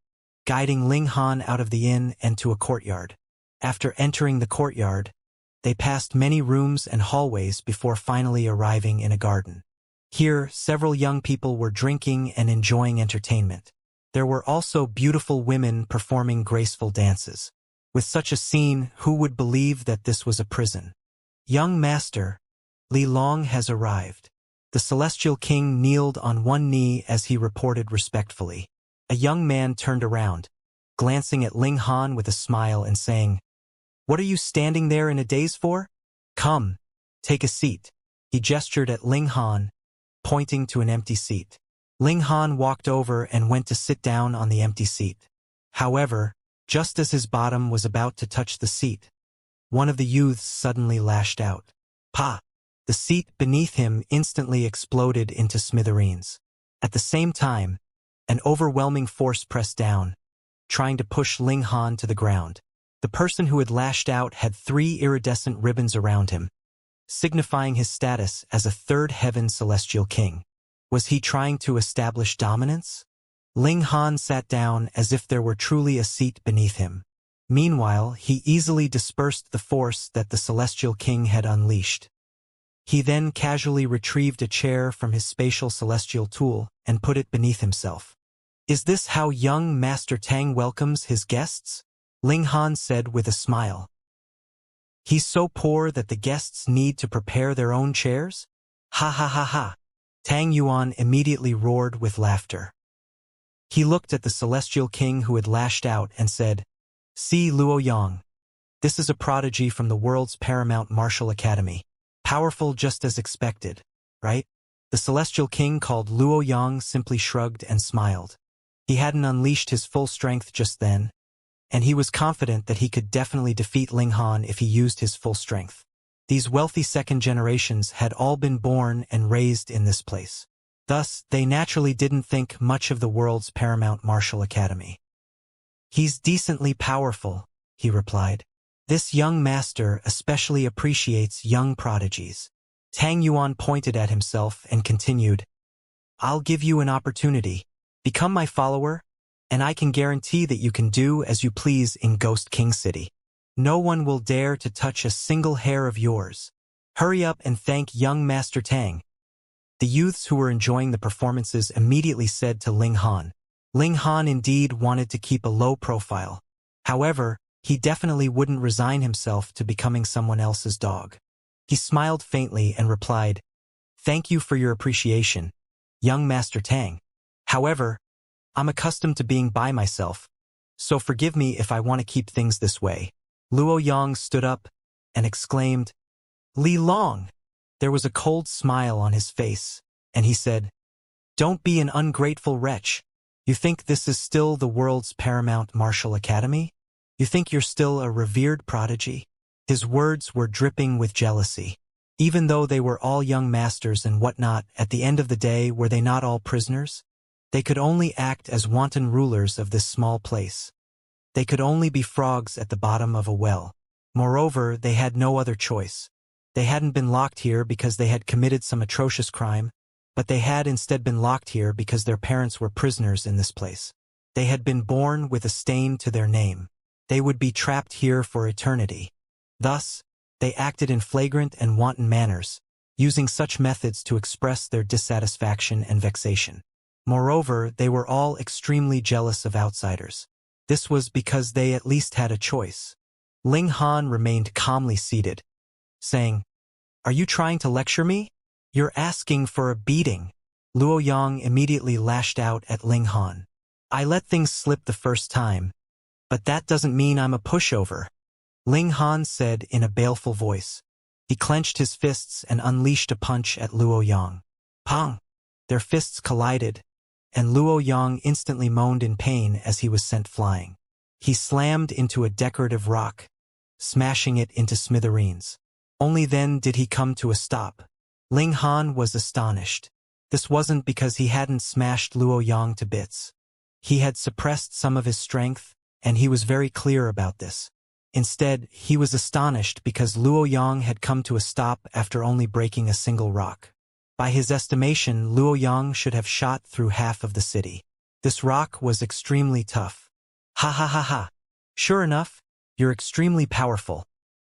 guiding Ling Han out of the inn and to a courtyard. After entering the courtyard, they passed many rooms and hallways before finally arriving in a garden. Here, several young people were drinking and enjoying entertainment. There were also beautiful women performing graceful dances. With such a scene, who would believe that this was a prison? "Young master, Li Long has arrived." The Celestial King kneeled on one knee as he reported respectfully. A young man turned around, glancing at Ling Han with a smile and saying, "What are you standing there in a daze for? Come, take a seat." He gestured at Ling Han, pointing to an empty seat. Ling Han walked over and went to sit down on the empty seat. However, just as his bottom was about to touch the seat, one of the youths suddenly lashed out. "Pa!" The seat beneath him instantly exploded into smithereens. At the same time, an overwhelming force pressed down, trying to push Ling Han to the ground. The person who had lashed out had 3 iridescent ribbons around him, signifying his status as a 3rd Heaven Celestial King. Was he trying to establish dominance? Ling Han sat down as if there were truly a seat beneath him. Meanwhile, he easily dispersed the force that the Celestial King had unleashed. He then casually retrieved a chair from his spatial celestial tool and put it beneath himself. "Is this how young Master Tang welcomes his guests?" Ling Han said with a smile. "He's so poor that the guests need to prepare their own chairs? Ha ha ha ha." Tang Yuan immediately roared with laughter. He looked at the Celestial King who had lashed out and said, "See Luo Yang. This is a prodigy from the world's paramount martial academy. Powerful just as expected, right?" The Celestial King called Luo Yang simply shrugged and smiled. He hadn't unleashed his full strength just then, and he was confident that he could definitely defeat Ling Han if he used his full strength. These wealthy second generations had all been born and raised in this place. Thus, they naturally didn't think much of the world's paramount martial academy. "He's decently powerful," he replied. "This young master especially appreciates young prodigies." Tang Yuan pointed at himself and continued, "I'll give you an opportunity. Become my follower, and I can guarantee that you can do as you please in Ghost King City. No one will dare to touch a single hair of yours. Hurry up and thank young Master Tang." The youths who were enjoying the performances immediately said to Ling Han. Ling Han indeed wanted to keep a low profile. However, he definitely wouldn't resign himself to becoming someone else's dog. He smiled faintly and replied, "Thank you for your appreciation, young Master Tang. However, I'm accustomed to being by myself, so forgive me if I want to keep things this way." Luo Yang stood up and exclaimed, "Li Long!" There was a cold smile on his face, and he said, "Don't be an ungrateful wretch. You think this is still the world's paramount martial academy? You think you're still a revered prodigy?" His words were dripping with jealousy. Even though they were all young masters and whatnot, at the end of the day, were they not all prisoners? They could only act as wanton rulers of this small place. They could only be frogs at the bottom of a well. Moreover, they had no other choice. They hadn't been locked here because they had committed some atrocious crime, but they had instead been locked here because their parents were prisoners in this place. They had been born with a stain to their name. They would be trapped here for eternity. Thus, they acted in flagrant and wanton manners, using such methods to express their dissatisfaction and vexation. Moreover, they were all extremely jealous of outsiders. This was because they at least had a choice. Ling Han remained calmly seated, saying, "Are you trying to lecture me? You're asking for a beating." Luo Yang immediately lashed out at Ling Han. "I let things slip the first time, but that doesn't mean I'm a pushover," Ling Han said in a baleful voice. He clenched his fists and unleashed a punch at Luo Yang. Pong! Their fists collided, and Luo Yang instantly moaned in pain as he was sent flying. He slammed into a decorative rock, smashing it into smithereens. Only then did he come to a stop. Ling Han was astonished. This wasn't because he hadn't smashed Luo Yang to bits. He had suppressed some of his strength, and he was very clear about this. Instead, he was astonished because Luo Yang had come to a stop after only breaking a single rock. By his estimation, Luo Yang should have shot through half of the city. This rock was extremely tough. "Ha ha ha ha. Sure enough, you're extremely powerful,"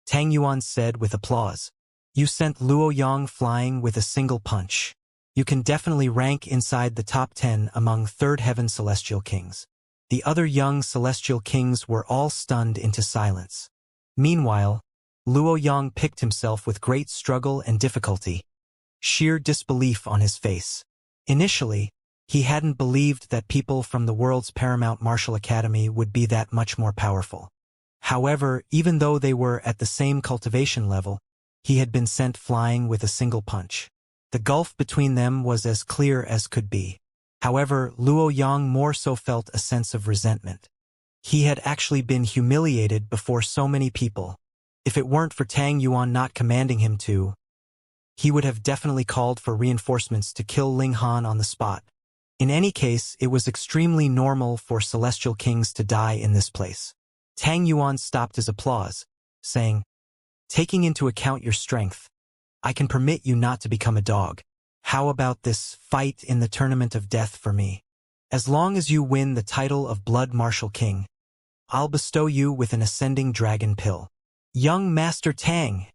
Tang Yuan said with applause. "You sent Luo Yang flying with a single punch. You can definitely rank inside the top 10 among Third Heaven Celestial Kings." The other young Celestial Kings were all stunned into silence. Meanwhile, Luo Yang picked himself with great struggle and difficulty, sheer disbelief on his face. Initially, he hadn't believed that people from the world's paramount martial academy would be that much more powerful. However, even though they were at the same cultivation level, he had been sent flying with a single punch. The gulf between them was as clear as could be. However, Luo Yang more so felt a sense of resentment. He had actually been humiliated before so many people. If it weren't for Tang Yuan not commanding him to, he would have definitely called for reinforcements to kill Ling Han on the spot. In any case, it was extremely normal for Celestial Kings to die in this place. Tang Yuan stopped his applause, saying, "Taking into account your strength, I can permit you not to become a dog. How about this fight in the tournament of death for me? As long as you win the title of Blood Martial King, I'll bestow you with an ascending dragon pill. Young Master Tang!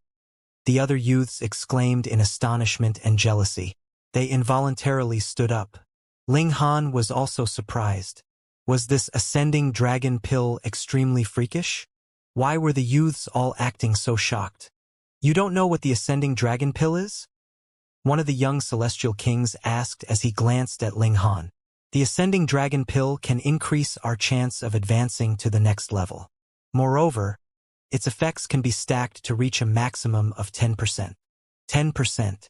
The other youths exclaimed in astonishment and jealousy. They involuntarily stood up. Ling Han was also surprised. Was this ascending dragon pill extremely freakish? Why were the youths all acting so shocked? You don't know what the ascending dragon pill is? One of the young celestial kings asked as he glanced at Ling Han. The ascending dragon pill can increase our chance of advancing to the next level. Moreover, its effects can be stacked to reach a maximum of 10%. 10%.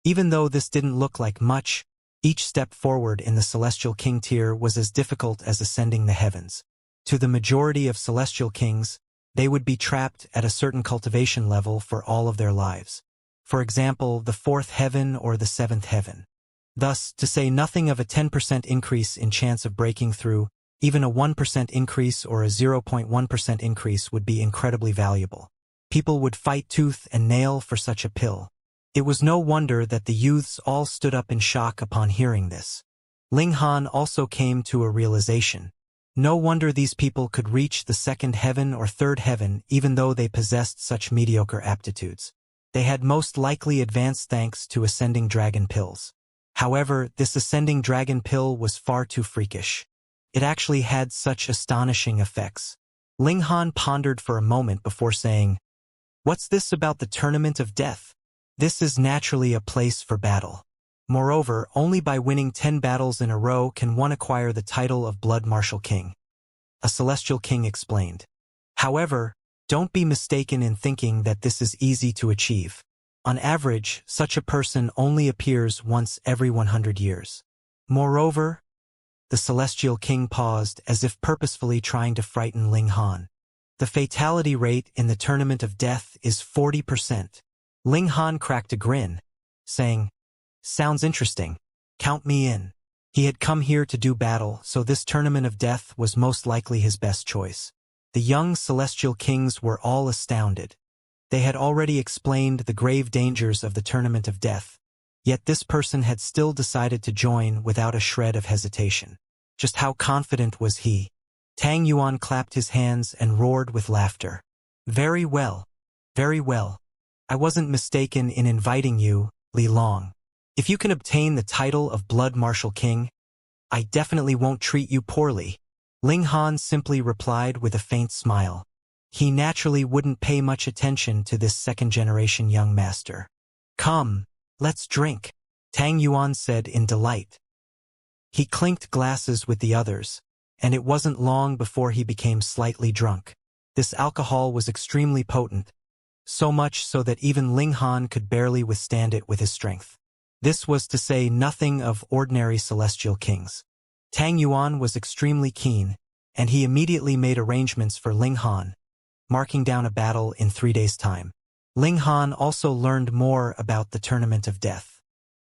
Even though this didn't look like much, each step forward in the celestial king tier was as difficult as ascending the heavens. To the majority of celestial kings, they would be trapped at a certain cultivation level for all of their lives. For example, the 4th heaven or the 7th heaven. Thus, to say nothing of a 10% increase in chance of breaking through, even a 1% increase or a 0.1% increase would be incredibly valuable. People would fight tooth and nail for such a pill. It was no wonder that the youths all stood up in shock upon hearing this. Ling Han also came to a realization. No wonder these people could reach the 2nd heaven or 3rd heaven even though they possessed such mediocre aptitudes. They had most likely advanced thanks to ascending dragon pills. However, this ascending dragon pill was far too freakish. It actually had such astonishing effects. Ling Han pondered for a moment before saying, "What's this about the tournament of death? This is naturally a place for battle. Moreover, only by winning 10 battles in a row can one acquire the title of Blood Martial King," a celestial king explained. However, don't be mistaken in thinking that this is easy to achieve. On average, such a person only appears once every 100 years. Moreover, the celestial king paused as if purposefully trying to frighten Ling Han. The fatality rate in the tournament of death is 40%. Ling Han cracked a grin, saying, "Sounds interesting. Count me in." He had come here to do battle, so this tournament of death was most likely his best choice. The young celestial kings were all astounded. They had already explained the grave dangers of the tournament of death, yet this person had still decided to join without a shred of hesitation. Just how confident was he? Tang Yuan clapped his hands and roared with laughter. Very well. Very well. I wasn't mistaken in inviting you, Li Long. If you can obtain the title of Blood Martial King, I definitely won't treat you poorly. Ling Han simply replied with a faint smile. He naturally wouldn't pay much attention to this second-generation young master. Come, let's drink, Tang Yuan said in delight. He clinked glasses with the others, and it wasn't long before he became slightly drunk. This alcohol was extremely potent, so much so that even Ling Han could barely withstand it with his strength. This was to say nothing of ordinary celestial kings. Tang Yuan was extremely keen, and he immediately made arrangements for Ling Han, marking down a battle in 3 days' time. Ling Han also learned more about the tournament of death.